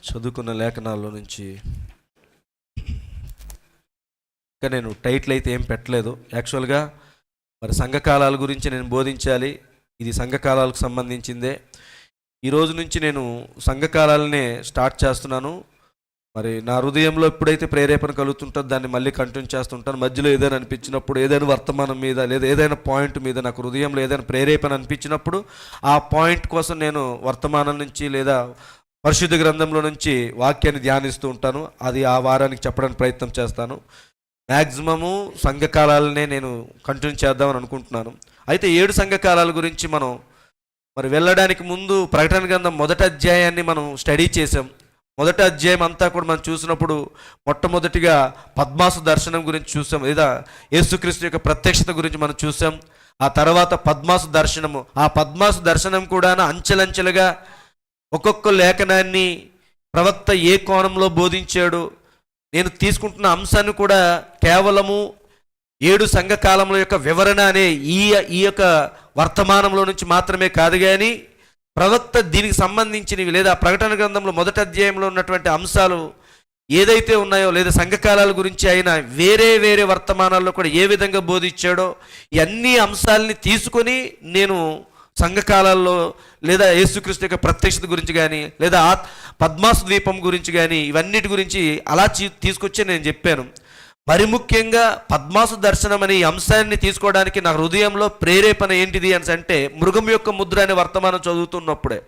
చదువుకున్న లేఖనాల్లో నుంచి ఇంకా నేను టైటిల్ అయితే ఏం పెట్టలేదు. యాక్చువల్గా మరి సంఘకాలాల గురించి నేను బోధించాలి. ఇది సంఘకాలాలకు సంబంధించిందే. ఈరోజు నుంచి నేను సంఘకాలాలనే స్టార్ట్ చేస్తున్నాను. మరి నా హృదయంలో ఎప్పుడైతే ప్రేరేపణ కలుగుతుంటుందో దాన్ని మళ్ళీ కంటిన్యూ చేస్తుంటాను. మధ్యలో ఏదైనా అనిపించినప్పుడు, ఏదైనా వర్తమానం మీద లేదా ఏదైనా పాయింట్ మీద నాకు హృదయంలో ఏదైనా ప్రేరేపణ అనిపించినప్పుడు ఆ పాయింట్ కోసం నేను వర్తమానం నుంచి లేదా పరిశుద్ధ గ్రంథంలో నుంచి వాక్యాన్ని ధ్యానిస్తూ ఉంటాను. అది ఆ వారానికి చెప్పడానికి ప్రయత్నం చేస్తాను. మ్యాక్సిమము సంఘకాలాలనే నేను కంటిన్యూ చేద్దామని అనుకుంటున్నాను. అయితే 7 సంఘకాలాల గురించి మనం మరి వెళ్ళడానికి ముందు ప్రకటన గ్రంథం మొదటి అధ్యాయాన్ని మనం స్టడీ చేసాం. మొదటి అధ్యాయం అంతా కూడా మనం చూసినప్పుడు మొట్టమొదటిగా పద్మాసు దర్శనం గురించి చూసాం, లేదా యేసుక్రీస్తు యొక్క ప్రత్యక్షత గురించి మనం చూసాం. ఆ తర్వాత పద్మాసు దర్శనము, ఆ పద్మాసు దర్శనం కూడా అంచెలంచెలుగా ఒక్కొక్క లేఖనాన్ని ప్రవక్త ఏ కోణంలో బోధించాడు, నేను తీసుకుంటున్న అంశాన్ని కూడా కేవలము 7 సంఘకాలముల యొక్క వివరణ అనే ఈ యొక్క వర్తమానంలో నుంచి మాత్రమే కాదు, కానీ ప్రవక్త దీనికి సంబంధించినవి లేదా ప్రకటన గ్రంథంలో మొదటి అధ్యాయంలో ఉన్నటువంటి అంశాలు ఏదైతే ఉన్నాయో, లేదా సంఘకాలాల గురించి అయినా వేరే వేరే వర్తమానాల్లో కూడా ఏ విధంగా బోధించాడో ఈ అన్ని అంశాలని తీసుకొని నేను సంఘకాలాల్లో లేదా యేసుక్రీస్తు యొక్క ప్రత్యక్షత గురించి కానీ లేదా పద్మాసు ద్వీపం గురించి కానీ ఇవన్నిటి గురించి అలా తీసుకొచ్చి నేను చెప్పాను. మరి ముఖ్యంగా పద్మాసు దర్శనం అనే ఈ అంశాన్ని తీసుకోవడానికి నా హృదయంలో ప్రేరేపణ ఏంటిది అని అంటే, మృగం యొక్క ముద్ర అనే వర్తమానం చదువుతున్నప్పుడే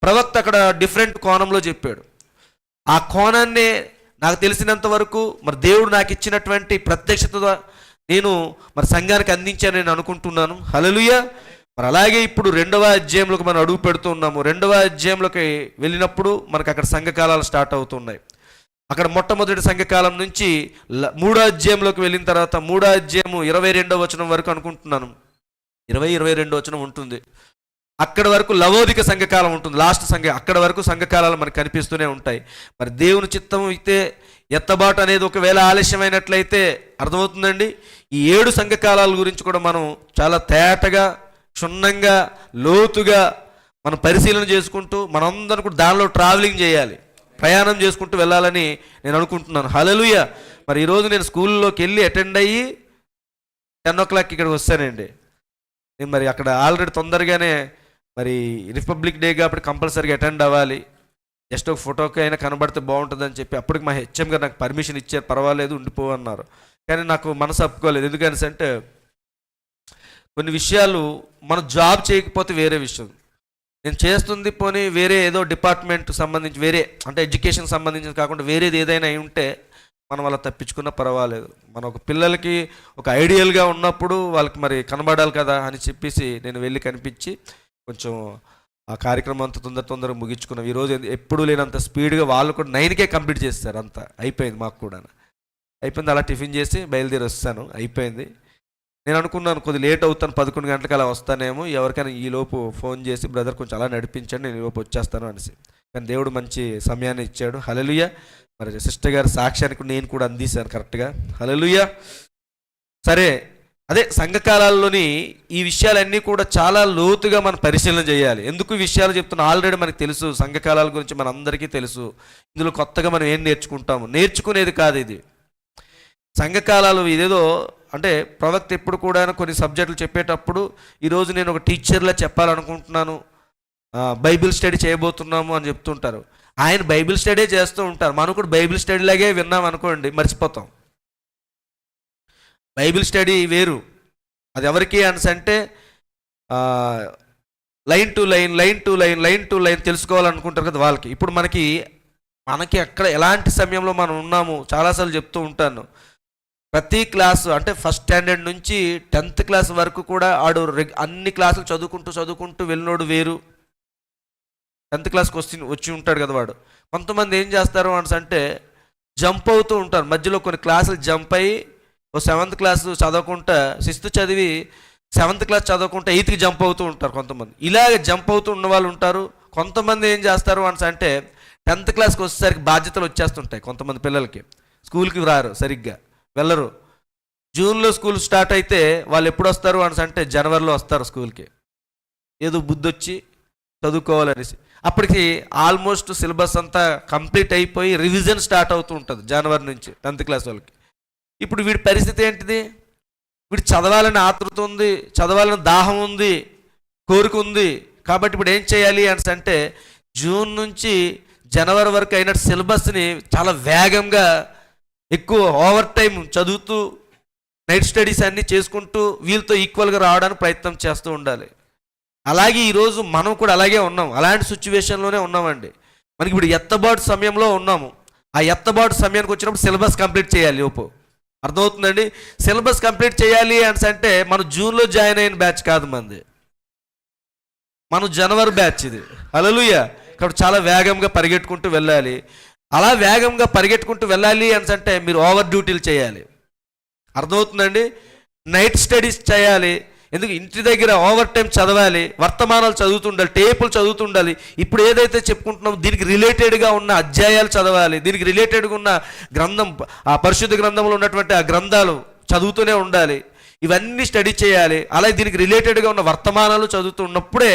ప్రవక్త అక్కడ డిఫరెంట్ కోణంలో చెప్పాడు. ఆ కోణాన్నే నాకు తెలిసినంత వరకు మరి దేవుడు నాకు ఇచ్చినటువంటి ప్రత్యక్షత నేను మరి సంఘానికి అందించాను నేను అనుకుంటున్నాను. హల్లెలూయా. మరి అలాగే ఇప్పుడు 2వ అధ్యాయంలోకి మనం అడుగు పెడుతూ ఉన్నాము. 2వ అధ్యాయంలోకి వెళ్ళినప్పుడు మనకు అక్కడ సంఘకాలాలు స్టార్ట్ అవుతున్నాయి. అక్కడ మొట్టమొదటి సంఘకాలం నుంచి 3వ అధ్యాయంలోకి వెళ్ళిన తర్వాత 3వ అధ్యాయము 22వ వచనం వరకు అనుకుంటున్నాను, 22వ వచనం ఉంటుంది. అక్కడ వరకు లవోదిక సంఘకాలం ఉంటుంది, లాస్ట్ అక్కడ వరకు సంఘకాలాలు మనకు కనిపిస్తూనే ఉంటాయి. మరి దేవుని చిత్తం అయితే ఎత్తబాటు అనేది ఒకవేళ ఆలస్యమైనట్లయితే అర్థమవుతుందండి. ఈ 7 సంఘకాలాల గురించి కూడా మనం చాలా తేటగా క్షుణ్ణంగా లోతుగా మనం పరిశీలన చేసుకుంటూ మనందరం కూడా దానిలో ట్రావెలింగ్ చేయాలి, ప్రయాణం చేసుకుంటూ వెళ్ళాలని నేను అనుకుంటున్నాను. హల్లెలూయా. మరి ఈరోజు నేను స్కూల్లోకి వెళ్ళి అటెండ్ అయ్యి 10 o'clock ఇక్కడికి వస్తానండి. నేను మరి అక్కడ ఆల్రెడీ తొందరగానే మరి రిపబ్లిక్ డే కాబట్టి కంపల్సరీగా అటెండ్ అవ్వాలి. జస్ట్ ఒక ఫోటోకి అయినా కనబడితే బాగుంటుందని చెప్పి అప్పటికి మా హెచ్ఎం గారు నాకు పర్మిషన్ ఇచ్చారు, పర్వాలేదు ఉండిపోవన్నారు. కానీ నాకు మనసు ఒప్పుకోలేదు. ఎందుకని అంటే కొన్ని విషయాలు మనం జాబ్ చేయకపోతే వేరే విషయం, నేను చేస్తుంది పోనీ వేరే ఏదో డిపార్ట్మెంట్ సంబంధించి వేరే అంటే ఎడ్యుకేషన్ సంబంధించి కాకుండా వేరేది ఏదైనా అయి ఉంటే మనం అలా తప్పించుకున్నా పర్వాలేదు. మన ఒక పిల్లలకి ఒక ఐడియల్గా ఉన్నప్పుడు వాళ్ళకి మరి కనబడాలి కదా అని చెప్పేసి నేను వెళ్ళి కనిపించి కొంచెం ఆ కార్యక్రమం అంతా తొందరగా ముగించుకున్నాం. ఈరోజు ఎప్పుడూ లేనంత స్పీడ్గా వాళ్ళు కూడా 9కే కంప్లీట్ చేస్తారు. అంతా అయిపోయింది, మాకు కూడా అయిపోయింది. అలా టిఫిన్ చేసి బయలుదేరి వస్తాను, అయిపోయింది. నేను అనుకున్నాను కొద్ది లేట్ అవుతాను, 11 గంటలకు అలా వస్తానేమో, ఎవరికైనా ఈలోపు ఫోన్ చేసి బ్రదర్ కొంచెం అలా నడిపించండి, నేను ఈలోపు వచ్చేస్తాను అనేసి. కానీ దేవుడు మంచి సమయాన్ని ఇచ్చాడు. హల్లెలూయా. మరి సిస్టర్ గారి సాక్ష్యానికి నేను కూడా అందిస్తాను కరెక్ట్గా. హల్లెలూయా. సరే, అదే సంఘకాలాల్లోని ఈ విషయాలన్నీ కూడా చాలా లోతుగా మనం పరిశీలన చేయాలి. ఎందుకు ఈ విషయాలు చెప్తున్నా, ఆల్రెడీ మనకు తెలుసు, సంఘకాలాల గురించి మనందరికీ తెలుసు. ఇందులో కొత్తగా మనం ఏం నేర్చుకుంటాము, నేర్చుకునేది కాదు ఇది. సంఘకాలాలు ఇదేదో అంటే ప్రవక్త ఎప్పుడు కూడా కొన్ని సబ్జెక్టులు చెప్పేటప్పుడు ఈరోజు నేను ఒక టీచర్లా చెప్పాలనుకుంటున్నాను, బైబిల్ స్టడీ చేయబోతున్నాము అని చెప్తుంటారు. ఆయన బైబిల్ స్టడీ చేస్తూ ఉంటారు, మనం కూడా బైబిల్ స్టడీలాగే విన్నాం అనుకోండి, మర్చిపోతాం. బైబిల్ స్టడీ వేరు, అది ఎవరికి అంటే లైన్ టు లైన్ తెలుసుకోవాలనుకుంటారు కదా వాళ్ళకి. ఇప్పుడు మనకి అక్కడ ఎలాంటి సమయంలో మనం ఉన్నాము చాలాసార్లు చెప్తూ ఉంటాను. ప్రతి క్లాసు అంటే ఫస్ట్ స్టాండర్డ్ నుంచి 10th క్లాస్ వరకు కూడా ఆడు అన్ని క్లాసులు చదువుకుంటూ వెళ్ళినోడు వేరు, 10th క్లాస్కి వచ్చి ఉంటాడు కదా వాడు. కొంతమంది ఏం చేస్తారు అంటే జంప్ అవుతూ ఉంటారు, మధ్యలో కొన్ని క్లాసులు జంప్ అయ్యి 7th క్లాస్ చదవకుండా 6th చదివి 7th క్లాస్ చదవకుండా 8th జంప్ అవుతూ ఉంటారు కొంతమంది. ఇలాగ జంప్ అవుతూ ఉన్న వాళ్ళు ఉంటారు. కొంతమంది ఏం చేస్తారు అంటే 10th క్లాస్కి వచ్చేసరికి బాధ్యతలు వచ్చేస్తుంటాయి. కొంతమంది పిల్లలకి స్కూల్కి రారు, సరిగ్గా వెళ్ళరు. జూన్లో స్కూల్ స్టార్ట్ అయితే వాళ్ళు ఎప్పుడు వస్తారు అంటే జనవరిలో వస్తారు స్కూల్కి, ఏదో బుద్ధి వచ్చి చదువుకోవాలనేసి. అప్పటికి ఆల్మోస్ట్ సిలబస్ అంతా కంప్లీట్ అయిపోయి రివిజన్ స్టార్ట్ అవుతూ ఉంటుంది జనవరి నుంచి 10th క్లాస్ వాళ్ళకి. ఇప్పుడు వీడి పరిస్థితి ఏంటిది? వీడు చదవాలని ఆతృత ఉంది, చదవాలని దాహం ఉంది, కోరిక ఉంది. కాబట్టి ఇప్పుడు ఏం చేయాలి అంటే జూన్ నుంచి జనవరి వరకు అయిన సిలబస్ని చాలా వేగంగా ఎక్కువ ఓవర్ టైం చదువుతూ నైట్ స్టడీస్ అన్నీ చేసుకుంటూ వీళ్ళతో ఈక్వల్గా రావడానికి ప్రయత్నం చేస్తూ ఉండాలి. అలాగే ఈరోజు మనం కూడా అలాగే ఉన్నాం, అలాంటి సిచ్యువేషన్లోనే ఉన్నామండి. మనకి ఇప్పుడు ఎత్తబాటు సమయంలో ఉన్నాము. ఆ ఎత్తబాటు సమయానికి వచ్చినప్పుడు సిలబస్ కంప్లీట్ చేయాలి. అర్థమవుతుందండి? సిలబస్ కంప్లీట్ చేయాలి అంటే మనం జూన్లో జాయిన్ అయిన బ్యాచ్ కాదు మనది, మనం జనవరి బ్యాచ్ ఇది. హల్లెలూయా. కాబట్టి చాలా వేగంగా పరిగెట్టుకుంటూ వెళ్ళాలి. అలా వేగంగా పరిగెట్టుకుంటూ వెళ్ళాలి అంటే మీరు ఓవర్ డ్యూటీలు చేయాలి. అర్థమవుతుందండి? నైట్ స్టడీస్ చేయాలి. ఎందుకు? ఇంటి దగ్గర ఓవర్ టైం చదవాలి, వర్తమానాలు చదువుతుండాలి, టేపులు చదువుతుండాలి. ఇప్పుడు ఏదైతే చెప్పుకుంటున్నామో దీనికి రిలేటెడ్గా ఉన్న అధ్యాయాలు చదవాలి, దీనికి రిలేటెడ్గా ఉన్న గ్రంథం, ఆ పరిశుద్ధ గ్రంథంలో ఉన్నటువంటి ఆ గ్రంథాలు చదువుతూనే ఉండాలి. ఇవన్నీ స్టడీ చేయాలి. అలాగే దీనికి రిలేటెడ్గా ఉన్న వర్తమానాలు చదువుతూ ఉన్నప్పుడే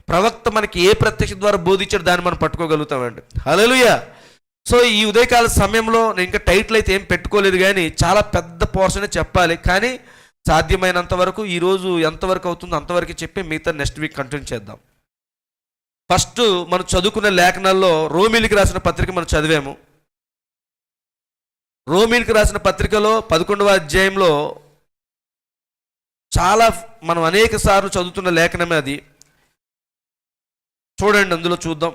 ప్రవక్త మనకి ఏ ప్రత్యక్ష ద్వారా బోధించాడు దాన్ని మనం పట్టుకోగలుగుతామండి. హల్లెలూయా. సో ఈ ఉదయకాల సమయంలో నేను ఇంకా టైటిల్ అయితే ఏం పెట్టుకోలేదు, కానీ చాలా పెద్ద పోర్షనే చెప్పాలి. కానీ సాధ్యమైనంత వరకు ఈరోజు ఎంతవరకు అవుతుందో అంతవరకు చెప్పి మిగతా నెక్స్ట్ వీక్ కంటిన్యూ చేద్దాం. ఫస్ట్ మనం చదువుకున్న లేఖనాల్లో రోమీలికి రాసిన పత్రిక మనం చదివాము. రోమీలికి రాసిన పత్రికలో 11వ అధ్యాయంలో చాలా మనం అనేక సార్లు చదువుతున్న లేఖనమే అది. చూడండి, అందులో చూద్దాం.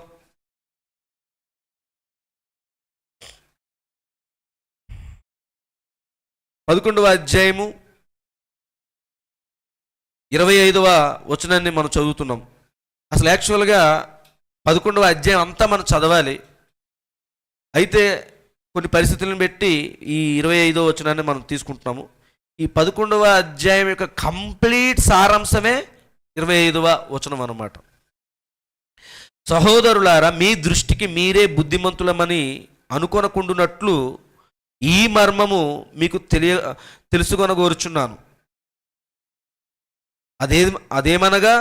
పదకొండవ అధ్యాయము 25వ వచనాన్ని మనం చదువుతున్నాం. అసలు యాక్చువల్గా 11వ అధ్యాయం అంతా మనం చదవాలి. అయితే కొన్ని పరిస్థితులను బట్టి ఈ 25వ వచనాన్ని మనం తీసుకుంటున్నాము. ఈ 11వ అధ్యాయం యొక్క కంప్లీట్ సారాంశమే 25వ వచనం అన్నమాట. సహోదరులారా, మీ దృష్టికి మీరే బుద్ధిమంతులమని అనుకొనకుండునట్లు ఈ మర్మము మీకు తెలుసుకొనగోరుచున్నాను. అదేమనగా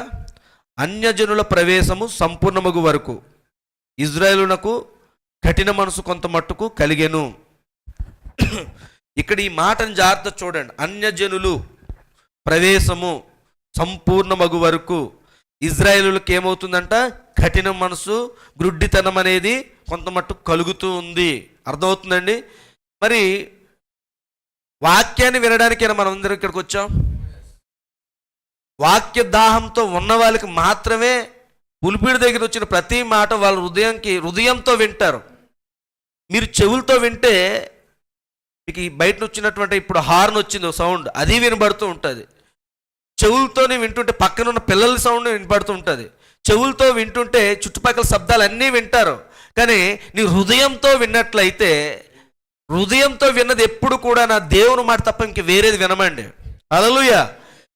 అన్యజనుల ప్రవేశము సంపూర్ణమగు వరకు ఇజ్రాయేలునకు కఠిన మనసు కొంత మట్టుకు కలిగెను. ఇక్కడ ఈ మాటను జాగ్రత్త చూడండి. అన్యజనులు ప్రవేశము సంపూర్ణమగు వరకు ఇజ్రాయేలులకు ఏమవుతుందంట? కఠిన మనసు, గ్రుడ్డితనం అనేది కొంత మట్టుకు కలుగుతూ ఉంది. అర్థమవుతుందండి? మరి వాక్యాన్ని వినడానికైనా మనం అందరం ఇక్కడికి వచ్చాం. వాక్య దాహంతో ఉన్న వాళ్ళకి మాత్రమే పులిపిడి దగ్గర వచ్చిన ప్రతి మాట వాళ్ళ హృదయంతో వింటారు. మీరు చెవులతో వింటే మీకు బయట వచ్చినటువంటి ఇప్పుడు హార్న్ వచ్చింది సౌండ్, అది వినబడుతూ ఉంటుంది. చెవులతోనే వింటుంటే పక్కన ఉన్న పిల్లల సౌండ్ వినపడుతూ ఉంటుంది. చెవులతో వింటుంటే చుట్టుపక్కల శబ్దాలు అన్నీ వింటారు. కానీ నీ హృదయంతో విన్నట్లయితే, హృదయంతో విన్నది ఎప్పుడు కూడా నా దేవుని మాట తప్ప ఇంక వేరేది వినమండి. హల్లెలూయా.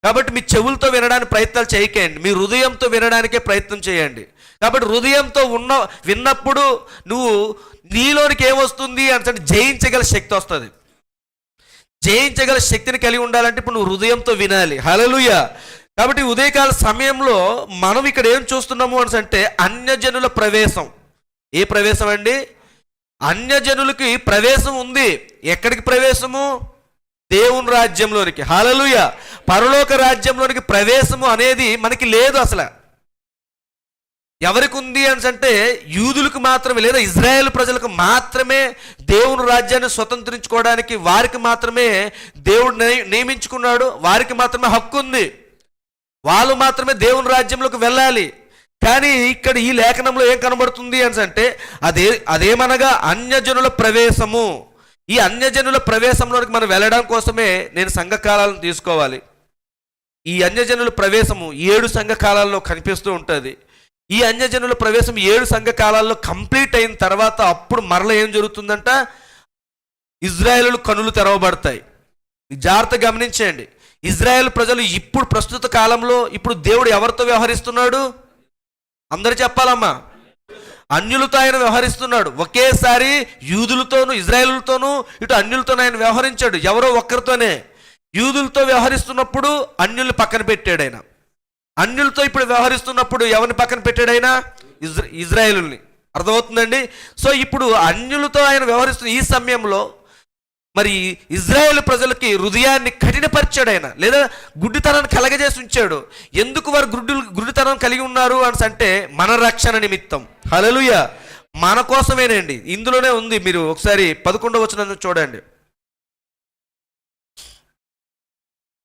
కాబట్టి మీ చెవులతో వినడానికి ప్రయత్నాలు చేయకండి, మీ హృదయంతో వినడానికే ప్రయత్నం చేయండి. కాబట్టి హృదయంతో విన్నప్పుడు నువ్వు నీలోనికి ఏమొస్తుంది అంటే జయించగల శక్తి వస్తుంది. జయించగల శక్తిని కలిగి ఉండాలంటే ఇప్పుడు నువ్వు హృదయంతో వినాలి. హల్లెలూయా. కాబట్టి ఉదయకాల సమయంలో మనం ఇక్కడ ఏం చూస్తున్నాము అంటే అన్యజనుల ప్రవేశం. ఏ ప్రవేశం అండి? అన్యజనులకి ప్రవేశం ఉంది. ఎక్కడికి ప్రవేశము? దేవుని రాజ్యంలోనికి. హల్లెలూయా. పరలోక రాజ్యంలోనికి ప్రవేశము అనేది మనకి లేదు. అసలు ఎవరికి ఉంది అంటే యూదులకు మాత్రమే, లేదా ఇజ్రాయేల్ ప్రజలకు మాత్రమే దేవుని రాజ్యాన్ని స్వతంత్రించుకోవడానికి వారికి మాత్రమే దేవుడు నియమించుకున్నాడు. వారికి మాత్రమే హక్కు ఉంది. వాళ్ళు మాత్రమే దేవుని రాజ్యంలోకి వెళ్ళాలి. కానీ ఇక్కడ ఈ లేఖనంలో ఏం కనబడుతుంది అంటే అదేమనగా అన్యజనుల ప్రవేశము. ఈ అన్యజనుల ప్రవేశంలోకి మనం వెళ్ళడం కోసమే నేను సంఘకాలాలను తీసుకోవాలి. ఈ అన్యజనుల ప్రవేశము 7 సంఘకాలాల్లో కనిపిస్తూ ఉంటుంది. ఈ అన్యజనుల ప్రవేశం 7 సంఘకాలాల్లో కంప్లీట్ అయిన తర్వాత అప్పుడు మరలా ఏం జరుగుతుందంట? ఇజ్రాయేలు కనులు తెరవబడతాయి. జాగ్రత్తగా గమనించండి. ఇజ్రాయేల్ ప్రజలు ఇప్పుడు ప్రస్తుత కాలంలో ఇప్పుడు దేవుడు ఎవరితో వ్యవహరిస్తున్నాడు? అందరు చెప్పాలమ్మా. అన్యులతో ఆయన వ్యవహరిస్తున్నాడు. ఒకేసారి యూదులతోనూ ఇజ్రాయేలులతోనూ ఇటు అన్యులతో ఆయన వ్యవహరించాడు. ఎవరో ఒక్కరితోనే. యూదులతో వ్యవహరిస్తున్నప్పుడు అన్యుల్ని పక్కన పెట్టాడు ఆయన. అన్యులతో ఇప్పుడు వ్యవహరిస్తున్నప్పుడు ఎవరిని పక్కన పెట్టాడు ఆయన? ఇజ్రాయేలుల్ని. అర్థమవుతుందండి? సో ఇప్పుడు అన్యులతో ఆయన వ్యవహరిస్తున్న ఈ సమయంలో మరి ఇజ్రాయేల్ ప్రజలకి హృదయాన్ని కఠినపరిచాడు ఆయన, లేదా గుడ్డితనాన్ని కలగజేసి ఉంచాడు. ఎందుకు వారు గుడ్డితనం కలిగి ఉన్నారు అని అంటే మన రక్షణ నిమిత్తం. హల్లెలూయా! మన కోసమేనండి. ఇందులోనే ఉంది. మీరు ఒకసారి 11వ వచనం చూడండి.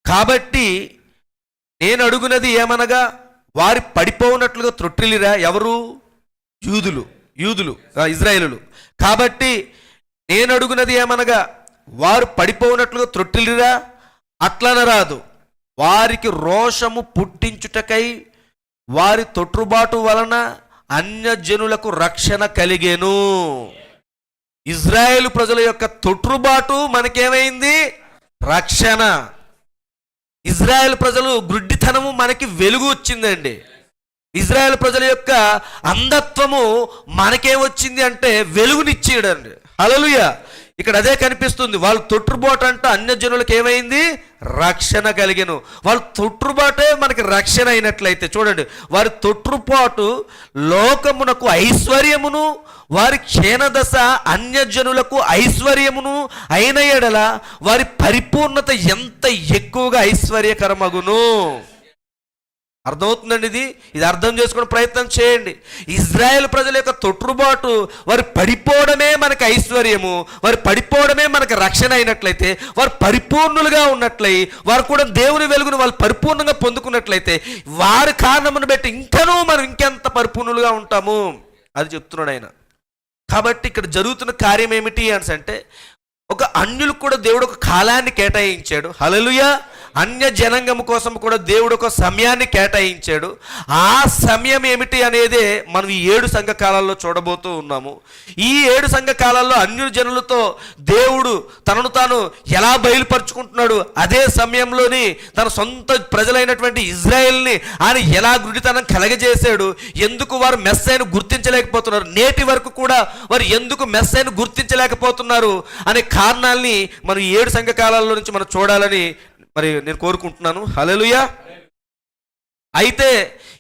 కాబట్టి నేను అడుగునది ఏమనగా వారి పడిపోనట్లుగా త్రొట్టిల్లిరా. ఎవరు? యూదులు ఇజ్రాయేలులు. కాబట్టి నేను అడుగునది ఏమనగా వారు పడిపోనట్లుగా త్రొట్టిల్లిరా, అట్లనరాదు. వారికి రోషము పుట్టించుటకై వారి తొట్రుబాటు వలన అన్యజనులకు రక్షణ కలిగేను. ఇజ్రాయేలు ప్రజల యొక్క తొట్రుబాటు మనకేమైంది? రక్షణ. ఇజ్రాయేల్ ప్రజలు గుడ్డితనము మనకి వెలుగు వచ్చిందండి. ఇజ్రాయేల్ ప్రజల యొక్క అంధత్వము మనకేమొచ్చింది అంటే వెలుగునిచ్చేయడండి. హల్లెలూయా! ఇక్కడ అదే కనిపిస్తుంది. వాళ్ళు తొట్టుబాటు అంటే అన్యజనులకు ఏమైంది? రక్షణ కలిగెను. వాళ్ళ తొట్టుబాటే మనకి రక్షణ అయినట్లయితే చూడండి, వారి తొట్టుబాటు లోకమునకు ఐశ్వర్యమును, వారి క్షీణదశ అన్యజనులకు ఐశ్వర్యమును అయిన ఎడల వారి పరిపూర్ణత ఎంత ఎక్కువగా ఐశ్వర్యకరమగును. అర్థమవుతుందండి? ఇది అర్థం చేసుకునే ప్రయత్నం చేయండి. ఇజ్రాయెల్ ప్రజల యొక్క తొట్టుబాటు, వారు పడిపోవడమే మనకు ఐశ్వర్యము, వారు పడిపోవడమే మనకు రక్షణ అయినట్లయితే, వారు పరిపూర్ణులుగా ఉన్నట్లయి, వారు కూడా దేవుని వెలుగును వాళ్ళు పరిపూర్ణంగా పొందుకున్నట్లయితే, వారి కారణమును బట్టి ఇంకనూ మనం ఇంకెంత పరిపూర్ణులుగా ఉంటాము అది చెప్తున్నాడు ఆయన. కాబట్టి ఇక్కడ జరుగుతున్న కార్యం ఏమిటి అని అంటే, ఒక అన్యులకు కూడా దేవుడు ఒక కాలాన్ని కేటాయించాడు. హల్లెలూయా! అన్య జనాంగం కోసం కూడా దేవుడు ఒక సమయాన్ని కేటాయించాడు. ఆ సమయం ఏమిటి అనేదే మనం ఈ 7 సంఘకాలాల్లో చూడబోతూ ఉన్నాము. ఈ 7 సంఘకాలాల్లో అన్య జనులతో దేవుడు తనను తాను ఎలా బయలుపరుచుకుంటున్నాడు, అదే సమయంలోని తన సొంత ప్రజలైనటువంటి ఇజ్రాయెల్ని ఆయన ఎలా గుడితనం కలగజేశాడు, ఎందుకు వారు మెస్సైను గుర్తించలేకపోతున్నారు, నేటి వరకు కూడా వారు ఎందుకు మెస్సైను గుర్తించలేకపోతున్నారు అనే కారణాలని మనం 7 సంఘకాలాల్లో నుంచి మనం చూడాలని మరి నేను కోరుకుంటున్నాను. హల్లెలూయా! అయితే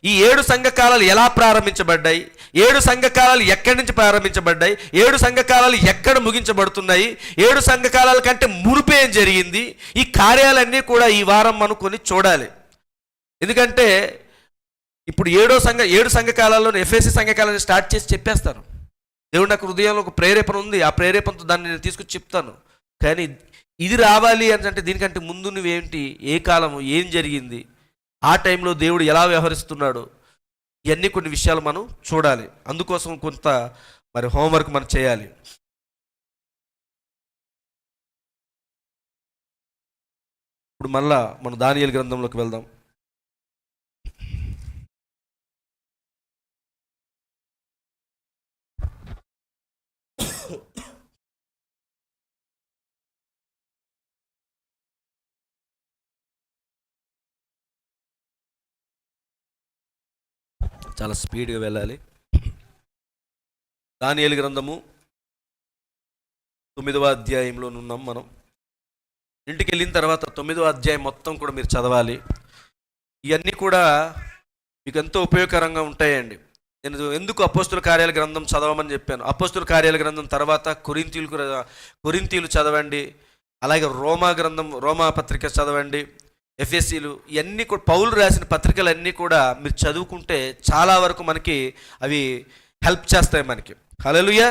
ఈ 7 సంఘకాలాలు ఎలా ప్రారంభించబడ్డాయి, 7 సంఘకాలాలు ఎక్కడి నుంచి ప్రారంభించబడ్డాయి, 7 సంఘకాలాలు ఎక్కడ ముగించబడుతున్నాయి, 7 సంఘకాలాల కంటే మునుపు ఏం జరిగింది, ఈ కార్యాలన్నీ కూడా ఈ వారం మనం కొన్ని చూడాలి. ఎందుకంటే ఇప్పుడు 7 సంఘకాలాల్లో ఎఫెసీ సంఘకాలాన్ని స్టార్ట్ చేసి చెప్పేస్తాను. దేవుడు నాకు హృదయంలో ఒక ప్రేరేపణ ఉంది, ఆ ప్రేరేపణతో దాన్ని నేను తీసుకొచ్చి చెప్తాను. కానీ ఇది రావాలి అని అంటే దీనికంటే ముందు నువ్వేంటి, ఏ కాలము, ఏం జరిగింది, ఆ టైంలో దేవుడు ఎలా వ్యవహరిస్తున్నాడు, ఇవన్నీ కొన్ని విషయాలు మనం చూడాలి. అందుకోసం కొంత మరి హోంవర్క్ మనం చేయాలి. ఇప్పుడు మళ్ళా మనం దానియేలు గ్రంథంలోకి వెళ్దాం. చాలా స్పీడ్గా వెళ్ళాలి. దానియేలు గ్రంథము 9వ అధ్యాయంలో ఉన్నాం మనం. ఇంటికి వెళ్ళిన తర్వాత 9వ అధ్యాయం మొత్తం కూడా మీరు చదవాలి. ఇవన్నీ కూడా మీకు ఎంతో ఉపయోగకరంగా ఉంటాయండి. నేను ఎందుకు అపోస్తుల కార్యాల గ్రంథం చదవమని చెప్పాను. అపోస్తుల కార్యాల గ్రంథం తర్వాత కొరింథీయులు చదవండి, అలాగే రోమా పత్రిక చదవండి, ఎఫెసీలు, ఇవన్నీ కూడా పౌలు రాసిన పత్రికలన్నీ కూడా మీరు చదువుకుంటే చాలా వరకు మనకి అవి హెల్ప్ చేస్తాయి మనకి. హల్లెలూయా!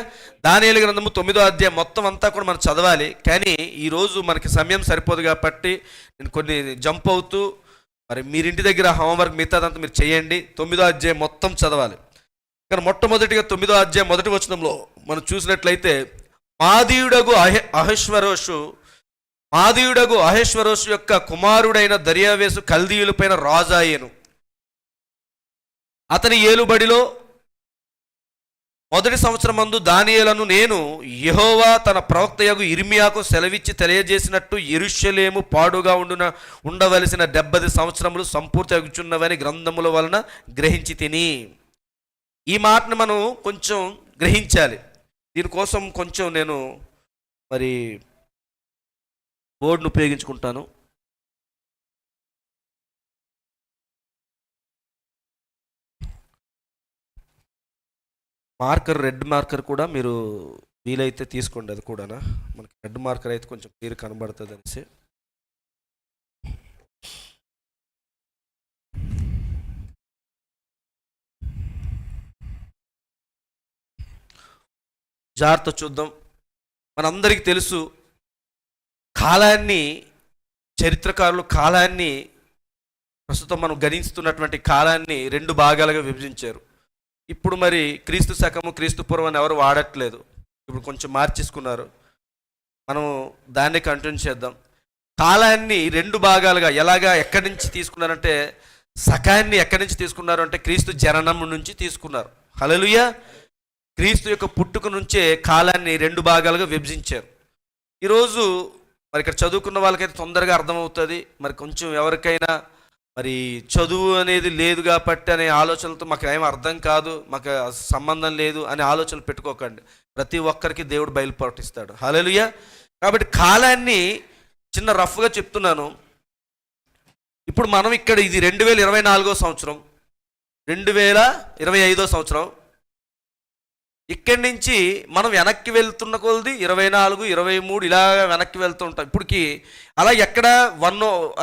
దానియేలు గ్రంథము 9వ అధ్యాయం మొత్తం అంతా కూడా మనం చదవాలి. కానీ ఈరోజు మనకి సమయం సరిపోదు కాబట్టి నేను కొన్ని జంప్ అవుతూ, మరి మీరింటి దగ్గర హోంవర్క్ మిగతాదంతా మీరు చేయండి. 9వ అధ్యాయం మొత్తం చదవాలి. కానీ మొట్టమొదటిగా 9వ అధ్యాయం మొదటి వచనంలో మనం చూసినట్లయితే, మాదీయుడగు అహేశ్వరోషు యొక్క కుమారుడైన దర్యావేసు కల్దీయులపైన రాజాయెను. అతని ఏలుబడిలో మొదటి సంవత్సరమందు దానియేలును నేను యెహోవా తన ప్రవక్తయగు ఇర్మియాకు సెలవిచ్చి తెలియజేసినట్టు యెరూషలేము పాడుగా ఉండవలసిన 70 సంవత్సరములు సంపూర్తి అగుచున్నవని గ్రంథముల వలన గ్రహించి తిని. ఈ మాటను మనం కొంచెం గ్రహించాలి. దీనికోసం కొంచెం నేను మరి బోర్డును ఉపయోగించుకుంటాను. మార్కర్, రెడ్ మార్కర్ కూడా మీరు వీలైతే తీసుకోండి. అది కూడానా, మనకి రెడ్ మార్కర్ అయితే కొంచెం క్లియర్ కనబడుతుంది అనేసి. జాగ్రత్త చూద్దాం. మనందరికీ తెలుసు, కాలాన్ని, చరిత్రకారులు కాలాన్ని, ప్రస్తుతం మనం గణిస్తున్నటువంటి కాలాన్ని రెండు భాగాలుగా విభజించారు. ఇప్పుడు మరి క్రీస్తు శకము, క్రీస్తు పూర్వం అని ఎవరు వాడట్లేదు, ఇప్పుడు కొంచెం మార్చేసుకున్నారు. మనం దాన్ని కంటిన్యూ చేద్దాం. కాలాన్ని రెండు భాగాలుగా ఎలాగా, ఎక్కడి నుంచి తీసుకున్నారంటే, శకాన్ని ఎక్కడి నుంచి తీసుకున్నారు అంటే క్రీస్తు జననం నుంచి తీసుకున్నారు. హల్లెలూయా. క్రీస్తు యొక్క పుట్టుక నుంచే కాలాన్ని రెండు భాగాలుగా విభజించారు. ఈరోజు మరి ఇక్కడ చదువుకున్న వాళ్ళకైతే తొందరగా అర్థమవుతుంది. మరి కొంచెం ఎవరికైనా మరి చదువు అనేది లేదు కాబట్టి అనే ఆలోచనలతో మాకు ఏం అర్థం కాదు, మాకు సంబంధం లేదు అనే ఆలోచనలు పెట్టుకోకండి. ప్రతి ఒక్కరికి దేవుడు బయలుపటిస్తాడు. హల్లెలూయా. కాబట్టి కాలాన్ని చిన్న రఫ్గా చెప్తున్నాను. ఇప్పుడు మనం ఇక్కడ ఇది 2024 సంవత్సరం, 2025 సంవత్సరం. ఇక్కడి నుంచి మనం వెనక్కి వెళ్తున్న కొలది 24, 23 ఇలా వెనక్కి వెళ్తూ ఉంటాం. ఇప్పటికి అలా ఎక్కడ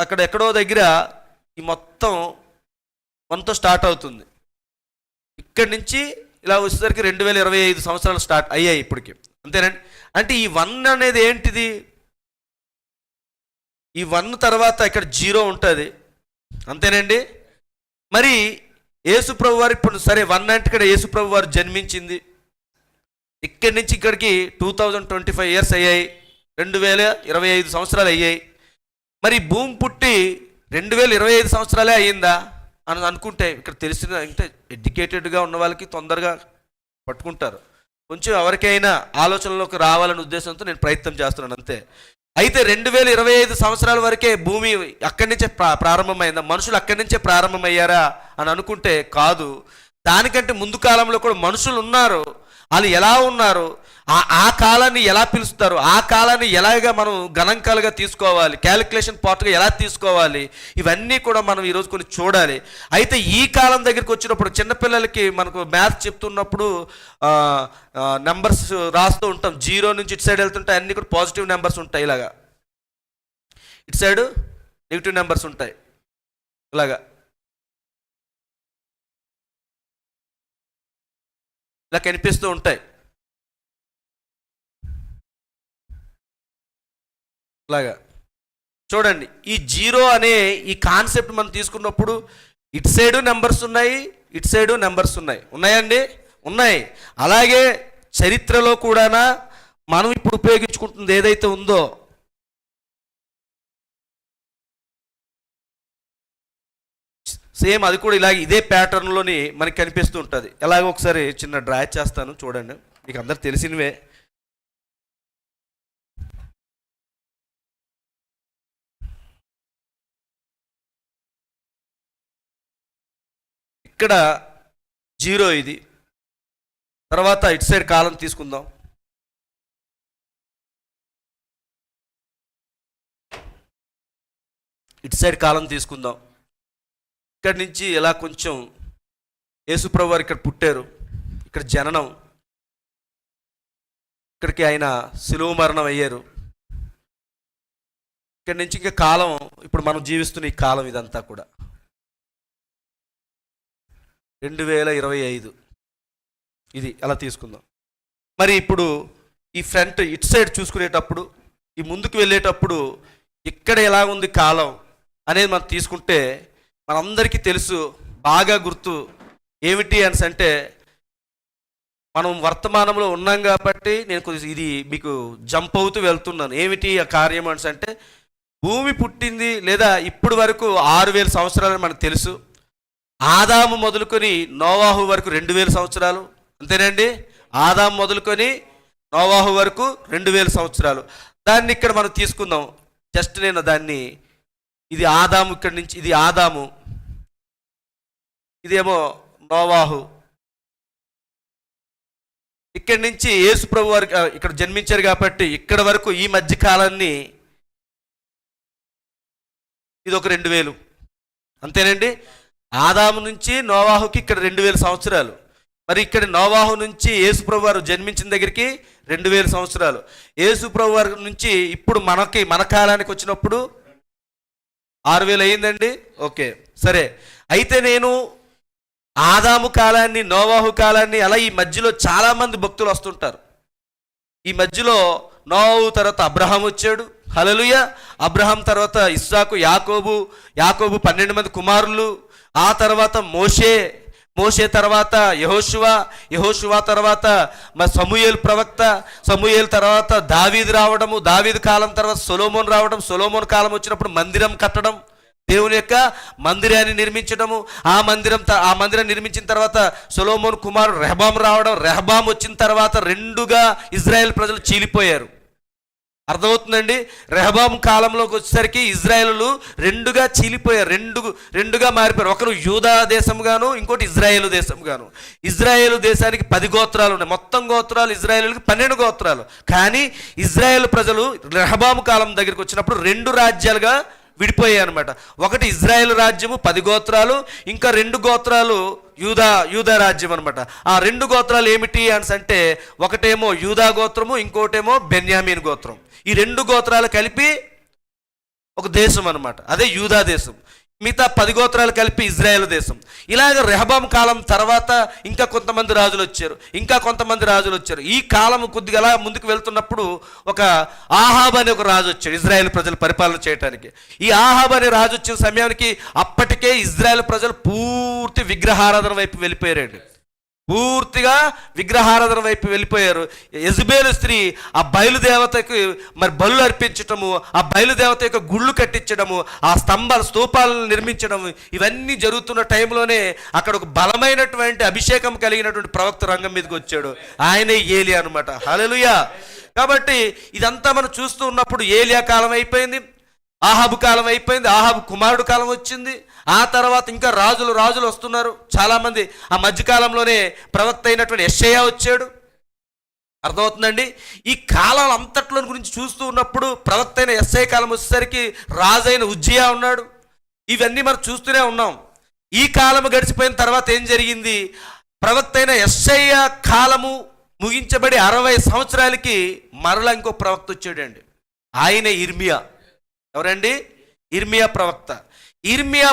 అక్కడ ఎక్కడో దగ్గర ఈ మొత్తం 1తో స్టార్ట్ అవుతుంది. ఇక్కడి నుంచి ఇలా వచ్చేసరికి 2025 సంవత్సరాలు స్టార్ట్ అయ్యాయి ఇప్పటికి. అంతేనండి. అంటే ఈ 1 అనేది ఏంటిది? ఈ 1 తర్వాత ఇక్కడ 0 ఉంటుంది. అంతేనండి. మరి యేసుప్రభు వారు ఇప్పుడు సరే 1 అంటే ఇక్కడ యేసుప్రభు వారు జన్మించింది. ఇక్కడి నుంచి ఇక్కడికి 2025 ఇయర్స్ అయ్యాయి, 2025 సంవత్సరాలు అయ్యాయి. మరి భూమి పుట్టి 2025 సంవత్సరాలే అయ్యిందా అని అనుకుంటే, ఇక్కడ తెలిసిన అంటే ఎడ్యుకేటెడ్గా ఉన్న వాళ్ళకి తొందరగా పట్టుకుంటారు. కొంచెం ఎవరికైనా ఆలోచనలోకి రావాలనే ఉద్దేశంతో నేను ప్రయత్నం చేస్తున్నాను అంతే. అయితే 2025 సంవత్సరాల వరకే భూమి అక్కడి నుంచే ప్రారంభమైందా, మనుషులు అక్కడి నుంచే ప్రారంభమయ్యారా అని అనుకుంటే కాదు. దానికంటే ముందు కాలంలో కూడా మనుషులు ఉన్నారు. వాళ్ళు ఎలా ఉన్నారు, ఆ కాలాన్ని ఎలా పిలుస్తారు, ఆ కాలాన్ని ఎలాగా మనం గణాంకాలుగా తీసుకోవాలి, క్యాలిక్యులేషన్ పార్ట్గా ఎలా తీసుకోవాలి, ఇవన్నీ కూడా మనం ఈరోజు కొన్ని చూడాలి. అయితే ఈ కాలం దగ్గరికి వచ్చినప్పుడు చిన్నపిల్లలకి మనకు మ్యాథ్స్ చెప్తున్నప్పుడు నెంబర్స్ రాస్తూ ఉంటాం. 0 నుంచి ఇటు సైడ్ వెళ్తుంటే అన్నీ కూడా పాజిటివ్ నెంబర్స్ ఉంటాయి, ఇలాగా ఇటు సైడ్ నెగిటివ్ నెంబర్స్ ఉంటాయి, ఇలాగా ఇలా కనిపిస్తూ ఉంటాయి. ఇలాగా చూడండి. ఈ 0 అనే ఈ కాన్సెప్ట్ మనం తీసుకున్నప్పుడు ఇటు సైడు నెంబర్స్ ఉన్నాయి, ఇటు సైడు నెంబర్స్ ఉన్నాయి. ఉన్నాయండి? ఉన్నాయి. అలాగే చరిత్రలో కూడా మనం ఇప్పుడు ఉపయోగించుకుంటుంది ఏదైతే ఉందో, సేమ్ అది కూడా ఇలాగ ఇదే ప్యాటర్న్లోని మనకి కనిపిస్తూ ఉంటుంది. ఎలాగో ఒకసారి చిన్న డ్రా చేస్తాను చూడండి, మీకు అందరు తెలిసినవే. ఇక్కడ 0 ఇది. తర్వాత ఇటు సైడ్ కాలం తీసుకుందాం. ఇటు సైడ్ కాలం తీసుకుందాం. ఇక్కడి నుంచి ఇలా కొంచెం యేసుప్రభు వారు ఇక్కడ పుట్టారు, ఇక్కడ జననం, ఇక్కడికి ఆయన శిలువ మరణం అయ్యారు. ఇక్కడి నుంచి ఇంకా కాలం, ఇప్పుడు మనం జీవిస్తున్న ఈ కాలం ఇదంతా కూడా 2025 ఇది అలా తీసుకుందాం. మరి ఇప్పుడు ఈ ఫ్రంట్ ఇటు సైడ్ చూసుకునేటప్పుడు, ఈ ముందుకు వెళ్ళేటప్పుడు ఇక్కడ ఎలా ఉంది కాలం అనేది మనం తీసుకుంటే మనందరికీ తెలుసు, బాగా గుర్తు ఏమిటి అని అంటే, మనం వర్తమానంలో ఉన్నాం కాబట్టి నేను కొద్దిగా ఇది మీకు జంప్ అవుతూ వెళ్తున్నాను. ఏమిటి ఆ కార్యం అని అంటే, భూమి పుట్టింది లేదా ఇప్పుడు వరకు 6000 సంవత్సరాలని మనకు తెలుసు. ఆదాము మొదలుకొని నోవాహు వరకు 2000 సంవత్సరాలు. అంతేనండి. ఆదాము మొదలుకొని నోవాహు వరకు 2000 సంవత్సరాలు. దాన్ని ఇక్కడ మనం తీసుకుందాం. జస్ట్ నేను దాన్ని, ఇది ఆదాము, ఇక్కడి నుంచి ఇది ఆదాము, ఇదేమో నోవాహు. ఇక్కడి నుంచి యేసు ప్రభు వారు ఇక్కడ జన్మించారు కాబట్టి ఇక్కడ వరకు ఈ మధ్య కాలాన్ని ఇది ఒక 2000. అంతేనండి. ఆదాము నుంచి నోవాహుకి ఇక్కడ 2000 సంవత్సరాలు. మరి ఇక్కడ నోవాహు నుంచి యేసుప్రభు వారు జన్మించిన దగ్గరికి 2000 సంవత్సరాలు. యేసుప్రభు వారి నుంచి ఇప్పుడు మన కాలానికి వచ్చినప్పుడు 6000 అయిందండి. ఓకే, సరే. అయితే నేను ఆదాము కాలాన్ని, నోవాహు కాలాన్ని, అలా ఈ మధ్యలో చాలామంది భక్తులు వస్తుంటారు. ఈ మధ్యలో నోవాహు తర్వాత అబ్రహాం వచ్చాడు. హల్లెలూయా. అబ్రహాం తర్వాత ఇస్సాకు, యాకోబు 12 మంది కుమారులు. ఆ తర్వాత మోషే తర్వాత యెహోషువ తర్వాత మరి సమూయేలు ప్రవక్త, సమూయేలు తర్వాత దావీదు రావడము, దావీదు కాలం తర్వాత సొలొమోన్ రావడం, సొలొమోన్ కాలం వచ్చినప్పుడు మందిరం కట్టడం, దేవుని యొక్క మందిరాన్ని నిర్మించడము. ఆ మందిరం నిర్మించిన తర్వాత సొలొమోన్ కుమారుడు రెహబాం రావడం, రెహబాం వచ్చిన తర్వాత 2గా ఇజ్రాయెల్ ప్రజలు చీలిపోయారు. అర్థమవుతుందండి? రెహబాం కాలంలోకి వచ్చేసరికి ఇజ్రాయేలు 2గా చీలిపోయారు, రెండుగా మారిపోయారు. ఒకరు యూదా దేశంగాను, ఇంకోటి ఇజ్రాయేలు దేశంగాను. ఇజ్రాయేలు దేశానికి 10 గోత్రాలు ఉన్నాయి. మొత్తం గోత్రాలు ఇజ్రాయేలుకి 12 గోత్రాలు. కానీ ఇజ్రాయేల్ ప్రజలు రెహబాం కాలం దగ్గరికి వచ్చినప్పుడు 2 రాజ్యాలుగా విడిపోయాయి అనమాట. ఒకటి ఇజ్రాయేల్ రాజ్యము 10 గోత్రాలు, ఇంకా 2 గోత్రాలు యూదా రాజ్యం అనమాట. ఆ 2 గోత్రాలు ఏమిటి అంటే ఒకటేమో యూదా గోత్రము, ఇంకోటేమో బెన్యామీన్ గోత్రం. ఈ 2 గోత్రాలు కలిపి ఒక దేశం అనమాట, అదే యూదా దేశం. మిగతా 10 గోత్రాలు కలిపి ఇజ్రాయేల్ దేశం. ఇలాగ రెహబాం కాలం తర్వాత ఇంకా కొంతమంది రాజులు వచ్చారు. ఈ కాలం కొద్దిగా అలా ముందుకు వెళ్తున్నప్పుడు ఒక ఆహాబ్ అనే ఒక రాజు వచ్చాడు ఇజ్రాయేల్ ప్రజలు పరిపాలన చేయడానికి. ఈ ఆహాబ్ అనే రాజు వచ్చిన సమయానికి అప్పటికే ఇజ్రాయేల్ ప్రజలు పూర్తి విగ్రహారాధన వైపు వెళ్ళిపోయారండి. యెజబేలు స్త్రీ ఆ బయలుదేవతకు మరి బలులు అర్పించటము, ఆ బయలుదేవత యొక్క గుళ్ళు కట్టించడము, ఆ స్తూపాలను నిర్మించడము, ఇవన్నీ జరుగుతున్న టైంలోనే అక్కడ ఒక బలమైనటువంటి అభిషేకం కలిగినటువంటి ప్రవక్త రంగం మీదకి వచ్చాడు. ఆయనే ఏలియా అనమాట. హల్లెలూయా. కాబట్టి ఇదంతా మనం చూస్తూ ఉన్నప్పుడు ఏలియా కాలం అయిపోయింది, ఆహాబు కాలం అయిపోయింది, ఆహాబు కుమారుడు కాలం వచ్చింది. ఆ తర్వాత ఇంకా రాజులు వస్తున్నారు చాలామంది. ఆ మధ్యకాలంలోనే ప్రవక్త అయినటువంటి యెషయా వచ్చాడు. అర్థమవుతుందండి? ఈ కాలాల అంతట్లో గురించి చూస్తూ ఉన్నప్పుడు ప్రవక్త అయిన యెషయా కాలం వచ్చేసరికి రాజైన ఉజ్జియా ఉన్నాడు. ఇవన్నీ మనం చూస్తూనే ఉన్నాం. ఈ కాలం గడిచిపోయిన తర్వాత ఏం జరిగింది? ప్రవక్త అయిన యెషయా కాలము ముగించబడి 60 సంవత్సరాలకి మరలా ఇంకో ప్రవక్త వచ్చాడండి. ఆయన ఇర్మియా. ఎవరండి? ఇర్మియా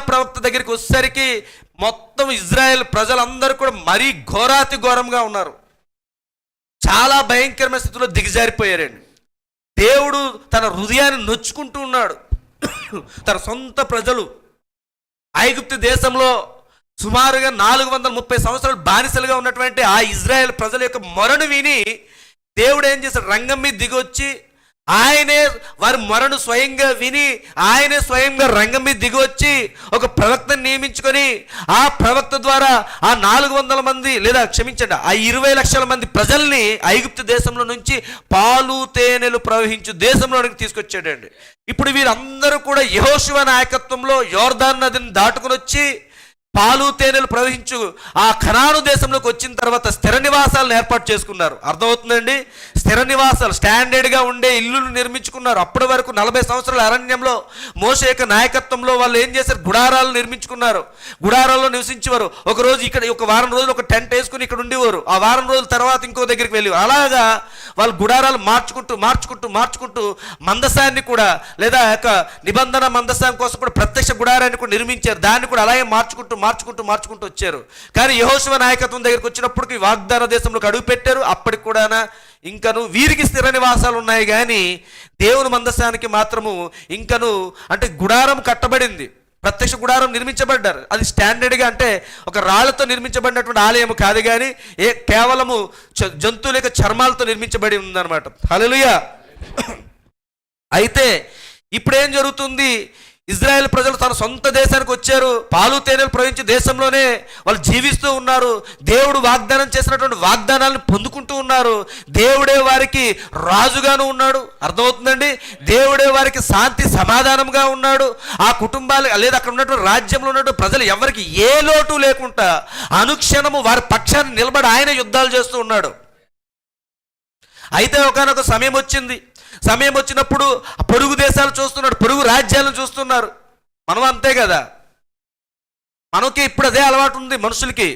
ప్రవక్త దగ్గరికి వచ్చేసరికి మొత్తం ఇజ్రాయెల్ ప్రజలందరూ కూడా మరీ ఘోరంగా ఉన్నారు. చాలా భయంకరమైన స్థితిలో దిగజారిపోయారండి. దేవుడు తన హృదయాన్ని నొచ్చుకుంటూ ఉన్నాడు. తన సొంత ప్రజలు ఐగుప్తు దేశంలో సుమారుగా 430 సంవత్సరాలు బానిసలుగా ఉన్నటువంటి ఆ ఇజ్రాయెల్ ప్రజల యొక్క మొరను విని దేవుడు ఏం చేశాడు? రంగం మీద దిగొచ్చి ఆయనే వారి మొరను స్వయంగా విని ఆయనే స్వయంగా రంగం మీద దిగొచ్చి ఒక ప్రవక్తను నియమించుకొని ఆ ప్రవక్త ద్వారా ఆ 400 మంది లేదా క్షమించండి ఆ 20 లక్షల మంది ప్రజల్ని ఐగుప్తు దేశంలో నుంచి పాలు తేనెలు ప్రవహించు దేశంలోనికి తీసుకొచ్చాడండి. ఇప్పుడు వీరందరూ కూడా యెహోషువ నాయకత్వంలో యోర్దాను నదిని దాటుకుని వచ్చి పాలు తేనెలు ప్రవహించు ఆ కనాను దేశంలోకి వచ్చిన తర్వాత స్థిర నివాసాలను ఏర్పాటు చేసుకున్నారు. అర్థమవుతుందండి? స్థిర నివాసాలు, స్టాండర్డ్గా ఉండే ఇల్లులు నిర్మించుకున్నారు. అప్పటి వరకు 40 సంవత్సరాల అరణ్యంలో మోషే యొక్క నాయకత్వంలో వాళ్ళు ఏం చేశారు? గుడారాలు నిర్మించుకున్నారు. గుడారాల్లో నివసించేవారు. ఒకరోజు ఇక్కడ ఒక వారం రోజులు ఒక టెంట్ వేసుకుని ఇక్కడ ఉండేవారు. ఆ వారం రోజుల తర్వాత ఇంకో దగ్గరికి వెళ్ళి అలాగా వాళ్ళు గుడారాలు మార్చుకుంటూ మందసాన్ని కూడా లేదా యొక్క నిబంధన మందసాన్ని కోసం కూడా ప్రత్యక్ష గుడారాన్ని కూడా నిర్మించారు. దాన్ని కూడా అలాగే మార్చుకుంటూ వచ్చారు. కానీ యెహోషువ నాయకత్వం దగ్గరికి వచ్చినప్పటికి వాగ్దాన దేశంలోకి అడుగు పెట్టారు. అప్పటికి కూడా ఇంకను వీరికి స్థిర నివాసాలు ఉన్నాయి, కానీ దేవుని మందసానికి మాత్రము ఇంకను అంటే గుడారం కట్టబడింది, ప్రత్యక్ష గుడారం నిర్మించబడ్డారు. అది స్టాండర్డ్గా అంటే ఒక రాళ్లతో నిర్మించబడినటువంటి ఆలయం కాదు, కానీ కేవలము జంతువుల యొక్క చర్మాలతో నిర్మించబడి ఉందన్నమాట. హల్లెలూయా. అయితే ఇప్పుడేం జరుగుతుంది? ఇజ్రాయెల్ ప్రజలు తన సొంత దేశానికి వచ్చారు. పాలు తేనెలు ప్రవహించే దేశంలోనే వాళ్ళు జీవిస్తూ ఉన్నారు. దేవుడు వాగ్దానం చేసినటువంటి వాగ్దానాలను పొందుకుంటూ ఉన్నారు. దేవుడే వారికి రాజుగాను ఉన్నాడు. అర్థమవుతుందండి? దేవుడే వారికి శాంతి సమాధానంగా ఉన్నాడు. ఆ కుటుంబాలు లేదా అక్కడ ఉన్నటువంటి రాజ్యంలో ఉన్నటువంటి ప్రజలు ఎవరికి ఏ లోటు లేకుండా అనుక్షణము వారి పక్షాన్ని నిలబడి ఆయన యుద్ధాలు చేస్తూ ఉన్నాడు. అయితే ఒకనొక సమయం వచ్చినప్పుడు పొరుగు దేశాలు చూస్తున్నాడు, పొరుగు రాజ్యాలను చూస్తున్నారు. మనం అంతే కదా, మనకి ఇప్పుడు అదే అలవాటు ఉంది మనుషులకి.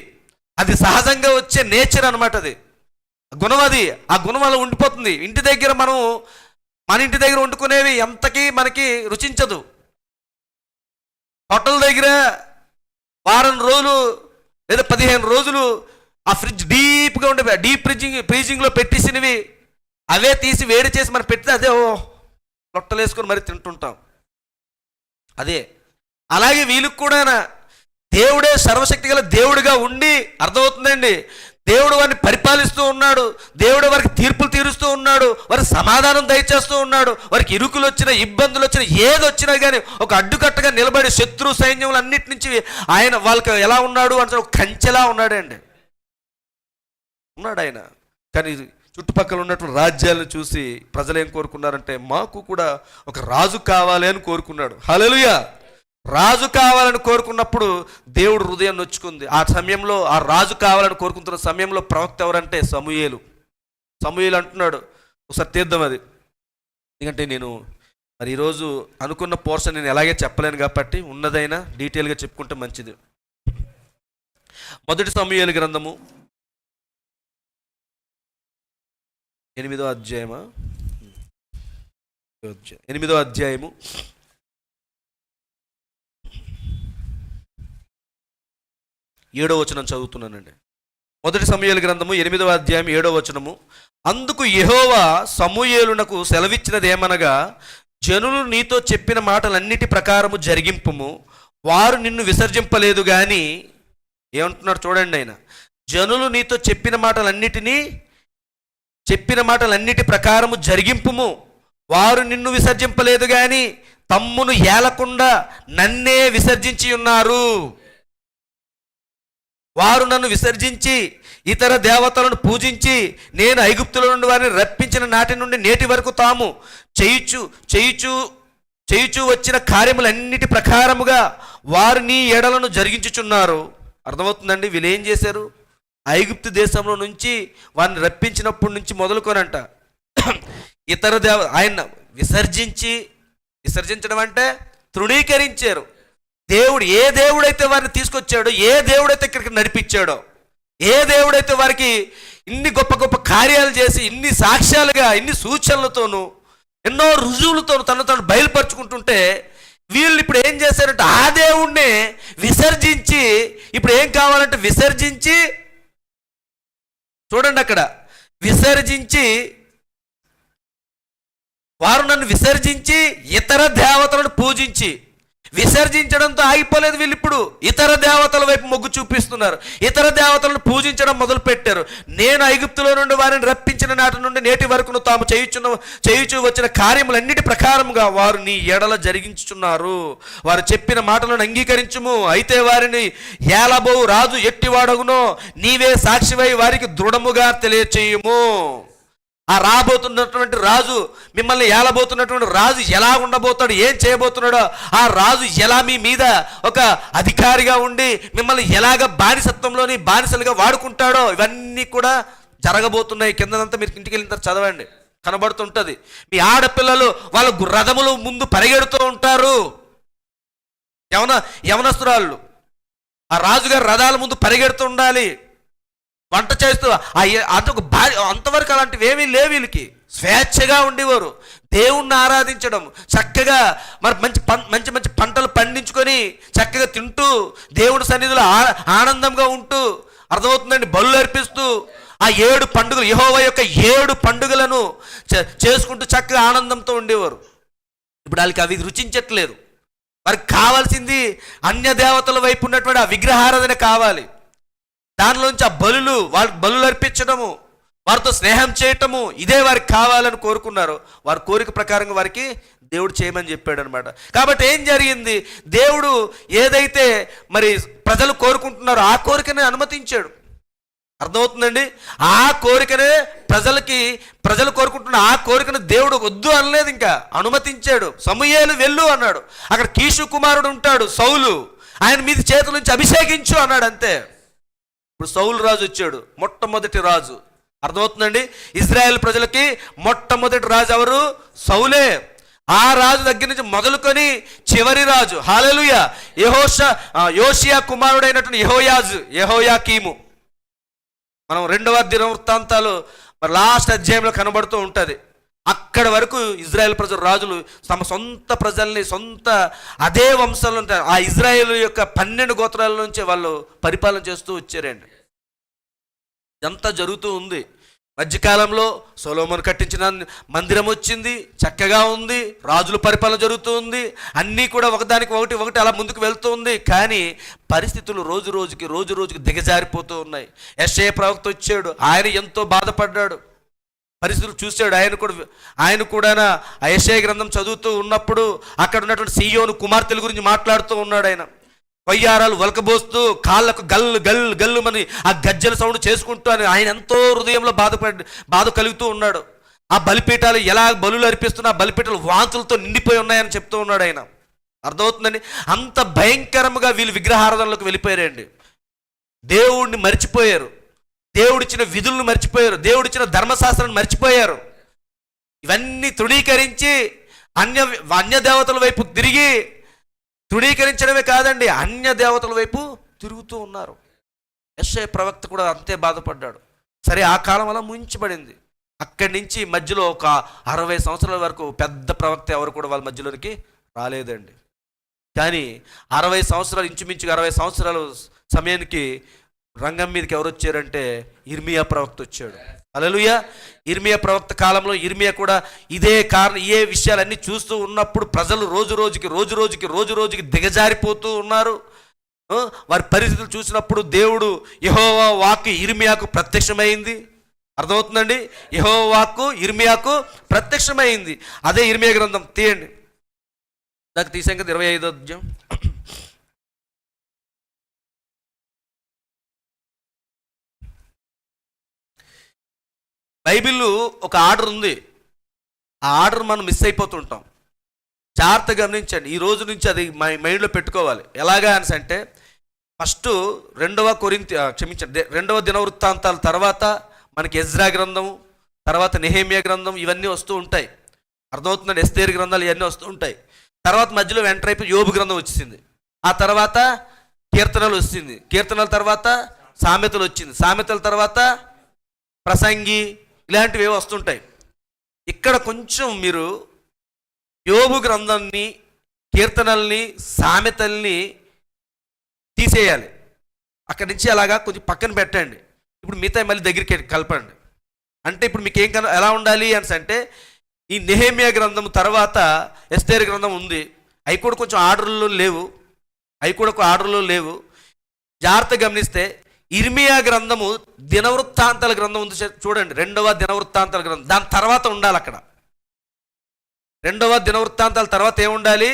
అది సహజంగా వచ్చే నేచర్ అనమాట. అది గుణం, అది ఆ గుణం అలా ఉండిపోతుంది. ఇంటి దగ్గర మన ఇంటి దగ్గర వండుకునేవి ఎంతకీ మనకి రుచించదు. హోటల్ దగ్గర వారం రోజులు లేదా 15 రోజులు ఆ ఫ్రిడ్జ్ డీప్గా ఉండే డీప్ ఫ్రీజింగ్లో పెట్టేసినవి అవే తీసి వేడి చేసి మనం పెడితే అదే లొట్టలు వేసుకొని మరి తింటుంటాం. అదే అలాగే వీళ్ళకి కూడా దేవుడే సర్వశక్తి గల దేవుడిగా ఉండి, అర్థమవుతుందండి, దేవుడు వారిని పరిపాలిస్తూ ఉన్నాడు, దేవుడు వారికి తీర్పులు తీరుస్తూ ఉన్నాడు, వారికి సమాధానం దయచేస్తూ ఉన్నాడు. వారికి ఇరుకులు వచ్చినా, ఇబ్బందులు వచ్చినా, ఏది వచ్చినా కానీ ఒక అడ్డుకట్టగా నిలబడి శత్రు సైన్యములు అన్నిటి నుంచి ఆయన వాళ్ళకి ఎలా ఉన్నాడు అంటే ఒక కంచెలా ఉన్నాడు ఆయన. కానీ చుట్టుపక్కల ఉన్నటువంటి రాజ్యాలను చూసి ప్రజలు ఏం కోరుకున్నారంటే, మాకు కూడా ఒక రాజు కావాలి అని కోరుకున్నాడు. హల్లెలూయా. రాజు కావాలని కోరుకున్నప్పుడు దేవుడు హృదయం నొచ్చుకుంది. ఆ సమయంలో ఆ రాజు కావాలని కోరుకుంటున్న సమయంలో ప్రవక్త ఎవరంటే సమూయేలు అంటున్నాడు, ఒకసారి తీద్దాం అది. ఎందుకంటే నేను మరి ఈరోజు అనుకున్న పోర్షన్ నేను ఎలాగే చెప్పలేను కాబట్టి ఉన్నదైనా డీటెయిల్గా చెప్పుకుంటే మంచిది. మొదటి సమూయేలు గ్రంథము 8వ అధ్యాయము 7వ వచనం చదువుతున్నానండి. మొదటి సమూయేలు గ్రంథము 8వ అధ్యాయం 7వ వచనము. అందుకు యెహోవా సమూయేలునకు సెలవిచ్చినది ఏమనగా, జనులు నీతో చెప్పిన మాటలన్నిటి ప్రకారము జరిగింపుము, వారు నిన్ను విసర్జింపలేదు గాని. ఏమంటున్నాడు చూడండి ఆయన, జనులు నీతో చెప్పిన మాటలన్నిటి ప్రకారము జరిగింపుము, వారు నిన్ను విసర్జింపలేదు గాని తమ్మును ఏలకుండా నన్నే విసర్జించి ఉన్నారు. వారు నన్ను విసర్జించి ఇతర దేవతలను పూజించి నేను ఐగుప్తుల నుండి వారిని రప్పించిన నాటి నుండి నేటి వరకు తాము చేయుచు వచ్చిన కార్యములన్నిటి ప్రకారముగా వారు నీ ఎడలను జరిగించుచున్నారు. అర్థమవుతుందండి. వీళ్ళు ఏం చేశారు? ఐగుప్తు దేశంలో నుంచి వారిని రప్పించినప్పటి నుంచి మొదలుకొనంట ఇతర ఆయన విసర్జించడం అంటే తృణీకరించారు. ఏ దేవుడైతే వారిని తీసుకొచ్చాడో, ఏ దేవుడైతే ఇక్కడికి నడిపించాడో, ఏ దేవుడైతే వారికి ఇన్ని గొప్ప గొప్ప కార్యాలు చేసి ఇన్ని సాక్ష్యాలుగా ఇన్ని సూచనలతోనూ ఎన్నో రుజువులతోనూ తను బయలుపరుచుకుంటుంటే, వీళ్ళు ఇప్పుడు ఏం చేశారంటే ఆ దేవుణ్ణి విసర్జించి, ఇప్పుడు ఏం కావాలంటే విసర్జించి, చూడండి అక్కడ, వారు నన్ను విసర్జించి ఇతర దేవతలను పూజించి, విసర్జించడంతో ఆగిపోలేదు. వీళ్ళు ఇప్పుడు ఇతర దేవతల వైపు మొగ్గు చూపిస్తున్నారు, ఇతర దేవతలను పూజించడం మొదలు పెట్టారు. నేను ఐగుప్తులో నుండి వారిని రప్పించిన నాటి నుండి నేటి వరకు తాము చేయుచు వచ్చిన కార్యములన్నిటి ప్రకారముగా వారు నీ ఎడల జరిగించుచున్నారు. వారు చెప్పిన మాటలను అంగీకరించుము, అయితే వారిని ఏలబో రాజు ఎట్టివాడగునో నీవే సాక్షివై వారికి దృఢముగా తెలియచేయుము. ఆ రాబోతున్నటువంటి రాజు, మిమ్మల్ని ఏలబోతున్నటువంటి రాజు ఎలా ఉండబోతాడు, ఏం చేయబోతున్నాడో, ఆ రాజు ఎలా మీ మీద ఒక అధికారిగా ఉండి మిమ్మల్ని ఎలాగ బానిసత్వంలోని బానిసలుగా వాడుకుంటాడో, ఇవన్నీ కూడా జరగబోతున్నాయి. కిందనంతా మీరు ఇంటికి వెళ్ళిన తర్వాత చదవండి, కనబడుతుంటుంది. మీ ఆడపిల్లలు వాళ్ళ రథములు ముందు పరిగెడుతూ ఉంటారు. యవనస్తురాళ్ళు ఆ రాజుగారి రథాల ముందు పరిగెడుతూ ఉండాలి, వంట చేస్తూ. అదొక అంతవరకు అలాంటివి ఏమీ లేవు. వీళ్ళకి స్వేచ్ఛగా ఉండేవారు. దేవుణ్ణి ఆరాధించడం, చక్కగా మరి మంచి మంచి పంటలు పండించుకొని చక్కగా తింటూ దేవుడి సన్నిధిలో ఆనందంగా ఉంటూ, అర్థమవుతుందండి, బలులు అర్పిస్తూ ఆ 7 పండుగలు, యెహోవా యొక్క 7 పండుగలను చేసుకుంటూ చక్కగా ఆనందంతో ఉండేవారు. ఇప్పుడు వాళ్ళకి అవి రుచించట్లేదు. వారికి కావాల్సింది అన్య దేవతల వైపు ఉన్నటువంటి ఆ విగ్రహారాధన కావాలి. దానిలోంచి ఆ వాళ్ళకి బలులు అర్పించడము, వారితో స్నేహం చేయటము, ఇదే వారికి కావాలని కోరుకున్నారు. వారి కోరిక ప్రకారంగా వారికి దేవుడు చేయమని చెప్పాడు అనమాట. కాబట్టి ఏం జరిగింది? దేవుడు ఏదైతే మరి ప్రజలు కోరుకుంటున్నారో ఆ కోరికనే అనుమతించాడు. అర్థమవుతుందండి. ఆ కోరికనే ప్రజలు కోరుకుంటున్న ఆ కోరికను దేవుడు వద్దు అనలేదు, ఇంకా అనుమతించాడు. సమూయేలు వెళ్ళు అన్నాడు. అక్కడ కీషు కుమారుడు ఉంటాడు సౌలు, ఆయన మీద చేతుల నుంచి అభిషేకించు అన్నాడు, అంతే. ఇప్పుడు సౌలు రాజు వచ్చాడు, మొట్టమొదటి రాజు. అర్థమవుతుందండి. ఇజ్రాయెల్ ప్రజలకి మొట్టమొదటి రాజు ఎవరు? సౌలే. ఆ రాజు దగ్గర నుంచి మొదలుకొని చివరి రాజు, హల్లెలూయా, యోషియా కుమారుడైనటువంటి యెహోయాకీము. మనం 2వ దినవృత్తాంతాలు మరి లాస్ట్ అధ్యాయంలో కనబడుతూ ఉంటుంది. అక్కడ వరకు ఇజ్రాయెల్ ప్రజలు రాజులు తమ సొంత ప్రజల్ని సొంత అదే వంశంలో ఉంటారు. ఆ ఇజ్రాయెల్ యొక్క 12 గోత్రాల నుంచి వాళ్ళు పరిపాలన చేస్తూ వచ్చారండి. ఇదంతా జరుగుతూ ఉంది. మధ్యకాలంలో సొలొమోను కట్టించిన మందిరం వచ్చింది, చక్కగా ఉంది, రాజుల పరిపాలన జరుగుతూ ఉంది, అన్నీ కూడా ఒకదానికి ఒకటి అలా ముందుకు వెళ్తూ ఉంది. కానీ పరిస్థితులు రోజు రోజుకి దిగజారిపోతూ ఉన్నాయి. యెషయా ప్రవక్త వచ్చాడు, ఆయన ఎంతో బాధపడ్డాడు, పరిస్థితులు చూశాడు. ఆయన కూడా ఆ యెషయా గ్రంథం చదువుతూ ఉన్నప్పుడు అక్కడ ఉన్నటువంటి సీయోను కుమార్తెల గురించి మాట్లాడుతూ ఉన్నాడు. ఆయన వయ్యారాలు వలకబోస్తూ కాళ్ళకు గల్లు గల్లు గల్లు అని ఆ గజ్జల సౌండ్ చేసుకుంటూ అని ఆయన ఎంతో హృదయంలో బాధ కలుగుతూ ఉన్నాడు. ఆ బలిపీఠాలు ఎలా బలులు అర్పిస్తున్నా ఆ బలిపీఠాలు వాంతులతో నిండిపోయి ఉన్నాయని చెప్తూ ఉన్నాడు ఆయన. అర్థమవుతుందండి? అంత భయంకరంగా వీళ్ళు విగ్రహారాధనలోకి వెళ్ళిపోయారండి. దేవుడిని మర్చిపోయారు, దేవుడిచ్చిన విధులను మర్చిపోయారు, దేవుడిచ్చిన ధర్మశాస్త్రాన్ని మర్చిపోయారు. ఇవన్నీ తృణీకరించి అన్య దేవతల వైపు తిరిగి, తృణీకరించడమే కాదండి, అన్య దేవతల వైపు తిరుగుతూ ఉన్నారు. యెషయా ప్రవక్త కూడా అంతే బాధపడ్డాడు. సరే, ఆ కాలం అలా ముగించబడింది. అక్కడి నుంచి మధ్యలో ఒక 60 సంవత్సరాల వరకు పెద్ద ప్రవక్త ఎవరు కూడా వాళ్ళ మధ్యలోనికి రాలేదండి. కానీ 60 సంవత్సరాలు, ఇంచుమించుగా 60 సంవత్సరాల సమయానికి రంగం మీదకి ఎవరు వచ్చారంటే ఇర్మియా ప్రవక్త వచ్చాడు. హల్లెలూయా. ఇర్మియా ప్రవక్త కాలంలో ఇర్మియా కూడా ఇదే విషయాలన్నీ చూస్తూ ఉన్నప్పుడు ప్రజలు రోజు రోజుకి దిగజారిపోతూ ఉన్నారు. వారి పరిస్థితులు చూసినప్పుడు దేవుడు యెహోవా వాక్కు ఇర్మియాకు ప్రత్యక్షమైంది. అర్థమవుతుందండి? యెహోవా వాక్కు ఇర్మియాకు ప్రత్యక్షమైంది. అదే ఇర్మియా గ్రంథం తీయండి, దానికి తీసాం కదా 25వ అధ్యాయం. బైబిల్లో ఒక ఆర్డర్ ఉంది. ఆ ఆర్డర్ మనం మిస్ అయిపోతుంటాం. జాగ్రత్తగా గమనించండి. ఈ రోజు నుంచి అది మైండ్లో పెట్టుకోవాలి. ఎలాగా అని అంటే, ఫస్ట్ 2వ దినవృత్తాంతాల తర్వాత మనకి ఎజ్రా గ్రంథం, తర్వాత నెహెమ్యా గ్రంథం, ఇవన్నీ వస్తూ ఉంటాయి. అర్థమవుతుందండి? ఎస్తేరు గ్రంథాలు ఇవన్నీ వస్తూ ఉంటాయి. తర్వాత మధ్యలో వెంటర్ అయిపోయి యోబు గ్రంథం వచ్చింది. ఆ తర్వాత కీర్తనలు వచ్చింది. కీర్తనల తర్వాత సామెతలు వచ్చింది. సామెతల తర్వాత ప్రసంగి, ఇలాంటివి వస్తుంటాయి. ఇక్కడ కొంచెం మీరు యోబు గ్రంథాన్ని, కీర్తనల్ని, సామెతల్ని తీసేయాలి. అక్కడి నుంచి అలాగా కొంచెం పక్కన పెట్టండి. ఇప్పుడు మిగతా మళ్ళీ దగ్గరికి కలపండి. అంటే ఇప్పుడు మీకు ఎలా ఉండాలి అని అంటే, ఈ నెహెమ్యా గ్రంథం తర్వాత ఎస్తేరు గ్రంథం ఉంది. అవి కూడా కొంచెం ఆర్డర్లో లేవు. జాగ్రత్త గమనిస్తే ఇర్మియా గ్రంథము దినవృత్తాంతాల గ్రంథం ఉంది చూడండి. 2వ దినవృత్తాంతాల గ్రంథం దాని తర్వాత ఉండాలి. అక్కడ 2వ దినవృత్తాంతాల తర్వాత ఏముండాలి?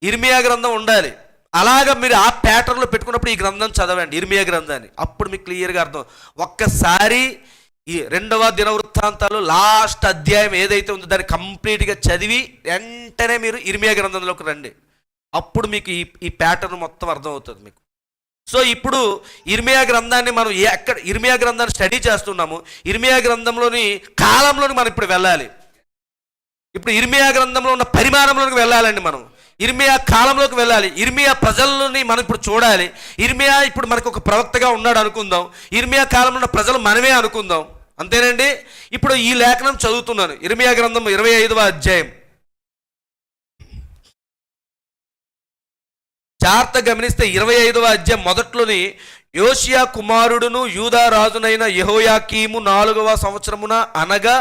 ఇర్మియా గ్రంథం ఉండాలి. అలాగా మీరు ఆ ప్యాటర్న్లో పెట్టుకున్నప్పుడు ఈ గ్రంథం చదవండి, ఇర్మియా గ్రంథాన్ని. అప్పుడు మీకు క్లియర్గా అర్థం. ఒక్కసారి ఈ 2వ దినవృత్తాంతాలు లాస్ట్ అధ్యాయం ఏదైతే ఉందో దాన్ని కంప్లీట్గా చదివి వెంటనే మీరు ఇర్మియా గ్రంథంలోకి రండి. అప్పుడు మీకు ఈ ప్యాటర్న్ మొత్తం అర్థమవుతుంది మీకు. సో ఇప్పుడు ఇర్మియా గ్రంథాన్ని మనం ఇర్మియా గ్రంథాన్ని స్టడీ చేస్తున్నాము. ఇర్మియా గ్రంథంలోని కాలంలోని మనం ఇప్పుడు వెళ్ళాలి. ఇప్పుడు ఇర్మియా గ్రంథంలో ఉన్న పరిమాణంలోకి వెళ్ళాలండి. మనం ఇర్మియా కాలంలోకి వెళ్ళాలి. ఇర్మియా ప్రజలని మనం ఇప్పుడు చూడాలి. ఇర్మియా ఇప్పుడు మనకు ఒక ప్రవక్తగా ఉన్నాడు అనుకుందాం. ఇర్మియా కాలంలో ఉన్న ప్రజలు మనమే అనుకుందాం. అంతేనండి? ఇప్పుడు ఈ లేఖనం చదువుతున్నాను. ఇర్మియా గ్రంథం 25వ అధ్యాయం. జాగ్రత్త గమనిస్తే 25వ అధ్యాయం మొదట్లోని యోషియా కుమారుడును యూదా రాజునైన యెహోయాకీము 4వ సంవత్సరమున, అనగా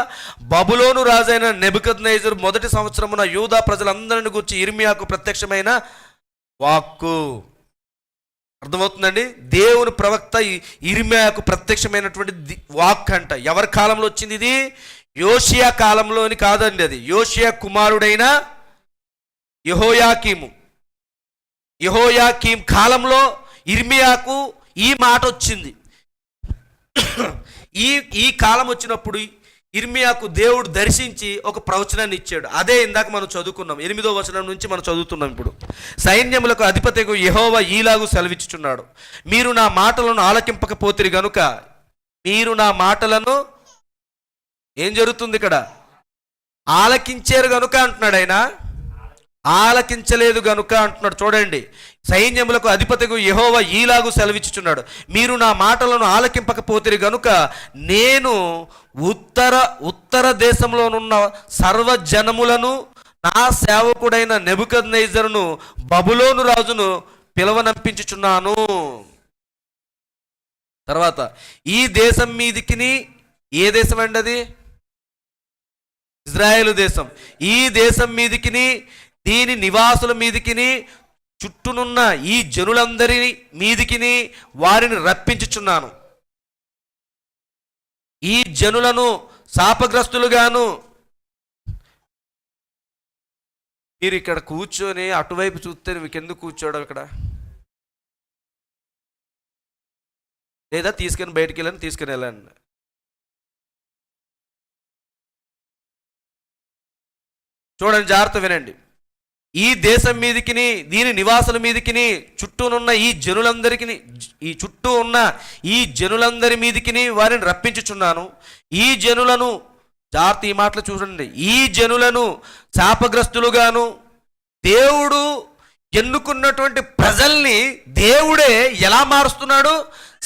బబులోను రాజైన నెబుకద్నెజరు మొదటి సంవత్సరమున యూదా ప్రజలందరిని గురించి ఇర్మియాకు ప్రత్యక్షమైన వాక్కు. అర్థమవుతుందండి? దేవుని ప్రవక్త ఇర్మియాకు ప్రత్యక్షమైనటువంటి వాక్ అంట. ఎవరి కాలంలో వచ్చింది ఇది? యోషియా కాలంలోని కాదండి, అది యోషియా కుమారుడైన యెహోయాకీం కాలంలో ఇర్మియాకు ఈ మాట వచ్చింది. ఈ కాలం వచ్చినప్పుడు ఇర్మియాకు దేవుడు దర్శించి ఒక ప్రవచనాన్ని ఇచ్చాడు. అదే ఇందాక మనం చదువుకున్నాం. 8వ వచనం నుంచి మనం చదువుతున్నాం. ఇప్పుడు సైన్యములకు అధిపతికు యెహోవా ఈలాగు సెలవిచ్చుచున్నాడు, మీరు నా మాటలను ఆలకింపకపోతిరి గనుక, మీరు నా మాటలను ఏం జరుగుతుంది ఇక్కడ? ఆలకించారు గనుక అంటున్నాడు ఆయన. ఆలకించలేదు గనుక అంటున్నాడు. చూడండి, సైన్యములకు అధిపతికు యెహోవా ఈలాగు సెలవిచ్చుచున్నాడు, మీరు నా మాటలను ఆలకింపకపోతిరి గనుక నేను ఉత్తర దేశంలోనున్న సర్వజనములను నా సేవకుడైన నెబుకద్నెజరును బబులోను రాజును పిలవనంపించుచున్నాను. తర్వాత, ఈ దేశం మీదికిని, ఏ దేశం అండి అది? ఇజ్రాయేలు దేశం. ఈ దేశం మీదికిని దీని నివాసుల మీదికిని చుట్టూనున్న ఈ జనులందరి మీదికిని వారిని రప్పించుచున్నాను. ఈ జనులను శాపగ్రస్తులుగాను. మీరు ఇక్కడ కూర్చొని అటువైపు చూస్తే మీకు ఎందుకు కూర్చోవడం ఇక్కడ? లేదా తీసుకుని బయటికి వెళ్ళని తీసుకుని వెళ్ళండి. చూడండి, జాగ్రత్త వినండి. ఈ దేశం మీదికిని దీని నివాసుల మీదికిని చుట్టూనున్న ఈ జనులందరికీ, ఈ చుట్టూ ఉన్న ఈ జనులందరి మీదికిని వారిని రప్పించుచున్నాను. ఈ జనులను, జాగ్రత్త ఈ మాటలు చూడండి, ఈ జనులను శాపగ్రస్తులుగాను, దేవుడు ఎన్నుకున్నటువంటి ప్రజల్ని దేవుడే ఎలా మారుస్తున్నాడు?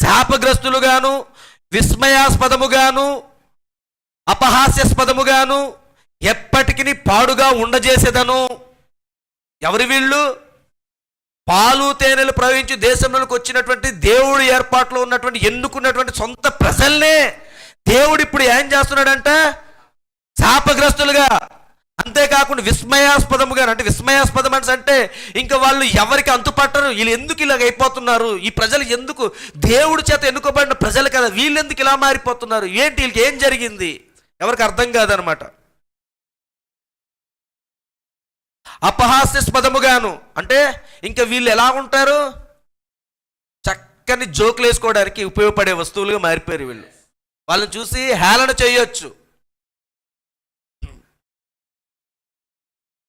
శాపగ్రస్తులుగాను, విస్మయాస్పదముగాను, అపహాస్యాస్పదముగాను, ఎప్పటికీ పాడుగా ఉండజేసేదను. ఎవరి వీళ్ళు? పాలు తేనెలు ప్రవహించి దేశంలోకి వచ్చినటువంటి దేవుడు ఏర్పాట్లో ఉన్నటువంటి ఎన్నుకున్నటువంటి సొంత ప్రజల్నే దేవుడు ఇప్పుడు ఏం చేస్తున్నాడంట? శాపగ్రస్తులుగా, అంతేకాకుండా విస్మయాస్పదముగా. అంటే విస్మయాస్పదం అంటే ఇంకా వాళ్ళు ఎవరికి అంతుపట్టరు. వీళ్ళు ఎందుకు ఇలాగ అయిపోతున్నారు? ఈ ప్రజలు ఎందుకు, దేవుడి చేత ఎన్నుకోబడిన ప్రజలు కదా, వీళ్ళు ఎందుకు ఇలా మారిపోతున్నారు? ఏంటి, వీళ్ళకి ఏం జరిగింది? ఎవరికి అర్థం కాదనమాట. అపహాస్యాస్పదముగాను అంటే ఇంకా వీళ్ళు ఎలా ఉంటారు? చక్కని జోకులు వేసుకోవడానికి ఉపయోగపడే వస్తువులుగా మారిపోయారు వీళ్ళు. వాళ్ళని చూసి హేళన చేయొచ్చు.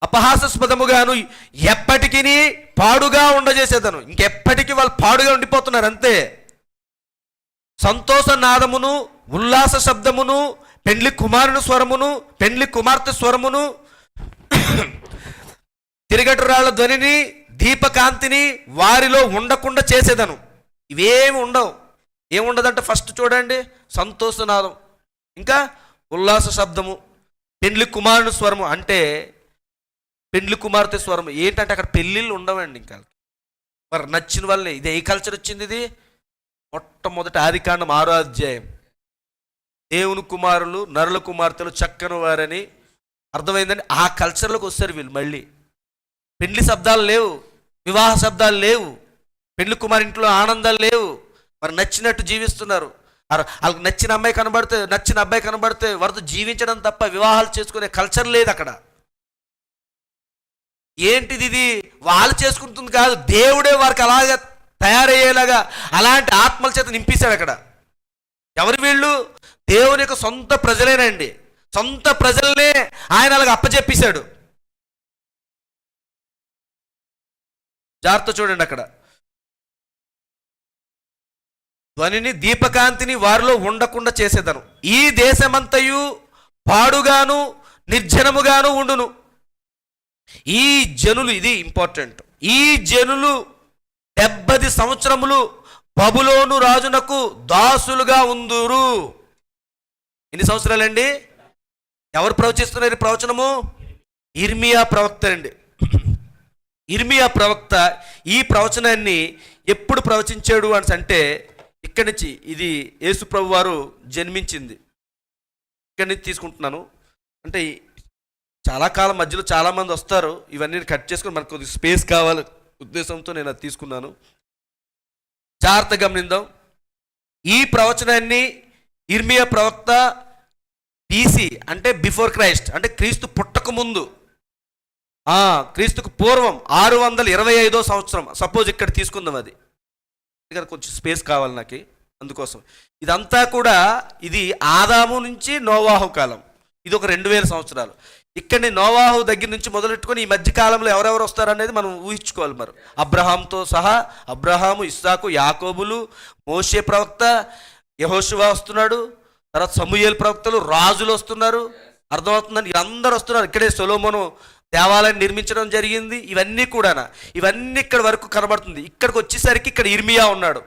అపహాస్యాస్పదముగాను, ఎప్పటికీ పాడుగా ఉండజేసేదను. ఇంకెప్పటికీ వాళ్ళు పాడుగా ఉండిపోతున్నారు అంతే. సంతోష నాదమును, ఉల్లాస శబ్దమును, పెండ్లి కుమారుని స్వరమును, పెండ్లి కుమార్తె స్వరమును, తిరగటి రాళ్ల ధ్వనిని, దీపకాంతిని వారిలో ఉండకుండా చేసేదను. ఇవేమి ఉండవు. ఏముండదంటే ఫస్ట్ చూడండి, సంతోషనాదం, ఇంకా ఉల్లాస శబ్దము, పెండ్లి కుమారుని స్వరము. అంటే పెండ్లి కుమార్తె స్వరము ఏంటంటే అక్కడ పెళ్ళిళ్ళు ఉండవండి. ఇంకా మరి నచ్చిన వాళ్ళే. ఇది ఏ కల్చర్ వచ్చింది? ఇది మొట్టమొదటి ఆదికాండం 6వ అధ్యాయం. దేవుని కుమారులు నరుల కుమార్తెలు చక్కని వారని అర్థమైందండి. ఆ కల్చర్లోకి వస్తారు వీళ్ళు. మళ్ళీ పెండ్లి శబ్దాలు లేవు, వివాహ శబ్దాలు లేవు, పెండ్లి కుమారి ఇంట్లో ఆనందాలు లేవు. మరి నచ్చినట్టు జీవిస్తున్నారు. వాళ్ళకి నచ్చిన అమ్మాయి కనబడితే, నచ్చిన అబ్బాయి కనబడితే వారితో జీవించడం తప్ప వివాహాలు చేసుకునే కల్చర్ లేదు అక్కడ. ఏంటిది? ఇది వాళ్ళు చేసుకుంటుంది కాదు, దేవుడే వారికి అలాగా తయారయ్యేలాగా అలాంటి ఆత్మల చేత నింపేశాడు అక్కడ. ఎవరు వీళ్ళు? దేవుని యొక్క సొంత ప్రజలేనండి. సొంత ప్రజలనే ఆయన అలాగ అప్పచెప్పేశాడు. జాగ్రత్త చూడండి, అక్కడ ధ్వనిని, దీపకాంతిని వారిలో ఉండకుండా చేసేదను. ఈ దేశమంతయు పాడుగాను నిర్జనముగాను ఉండును. ఈ జనులు, ఇది ఇంపార్టెంట్, ఈ జనులు 70 సంవత్సరములు బబులోను రాజునకు దాసులుగా ఉందురు. ఎన్ని సంవత్సరాలండి? ఎవరు ప్రవచిస్తున్నారు ఈ ప్రవచనము? ఇర్మియా ప్రవక్త అండి. ఇర్మియా ప్రవక్త ఈ ప్రవచనాన్ని ఎప్పుడు ప్రవచించాడు అని అంటే, ఇక్కడి నుంచి, ఇది యేసు ప్రభు వారు జన్మించింది ఇక్కడి నుంచి తీసుకుంటున్నాను. అంటే చాలా కాలం మధ్యలో చాలామంది వస్తారు, ఇవన్నీ కట్ చేసుకొని మనకు కొద్దిగా స్పేస్ కావాలి ఉద్దేశంతో నేను అది తీసుకున్నాను. జాగ్రత్తగా గమనిద్దాం. ఈ ప్రవచనాన్ని ఇర్మియా ప్రవక్త BC అంటే బిఫోర్ క్రైస్ట్, అంటే క్రీస్తు పుట్టక ముందు, క్రీస్తుకు పూర్వం 625వ సంవత్సరం సపోజ్ ఇక్కడ తీసుకుందాం. అది ఇక్కడ కొంచెం స్పేస్ కావాలి నాకు, అందుకోసం. ఇదంతా కూడా ఇది ఆదాము నుంచి నోవాహు కాలం. ఇది ఒక 2000 సంవత్సరాలు. ఇక్కడిని నోవాహు దగ్గర నుంచి మొదలెట్టుకొని ఈ మధ్యకాలంలో ఎవరెవరు వస్తారనేది మనం ఊహించుకోవాలి. మరి అబ్రహాంతో సహా అబ్రహాము, ఇస్సాకు, యాకోబులు, మోషే ప్రవక్త, యెహోషువ వస్తున్నాడు, తర్వాత సమూయేలు ప్రవక్తలు, రాజులు వస్తున్నారు. అర్థమవుతుందని అందరూ వస్తున్నారు. ఇక్కడే సొలొమోను దేవాలయం నిర్మించడం జరిగింది. ఇవన్నీ ఇక్కడ వరకు కనబడుతుంది. ఇక్కడికి వచ్చేసరికి ఇక్కడ ఇర్మియా ఉన్నాడు.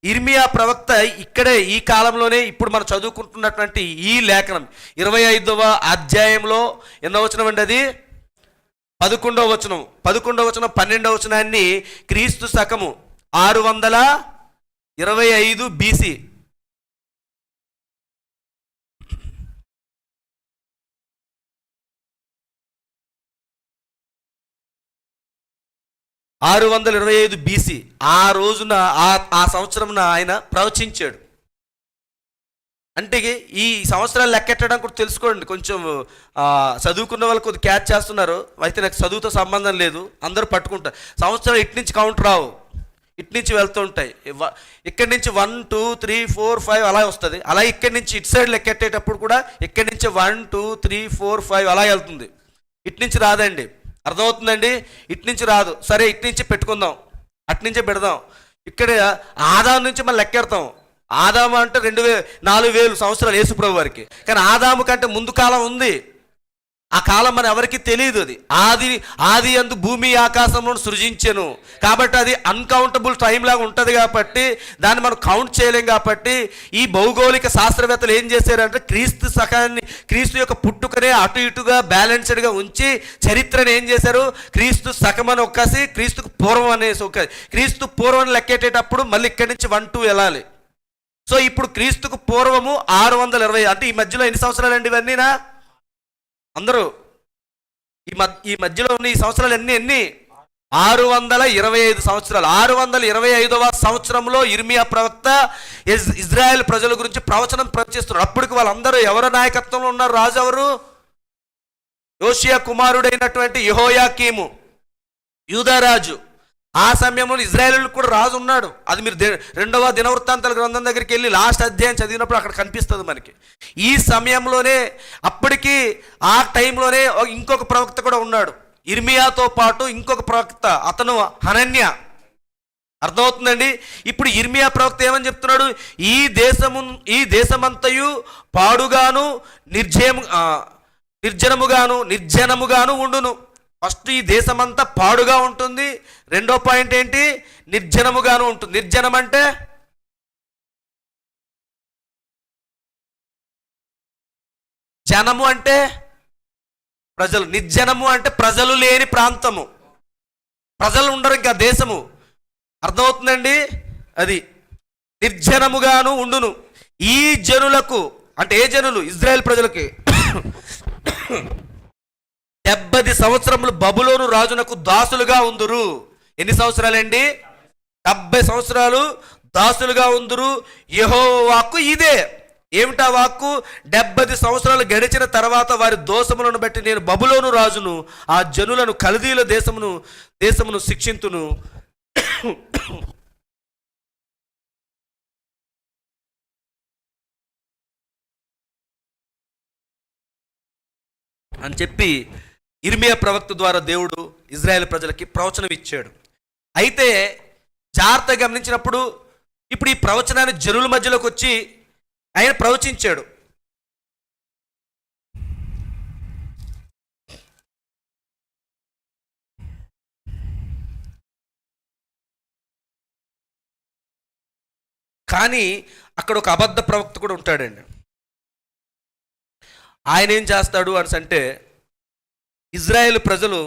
ఇర్మియా ప్రవక్త ఇక్కడే ఈ కాలంలోనే ఇప్పుడు మనం చదువుకుంటున్నటువంటి ఈ లేఖనం 25వ అధ్యాయంలో ఎన్నో వచనం అండి? అది 11వ వచనం. 12వ వచనాన్ని క్రీస్తు శకము 625 BC 625 BC ఆ రోజున ఆ సంవత్సరంన ఆయన ప్రవచించాడు. అంటే ఈ సంవత్సరాలు లెక్కెట్టడం కూడా తెలుసుకోండి. కొంచెం చదువుకున్న వాళ్ళు కొద్దిగా క్యాచ్ చేస్తున్నారు. అయితే నాకు చదువుతో సంబంధం లేదు, అందరూ పట్టుకుంటారు. సంవత్సరం ఇటు నుంచి కౌంట్ రావు, ఇటు నుంచి వెళ్తూ ఉంటాయి. ఇక్కడి నుంచి 1 2 3 4 5 అలా వస్తుంది. అలా ఇక్కడి నుంచి ఇటు సైడ్ లెక్కెట్టేటప్పుడు కూడా ఇక్కడి నుంచి 1 2 3 4 5 అలా వెళ్తుంది. ఇటు నుంచి రాదండి. అర్థమవుతుందండి? ఇటు నుంచి రాదు. సరే, ఇటు నుంచి పెట్టుకుందాం, అటు నుంచే పెడదాం. ఇక్కడ ఆదాము నుంచి మనం లెక్కెడతాం. ఆదాము అంటే 4,000 సంవత్సరాలు యేసుప్రభు వారికి. కానీ ఆదాము కంటే ముందు కాలం ఉంది. ఆ కాలం మన ఎవరికి తెలియదు. అది ఆది యందు భూమి ఆకాశమును సృజించెను కాబట్టి అది అన్కౌంటబుల్ టైం లాగా ఉంటుంది. కాబట్టి దాన్ని మనం కౌంట్ చేయలేం. కాబట్టి ఈ భౌగోళిక శాస్త్రవేత్తలు ఏం చేశారంటే క్రీస్తు యొక్క పుట్టుకనే అటు ఇటుగా బ్యాలెన్స్డ్గా ఉంచి చరిత్రను ఏం చేశారు? క్రీస్తు శకమని ఒక్కసి క్రీస్తుకు పూర్వం అనేసి ఒక క్రీస్తు పూర్వం లెక్కేటప్పుడు మళ్ళీ ఇక్కడి నుంచి 1 2 వెళ్ళాలి. సో ఇప్పుడు క్రీస్తుకు పూర్వము 620, అంటే ఈ మధ్యలో ఎన్ని సంవత్సరాలు అండి ఇవన్నీనా? అందరూ ఈ మధ్యలో ఉన్న ఈ సంవత్సరాలు ఎన్ని 625 సంవత్సరాలు. 625వ సంవత్సరంలో ఇర్మియా ప్రవక్త ఇజ్రాయెల్ ప్రజల గురించి ప్రవచనం ప్రవచిస్తున్నారు. అప్పటికి వాళ్ళందరూ ఎవరి నాయకత్వంలో ఉన్నారు? రాజు ఎవరు? యోషియా కుమారుడైనటువంటి యెహోయాకీము, యూదారాజు. ఆ సమయంలో ఇజ్రాయేలు కూడా రాజు ఉన్నాడు. అది మీరు 2వ దినవృత్తాంతాల గ్రంథం దగ్గరికి వెళ్ళి లాస్ట్ అధ్యాయం చదివినప్పుడు అక్కడ కనిపిస్తుంది మనకి. ఈ సమయంలోనే అప్పటికి ఆ టైంలోనే ఇంకొక ప్రవక్త కూడా ఉన్నాడు. ఇర్మియాతో పాటు ఇంకొక ప్రవక్త, అతను హనన్య. అర్థమవుతుందండి? ఇప్పుడు ఇర్మియా ప్రవక్త ఏమని చెప్తున్నాడు? ఈ దేశమంతయు పాడుగాను నిర్జనముగాను ఉండును. ఫస్ట్ ఈ దేశమంతా పాడుగా ఉంటుంది. రెండో పాయింట్ ఏంటి? నిర్జనముగాను ఉంటుంది. నిర్జనం అంటే జనము అంటే ప్రజలు, నిర్జనము అంటే ప్రజలు లేని ప్రాంతము, ప్రజలు ఉండరు ఇంకా దేశము. అర్థమవుతుందండి? అది నిర్జనముగాను ఉండును. ఈ జనులకు అంటే ఏ జనులు? ఇజ్రాయెల్ ప్రజలకి 70 సంవత్సరములు బబులోను రాజునకు దాసులుగా ఉందురు. ఎన్ని సంవత్సరాలండి? 70 సంవత్సరాలు దాసులుగా ఉందురు. యెహోవా వాక్కు ఇదే. ఏమిటా వాక్కు? 70 సంవత్సరాలు గడిచిన తర్వాత వారి దోషములను బట్టి నేను బబులోను రాజును ఆ జనులను కల్దీయుల దేశమును శిక్షింతును. అని చెప్పి ఇర్మియా ప్రవక్త ద్వారా దేవుడు ఇజ్రాయెల్ ప్రజలకి ప్రవచనం ఇచ్చాడు. అయితే జాగ్రత్తగా గమనించినప్పుడు ఇప్పుడు ఈ ప్రవచనాన్ని జనుల మధ్యలోకి వచ్చి ఆయన ప్రవచించాడు. కానీ అక్కడ ఒక అబద్ధ ప్రవక్త కూడా ఉంటాడండి. ఆయన ఏం చేస్తాడు అంటే ఇజ్రాయెల్ ప్రజలు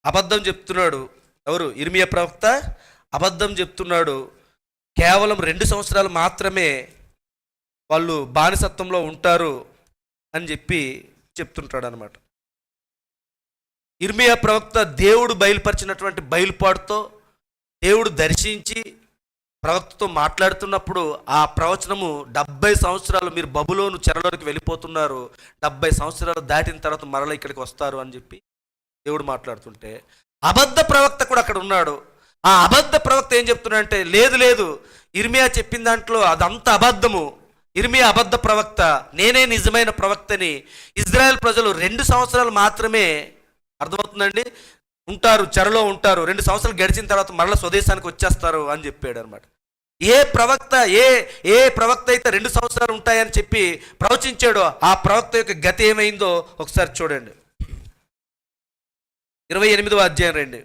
అబద్ధం చెప్తున్నాడు. ఎవరు? ఇర్మియా ప్రవక్త అబద్ధం చెప్తున్నాడు. కేవలం 2 సంవత్సరాలు మాత్రమే వాళ్ళు బానిసత్వంలో ఉంటారు అని చెప్తుంటాడు అనమాట. ఇర్మియా ప్రవక్త దేవుడు బయలుపరిచినటువంటి బయలుపాటుతో దేవుడు దర్శించి ప్రవక్తతో మాట్లాడుతున్నప్పుడు ఆ ప్రవచనము 70 సంవత్సరాలు మీరు బబులోను చెరలోకి వెళ్ళిపోతున్నారు, 70 సంవత్సరాలు దాటిన తర్వాత మరల ఇక్కడికి వస్తారు అని చెప్పి దేవుడు మాట్లాడుతుంటే అబద్ధ ప్రవక్త కూడా అక్కడ ఉన్నాడు. ఆ అబద్ధ ప్రవక్త ఏం చెప్తున్నాడంటే లేదు ఇర్మియా చెప్పిన దాంట్లో అదంతా అబద్ధము, ఇర్మియా అబద్ధ ప్రవక్త, నేనే నిజమైన ప్రవక్తని. ఇజ్రాయెల్ ప్రజలు 2 సంవత్సరాలు మాత్రమే, అర్థమవుతుందండి, ఉంటారు, చెరలో ఉంటారు. 2 సంవత్సరాలు గడిచిన తర్వాత మరలా స్వదేశానికి వచ్చేస్తారు అని చెప్పాడు అనమాట. ఏ ప్రవక్త అయితే 2 సంవత్సరాలు ఉంటాయని చెప్పి ప్రవచించాడో ఆ ప్రవక్త యొక్క గతి ఏమైందో ఒకసారి చూడండి. 28వ అధ్యాయం రండి.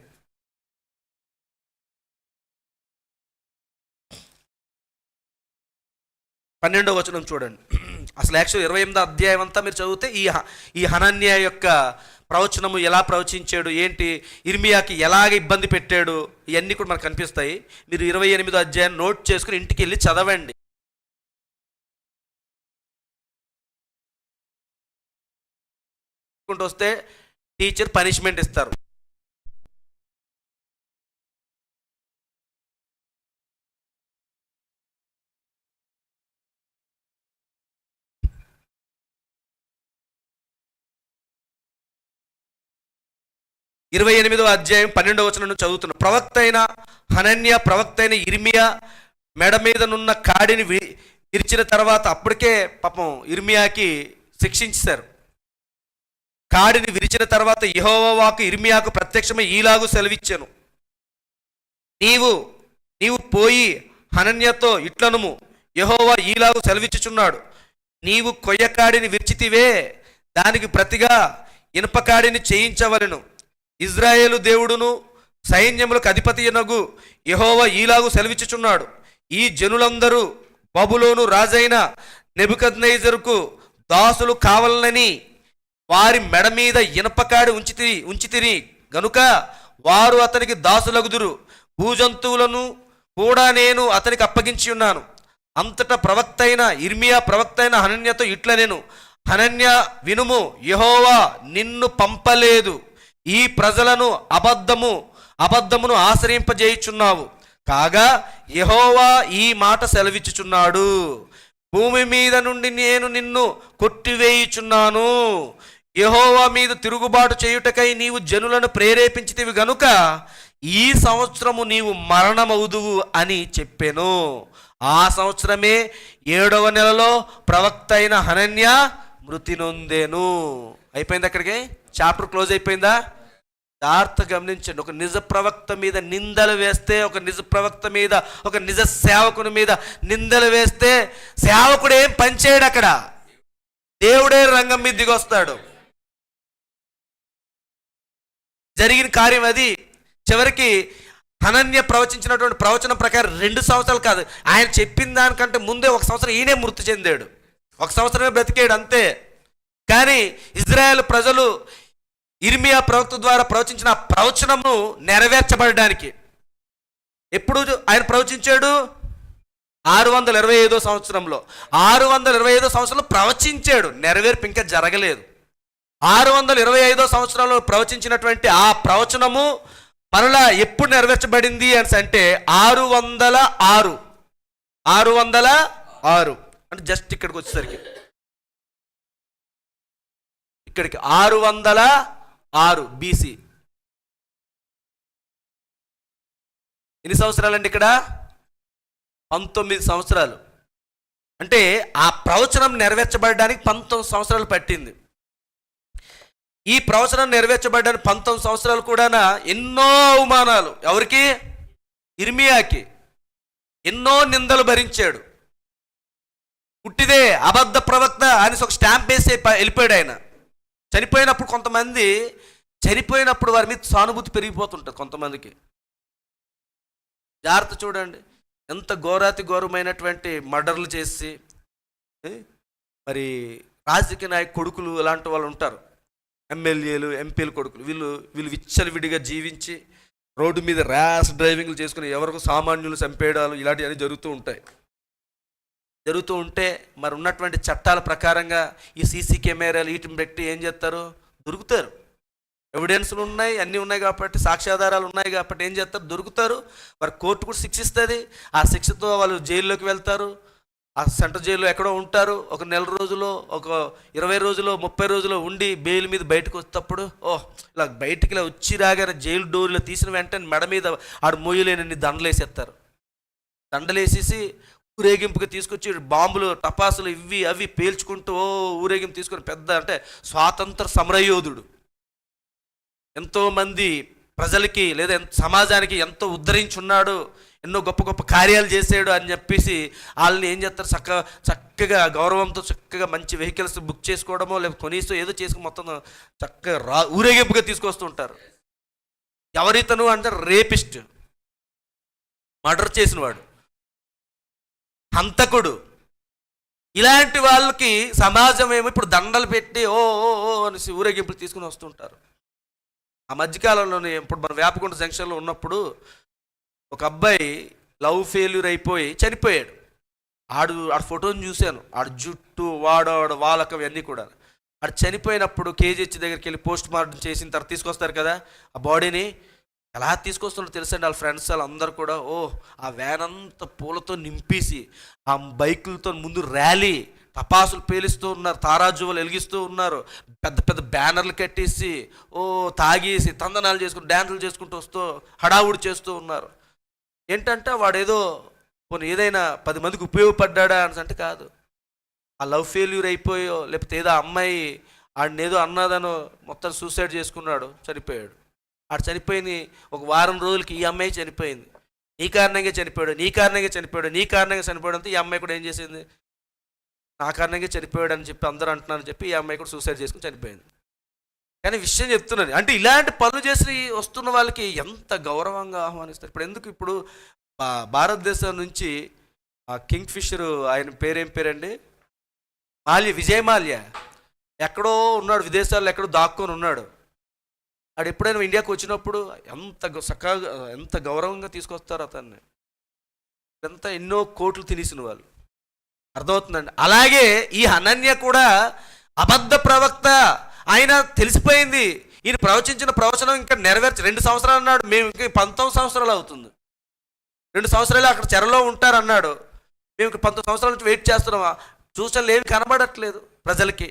పన్నెండవ వచనం చూడండి. అసలు యాక్చువల్ 28వ అధ్యాయం అంతా మీరు చదివితే ఈ హనన్యా యొక్క ప్రవచనము ఎలా ప్రవచించాడు, ఏంటి, ఇర్మియాకి ఎలాగ ఇబ్బంది పెట్టాడు, ఇవన్నీ కూడా మనకు కనిపిస్తాయి. మీరు 28వ అధ్యాయం నోట్ చేసుకుని ఇంటికి వెళ్ళి చదవండి. వస్తే టీచర్ పనిష్మెంట్ ఇస్తారు. ఇరవై 28వ అధ్యాయం 12వ వచనం చదువుతున్న ప్రవక్త అయిన హనన్యా, ప్రవక్త అయిన ఇర్మియా మెడ మీద నున్న కాడిని విరిచిన తర్వాత అప్పటికే పాపం ఇర్మియాకి శిక్షించారు. కాడిని విరిచిన తర్వాత యెహోవా వాక్కు ఇర్మియాకు ప్రత్యక్షమై ఈలాగు సెలవిచ్చాను, నీవు పోయి హనన్యాతో ఇట్లనుము, యెహోవా ఈలాగు సెలవిచ్చుచున్నాడు, నీవు కొయ్యకాడిని విరిచితివే, దానికి ప్రతిగా ఇనుపకాడిని చేయించవలెను. ఇజ్రాయేలు దేవుడును సైన్యములకు అధిపతియనగు యెహోవా ఈలాగు సెలవిచ్చుచున్నాడు, ఈ జనులందరూ బబులోను రాజైన నెబుకద్నెజరుకు దాసులు కావాలని వారి మెడ మీద ఇనపకాడి ఉంచితిరి గనుక వారు అతనికి దాసులగుదురు. భూజంతువులను కూడా నేను అతనికి అప్పగించి ఉన్నాను. అంతటా ప్రవక్త అయిన ఇర్మియా ప్రవక్త అయిన హనన్యాతో ఇట్లా నేను, హనన్యా వినుము, యెహోవా నిన్ను పంపలేదు, ఈ ప్రజలను అబద్ధమును ఆశ్రయింపజేయుచున్నావు. కాగా యెహోవా ఈ మాట సెలవిచ్చుచున్నాడు, భూమి మీద నుండి నేను నిన్ను కొట్టివేయుచున్నాను. యెహోవా మీద తిరుగుబాటు చేయుటకై నీవు జనులను ప్రేరేపించితివి గనుక ఈ సంవత్సరము నీవు మరణమవుదువు అని చెప్పెను. ఆ సంవత్సరమే 7వ నెలలో ప్రవక్త అయిన హనన్యా మృతి నొందెను. అయిపోయింది, అక్కడికి చాప్టర్ క్లోజ్ అయిపోయిందా? జాగ్రత్త గమనించండి. ఒక నిజ ప్రవక్త మీద నిందలు వేస్తే, ఒక నిజ ప్రవక్త మీద, ఒక నిజ సేవకుని మీద నిందలు వేస్తే సేవకుడు ఏం పనిచేయడు, అక్కడ దేవుడే రంగం మీద దిగొస్తాడు. జరిగిన కార్యం అది. చివరికి హనన్య ప్రవచించినటువంటి ప్రవచనం ప్రకారం 2 సంవత్సరాలు కాదు, ఆయన చెప్పిన దానికంటే ముందే 1 సంవత్సరం ఈయనే మృతి చెందాడు. 1 సంవత్సరమే బ్రతికాడు అంతే. కానీ ఇజ్రాయెల్ ప్రజలు ఇర్మియా ప్రవక్త ద్వారా ప్రవచించిన ప్రవచనము నెరవేర్చబడడానికి ఎప్పుడు ఆయన ప్రవచించాడు? 625వ సంవత్సరంలో. 625వ సంవత్సరంలో ప్రవచించాడు, నెరవేర్పు ఇంకా జరగలేదు. 625వ సంవత్సరంలో ప్రవచించినటువంటి ఆ ప్రవచనము మరలా ఎప్పుడు నెరవేర్చబడింది అని అంటే 606 అంటే జస్ట్ ఇక్కడికి వచ్చేసరికి, ఇక్కడికి 606 BC. ఎన్ని సంవత్సరాలండి ఇక్కడ? 19 సంవత్సరాలు. అంటే ఆ ప్రవచనం నెరవేర్చబడడానికి 19 సంవత్సరాలు పట్టింది. ఈ ప్రవచనం నెరవేర్చబడడానికి 19 సంవత్సరాలు కూడా ఎన్నో అవమానాలు. ఎవరికి? ఇర్మియాకి. ఎన్నో నిందలు భరించాడు. పుట్టిదే అబద్ధ ప్రవక్త అని ఒక స్టాంప్ వేసి వెళ్ళిపోయాడు ఆయన. చనిపోయినప్పుడు కొంతమంది చనిపోయినప్పుడు వారి మీద సానుభూతి పెరిగిపోతుంటుంది కొంతమందికి. జాగ్రత్త చూడండి, ఎంత ఘోరాతి ఘోరమైనటువంటి మర్డర్లు చేసి, మరి రాజకీయ నాయక కొడుకులు ఇలాంటి వాళ్ళు ఉంటారు, ఎమ్మెల్యేలు ఎంపీలు కొడుకులు, వీళ్ళు విచ్చలవిడిగా జీవించి రోడ్డు మీద ర్యాష్ డ్రైవింగ్లు చేసుకుని ఎవరికి సామాన్యులు చంపేయడాలు ఇలాంటివన్నీ జరుగుతూ ఉంటే మరి ఉన్నటువంటి చట్టాల ప్రకారంగా ఈ సీసీ కెమెరాలు వీటిని పెట్టి ఏం చేస్తారు? దొరుకుతారు. ఎవిడెన్స్లు ఉన్నాయి, అన్నీ ఉన్నాయి కాబట్టి, సాక్ష్యాధారాలు ఉన్నాయి కాబట్టి ఏం చేస్తారు? దొరుకుతారు. మరి కోర్టు కూడా శిక్షిస్తుంది. ఆ శిక్షతో వాళ్ళు జైల్లోకి వెళ్తారు. ఆ సెంట్రల్ జైల్లో ఎక్కడో ఉంటారు. ఒక 1 నెల రోజులో, ఒక 20 రోజులో, 30 రోజులో ఉండి బెయిల్ మీద బయటకు వచ్చేటప్పుడు ఇలా బయటికి ఇలా వచ్చి రాగానే జైలు డోర్లో తీసిన వెంటనే మెడ మీద ఆడు మోయలేనన్ని దండలేసేస్తారు. దండలేసేసి ఊరేగింపుగా తీసుకొచ్చి బాంబులు టపాసులు ఇవి అవి పేల్చుకుంటూ ఊరేగింపు తీసుకొని పెద్ద అంటే స్వాతంత్ర సమరయోధుడు, ఎంతోమంది ప్రజలకి లేదా సమాజానికి ఎంతో ఉద్ధరించున్నాడు, ఎన్నో గొప్ప గొప్ప కార్యాలు చేసాడు అని చెప్పేసి వాళ్ళని ఏం చేస్తారు? చక్కగా గౌరవంతో చక్కగా మంచి వెహికల్స్ బుక్ చేసుకోవడమో లేదా కొనిస్తూ ఏదో చేసుకుని మొత్తం చక్కగా ఊరేగింపుగా తీసుకొస్తూ ఉంటారు. ఎవరితను అంటే రేపిస్ట్, మర్డర్ చేసినవాడు, హంతకుడు. ఇలాంటి వాళ్ళకి సమాజం ఏమో ఇప్పుడు దండలు పెట్టి ఓ ఓ ఓ అనేసి ఊరేగింపులు తీసుకుని వస్తుంటారు. ఆ మధ్యకాలంలోనే ఇప్పుడు మన వేపకొండ జంక్షన్లో ఉన్నప్పుడు ఒక అబ్బాయి లవ్ ఫెయిల్యూర్ అయిపోయి చనిపోయాడు. ఆడు ఫోటోని చూశాను, ఆడు జుట్టు వాడు వాలకం ఇవన్నీ కూడా. ఆడు చనిపోయినప్పుడు కేజీహెచ్ దగ్గరికి వెళ్ళి పోస్ట్ మార్టం చేసిన తర్వాత తీసుకొస్తారు కదా ఆ బాడీని. ఎలా తీసుకొస్తున్నారో తెలుసండి, వాళ్ళ ఫ్రెండ్స్ వాళ్ళందరూ కూడా ఆ వ్యాన్ అంతా పూలతో నింపేసి ఆ బైకులతో ముందు ర్యాలీ టపాసులు పేలిస్తూ ఉన్నారు, తారాజువలు వెలిగిస్తూ ఉన్నారు, పెద్ద పెద్ద బ్యానర్లు కట్టేసి తాగేసి తందనాలు చేసుకుంటూ డ్యాన్సులు చేసుకుంటూ వస్తూ హడావుడి చేస్తూ ఉన్నారు. ఏంటంటే వాడేదో పోనీ ఏదైనా 10 మందికి ఉపయోగపడ్డా అంటే కాదు. ఆ లవ్ ఫెయిల్యూర్ అయిపోయో లేకపోతే ఏదో అమ్మాయి ఆడినేదో అన్నదనో మొత్తం సూసైడ్ చేసుకున్నాడు, చనిపోయాడు. ఆడు చనిపోయింది ఒక వారం రోజులకి ఈ అమ్మాయి చనిపోయింది. నీ కారణంగా చనిపోయాడు, నీ కారణంగా చనిపోయాడు, నీ కారణంగా చనిపోయాడు అంతా ఈ అమ్మాయి కూడా ఏం చేసింది, నా కారణంగా చనిపోయాడు అని చెప్పి అందరూ అంటున్నారని చెప్పి ఈ అమ్మాయి కూడా సూసైడ్ చేసుకుని చనిపోయింది. కానీ విషయం చెప్తున్నాను అంటే ఇలాంటి పనులు చేసి వస్తున్న వాళ్ళకి ఎంత గౌరవంగా ఆహ్వానిస్తారు. ఇప్పుడు ఎందుకు ఇప్పుడు భారతదేశం నుంచి కింగ్ ఫిషర్ ఆయన పేరేం పేరండి, విజయ్ మాల్యా ఎక్కడో ఉన్నాడు, విదేశాల్లో ఎక్కడో దాక్కొని ఉన్నాడు. ఆడు ఎప్పుడైనా ఇండియాకి వచ్చినప్పుడు ఎంత గౌరవంగా తీసుకొస్తారు అతన్ని. ఇదంతా ఎన్నో కోట్లు తినేసిన వాళ్ళు, అర్థమవుతుందండి. అలాగే ఈ హనన్య కూడా అబద్ధ ప్రవక్త. ఆయన తెలిసిపోయింది ఈయన ప్రవచించిన ప్రవచనం ఇంకా 2 సంవత్సరాలు అన్నాడు, మేము ఇంకా 19 సంవత్సరాలు అవుతుంది, 2 సంవత్సరాలు అక్కడ చెరలో ఉంటారన్నాడు. మేము ఇంకా 19 సంవత్సరాల నుంచి వెయిట్ చేస్తున్నామా, సూచనలు ఏమి కనబడట్లేదు ప్రజలకి.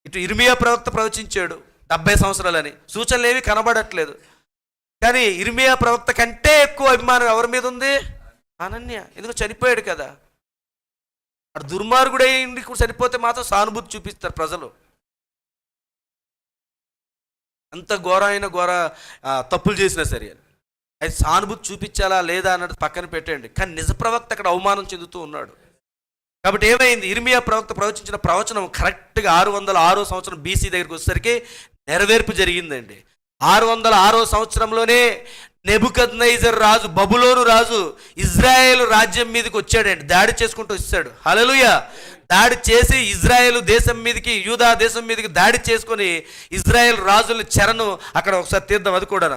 ఇటు ఇర్మియా ప్రవక్త ప్రవచించాడు 70 సంవత్సరాలని, సూచనలు ఏమి కనబడట్లేదు. కానీ ఇర్మియా ప్రవక్త కంటే ఎక్కువ అభిమానం ఎవరి మీద ఉంది, అనన్య. ఎందుకు చనిపోయాడు కదా, అటు దుర్మార్గుడై కూడా చనిపోతే మాత్రం సానుభూతి చూపిస్తారు ప్రజలు. అంత ఘోర తప్పులు చేసినా సరే అది సానుభూతి చూపించాలా లేదా అన్నది పక్కన పెట్టండి. కానీ నిజ ప్రవక్త అక్కడ అవమానం చెందుతూ ఉన్నాడు. కాబట్టి ఏమైంది, ఇర్మియా ప్రవక్త ప్రవచించిన ప్రవచనం కరెక్ట్గా 606 సంవత్సరం బీసీ దగ్గరికి వచ్చేసరికి నెరవేర్పు జరిగిందండి. 606 సంవత్సరంలోనే నెబుకద్నెజర్ రాజు, బబులోను రాజు ఇజ్రాయేలు రాజ్యం మీదకి వచ్చాడండి, దాడి చేసుకుంటూ వచ్చాడు. హల్లెలూయా. దాడి చేసి ఇజ్రాయేలు దేశం మీదకి, యూదా దేశం మీదకి దాడి చేసుకొని ఇజ్రాయేల్ రాజుల చెరను అక్కడ ఒకసారి తీద్దాం. అది కూడా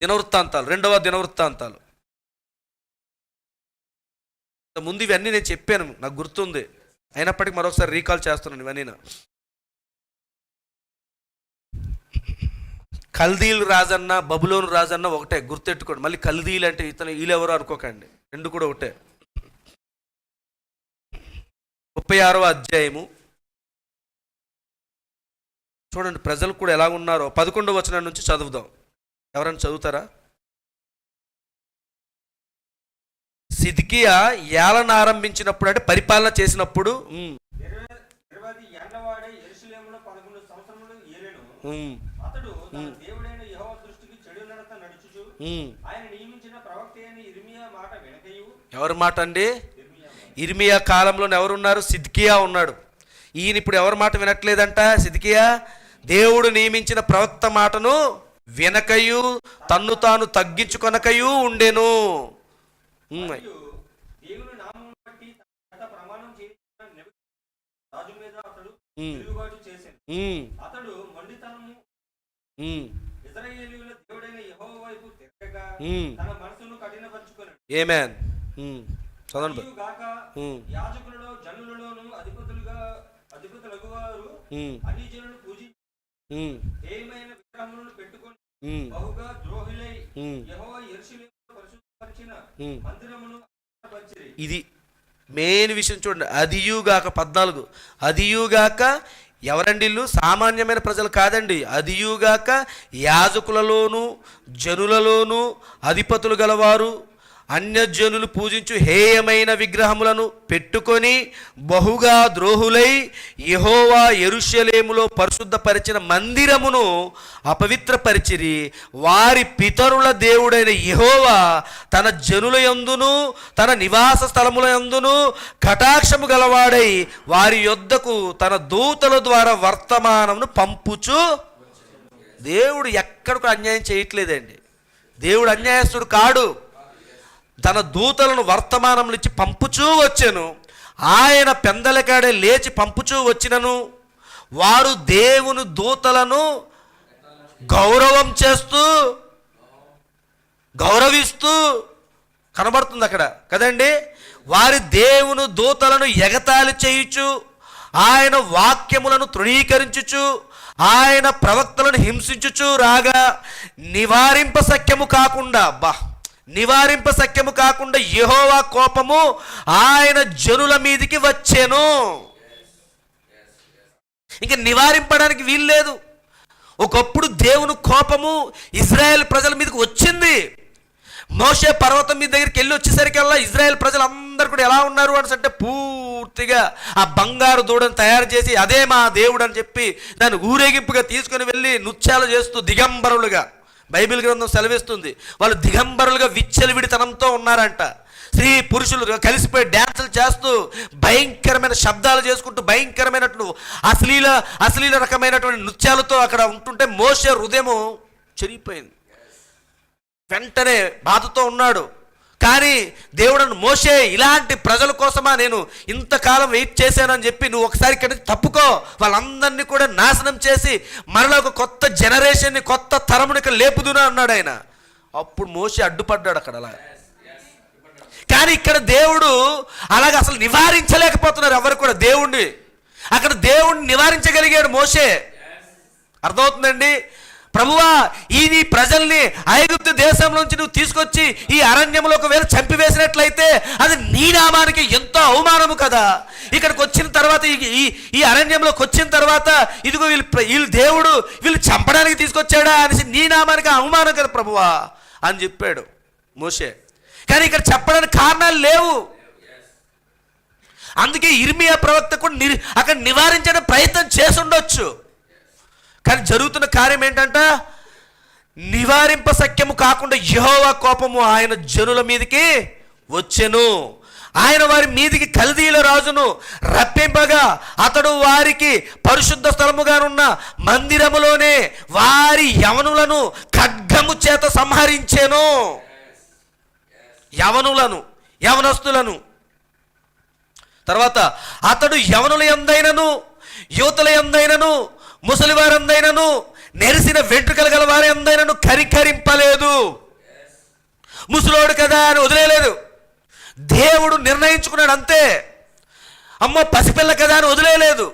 దినవృత్తాంతాలు, 2వ దినవృత్తాంతాలు. ముందు ఇవన్నీ నేను చెప్పాను, నాకు గుర్తుంది, అయినప్పటికీ మరొకసారి రీకాల్ చేస్తున్నాను ఇవన్నీ. కల్దీలు రాజన్న బబులోను రాజన్న ఒకటే, గుర్తెట్టుకోండి. మళ్ళీ కల్దీలు అంటే వీళ్ళెవరో అనుకోకండి, 2 కూడా ఒకటే. 36వ అధ్యాయము చూడండి, ప్రజలు కూడా ఎలా ఉన్నారో. 11వ వచనం నుంచి చదువుదాం. ఎవరైనా చదువుతారా? సిద్కియా ఏలన ఆరంభించినప్పుడు అంటే పరిపాలన చేసినప్పుడు ఎవరి మాట అండి, ఇర్మియా కాలంలో ఎవరున్నారు, సిద్కియా ఉన్నాడు. ఈయన ఇప్పుడు ఎవరి మాట వినట్లేదంట, సిద్కియా దేవుడు నియమించిన ప్రవక్త మాటను వినకయు తన్ను తాను తగ్గించుకొనకయు ఉండెను. ఆమేన్. చదవండి. ఇది మెయిన్ విషయం చూడండి. అదియుగాక 14, అదియుగాక ఎవరండి ఇల్లు, సామాన్యమైన ప్రజలు కాదండి. అదియుగాక యాజకులలోను జనులలోను అధిపతులు గలవారు అన్యజనులు పూజించు హేయమైన విగ్రహములను పెట్టుకొని బహుగా ద్రోహులై యెహోవా యెరూషలేములో పరిశుద్ధపరిచిన మందిరమును అపవిత్రపరిచిరి. వారి పితరుల దేవుడైన యెహోవా తన జనుల యందును తన నివాస స్థలముల యందును కటాక్షము గలవాడై వారి యొద్దకు తన దూతల ద్వారా వర్తమానమును పంపుచు. దేవుడు ఎక్కడికి అన్యాయం చేయట్లేదండి. దేవుడు అన్యాయస్తుడు కాడు. తన దూతలను వర్తమానములు ఇచ్చి పంపుచూ వచ్చెను. ఆయన పెందలకాడే లేచి పంపుచూ వచ్చినను వారు దేవుని దూతలను గౌరవం చేస్తూ గౌరవిస్తూ కనబడుతుంది అక్కడ కదండి. వారి దేవుని దూతలను ఎగతాళి చేయుచు ఆయన వాక్యములను తృణీకరించుచు ఆయన ప్రవక్తలను హింసించుచు రాగా నివారింప సఖ్యము కాకుండా యెహోవా కోపము ఆయన జనుల మీదికి వచ్చెను. ఇంక నివారింపడానికి వీల్లేదు. ఒకప్పుడు దేవుని కోపము ఇజ్రాయెల్ ప్రజల మీదకి వచ్చింది. మోషే పర్వతం మీద దగ్గరికి వెళ్ళి వచ్చేసరికల్లా ఇజ్రాయెల్ ప్రజలందరూ కూడా ఎలా ఉన్నారు అంటే పూర్తిగా ఆ బంగారు దూడను తయారు చేసి అదే మా దేవుడు అని చెప్పి దాన్ని ఊరేగింపుగా తీసుకుని వెళ్ళి నృత్యాలు చేస్తూ దిగంబరులుగా, బైబిల్ గ్రంథం సెలవిస్తుంది, వాళ్ళు దిగంబరులుగా విచ్చలవిడితనంతో ఉన్నారంట. స్త్రీ పురుషులు కలిసిపోయి డ్యాన్సులు చేస్తూ భయంకరమైన శబ్దాలు చేసుకుంటూ భయంకరమైనట్లు అశ్లీల రకమైనటువంటి నృత్యాలతో అక్కడ ఉంటుంటే మోషే హృదయము చెరిగిపోయింది. వెంటనే బాధతో ఉన్నాడు. కానీ దేవుడు మోషే ఇలాంటి ప్రజల కోసమా నేను ఇంతకాలం వెయిట్ చేశానని చెప్పి నువ్వు ఒకసారి ఇక్కడ తప్పుకో, వాళ్ళందరినీ కూడా నాశనం చేసి మరలా ఒక కొత్త జనరేషన్ని కొత్త తరముని ఇక్కడ లేపుదునా అన్నాడు ఆయన. అప్పుడు మోషే అడ్డుపడ్డాడు అక్కడ అలా. కానీ ఇక్కడ దేవుడు అలాగ అసలు నివారించలేకపోతున్నారు ఎవరు కూడా దేవుణ్ణి. అక్కడ దేవుణ్ణి నివారించగలిగాడు మోషే. అర్థమవుతుందండి? ప్రభువా, ఈ నీ ప్రజల్ని ఐగుప్తు దేశంలోంచి నువ్వు తీసుకొచ్చి ఈ అరణ్యంలో ఒకవేళ చంపివేసినట్లయితే అది నీ నామానికి ఎంతో అవమానము కదా. ఇక్కడికి వచ్చిన తర్వాత ఈ అరణ్యంలోకి వచ్చిన తర్వాత ఇదిగో వీళ్ళు దేవుడు వీళ్ళు చంపడానికి తీసుకొచ్చాడా అనేసి నీ నామానికి అవమానం కదా ప్రభువా అని చెప్పాడు మోషే. కానీ ఇక్కడ చెప్పడానికి కారణాలు లేవు. అందుకే ఇర్మియా ప్రవక్త కూడా అక్కడ నివారించడం ప్రయత్నం చేసి ఉండొచ్చు. కానీ జరుగుతున్న కార్యం ఏంటంట, నివారింప సఖ్యము కాకుండా యెహోవా కోపము ఆయన జనుల మీదకి వచ్చెను. ఆయన వారి మీదికి కల్దీయుల రాజును రప్పింపగా అతడు వారికి పరిశుద్ధ స్థలముగానున్న మందిరములోనే వారి యవనులను ఖడ్గము చేత సంహరించెను. యవనస్తులను. తర్వాత అతడు యవనుల యందైనను యువతుల యందైనను ముసలివారందైనను నెరిసిన వెంట్రుకలు గల వారి అందైనను కరికరింపలేదు. ముసలోడు కదా అని వదిలేయలేదు. దేవుడు నిర్ణయించుకున్నాడు అంతే. అమ్మో పసిపిల్ల కదా అని వదిలేయలేదు.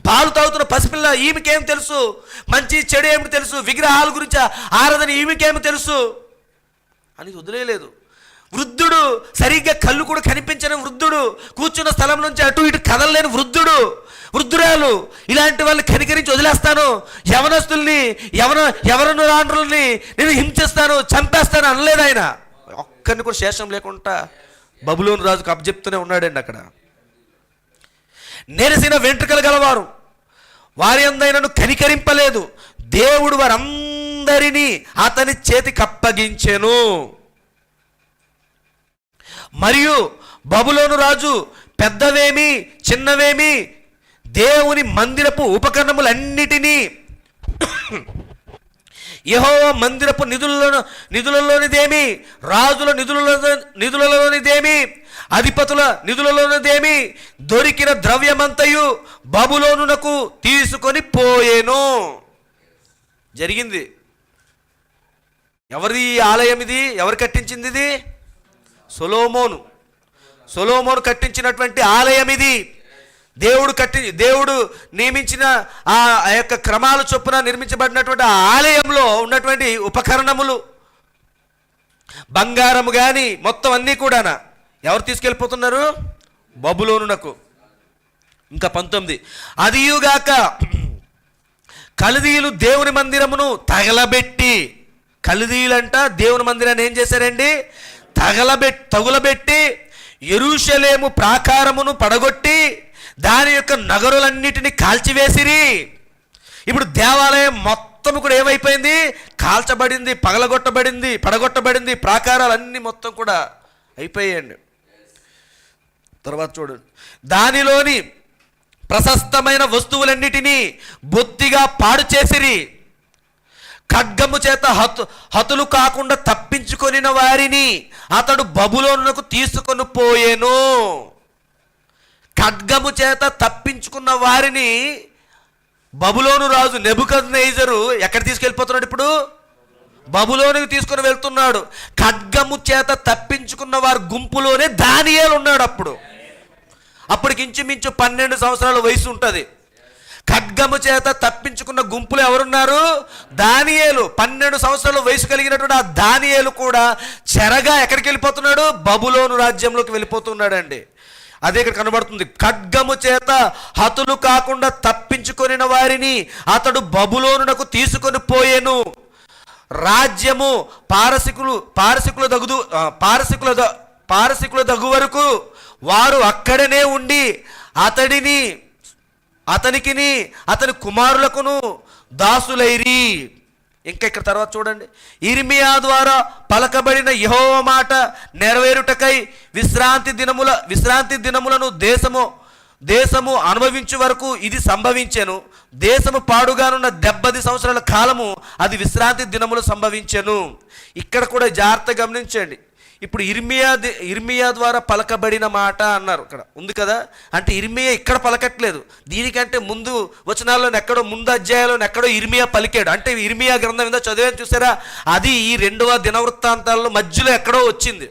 పాలు తాగుతున్న పసిపిల్ల, ఈమెకేం తెలుసు, మంచి చెడు ఏమిటి తెలుసు, విగ్రహాల గురించి ఆరాధన ఈమెకేమి తెలుసు అని వదిలేయలేదు. వృద్ధుడు, సరిగ్గా కళ్ళు కూడా కనిపించని వృద్ధుడు, కూర్చున్న స్థలం నుంచి అటు ఇటు కదలలేని వృద్ధురాలు, ఇలాంటి వాళ్ళని కనికరించి వదిలేస్తాను, యవనస్తుల్ని యవనురాండ్రుల్ని నేను హింసిస్తాను, చంపేస్తాను అనలేదు ఆయన. ఒక్కరిని కూడా శేషం లేకుండా బబులోను రాజుకు అప్పచెప్తూనే ఉన్నాడండి అక్కడ. నెరిసిన వెంట్రుకలు గలవారు వారి అందైనను కనికరింపలేదు. దేవుడు వారందరినీ అతని చేతికి అప్పగించెను. మరియు బబులోను రాజు పెద్దవేమి చిన్నవేమి దేవుని మందిరపు ఉపకరణములన్నిటినీ యెహోవా మందిరపు నిధులలోనిదేమి, రాజుల నిధులలోనిదేమి, అధిపతుల నిధులలోనిదేమి దొరికిన ద్రవ్యమంతయు బబులోనునకు తీసుకొని పోయేను. జరిగింది. ఎవరిది ఆలయం ఇది? ఎవరు కట్టించింది ఇది? సొలొమోను కట్టించినటువంటి ఆలయం ఇది. దేవుడు నియమించిన ఆ యొక్క క్రమాల చొప్పున నిర్మించబడినటువంటి ఆ ఆలయంలో ఉన్నటువంటి ఉపకరణములు, బంగారము కానీ మొత్తం అన్నీ కూడా ఎవరు తీసుకెళ్ళిపోతున్నారు? బబులోనునకు. ఇంకా 19, అదియుగాక కల్దీయులు దేవుని మందిరమును తగలబెట్టి, కల్దీయులంట దేవుని మందిరాన్ని ఏం చేశారండి? తగులబెట్టి యెరూషలేము ప్రాకారమును పడగొట్టి దాని యొక్క నగరులన్నిటినీ కాల్చివేసిరి. ఇప్పుడు దేవాలయం మొత్తం కూడా ఏమైపోయింది? కాల్చబడింది, పడగొట్టబడింది, ప్రాకారాలన్నీ మొత్తం కూడా అయిపోయాయండి. తర్వాత చూడండి, దానిలోని ప్రశస్తమైన వస్తువులన్నిటినీ బొత్తిగా పాడు చేసిరి. ఖడ్గము చేత హతులు కాకుండా తప్పించుకొనిన వారిని అతడు బబులోనునకు తీసుకొని పోయెను. ఖడ్గము చేత తప్పించుకున్న వారిని బబులోను రాజు నెబుకద్నెజరు ఎక్కడ తీసుకెళ్ళిపోతున్నాడు? ఇప్పుడు బబులోనికి తీసుకుని వెళ్తున్నాడు. ఖడ్గము చేత తప్పించుకున్న వారి గుంపులోనే దానియేలు ఉన్నాడు. అప్పటికి ఇంచుమించు 12 సంవత్సరాల వయసు ఉంటుంది. ఖడ్గము చేత తప్పించుకున్న గుంపులు ఎవరున్నారు? దానియేలు. 12 సంవత్సరాల వయసు కలిగినటువంటి ఆ దానియేలు కూడా చెరగా ఎక్కడికి వెళ్ళిపోతున్నాడు? బబులోను రాజ్యంలోకి వెళ్ళిపోతున్నాడండి. అదే ఇక్కడ కనబడుతుంది. ఖడ్గము చేత హతులు కాకుండా తప్పించుకొనిన వారిని అతడు బబులోనునకు తీసుకొని పోయెను. రాజ్యము పారసికుల దగు వరకు వారు అక్కడనే ఉండి అతనికిని అతని కుమారులకును దాసులైరి. ఇంకా ఇక్కడ తర్వాత చూడండి. ఇర్మియా ద్వారా పలకబడిన యెహోవా మాట నెరవేరుటకై విశ్రాంతి దినములను దేశము అనుభవించు వరకు ఇది సంభవించెను. దేశము పాడుగానున్న 70 సంవత్సరాల కాలము అది విశ్రాంతి దినములు సంభవించెను. ఇక్కడ కూడా జాగ్రత్తగా గమనించండి. ఇప్పుడు ఇర్మియా ద్వారా పలకబడిన మాట అన్నారు. ఇక్కడ ఉంది కదా, అంటే ఇర్మియా ఇక్కడ పలకట్లేదు. దీనికంటే ముందు వచనాల్లో ఎక్కడో, ముందు అధ్యాయంలో ఎక్కడో ఇర్మియా పలికాడు. అంటే ఇర్మియా గ్రంథం ఏదో చదివాను చూసారా, అది ఈ 2వ దినవృత్తాంతాల్లో మధ్యలో ఎక్కడో వచ్చింది.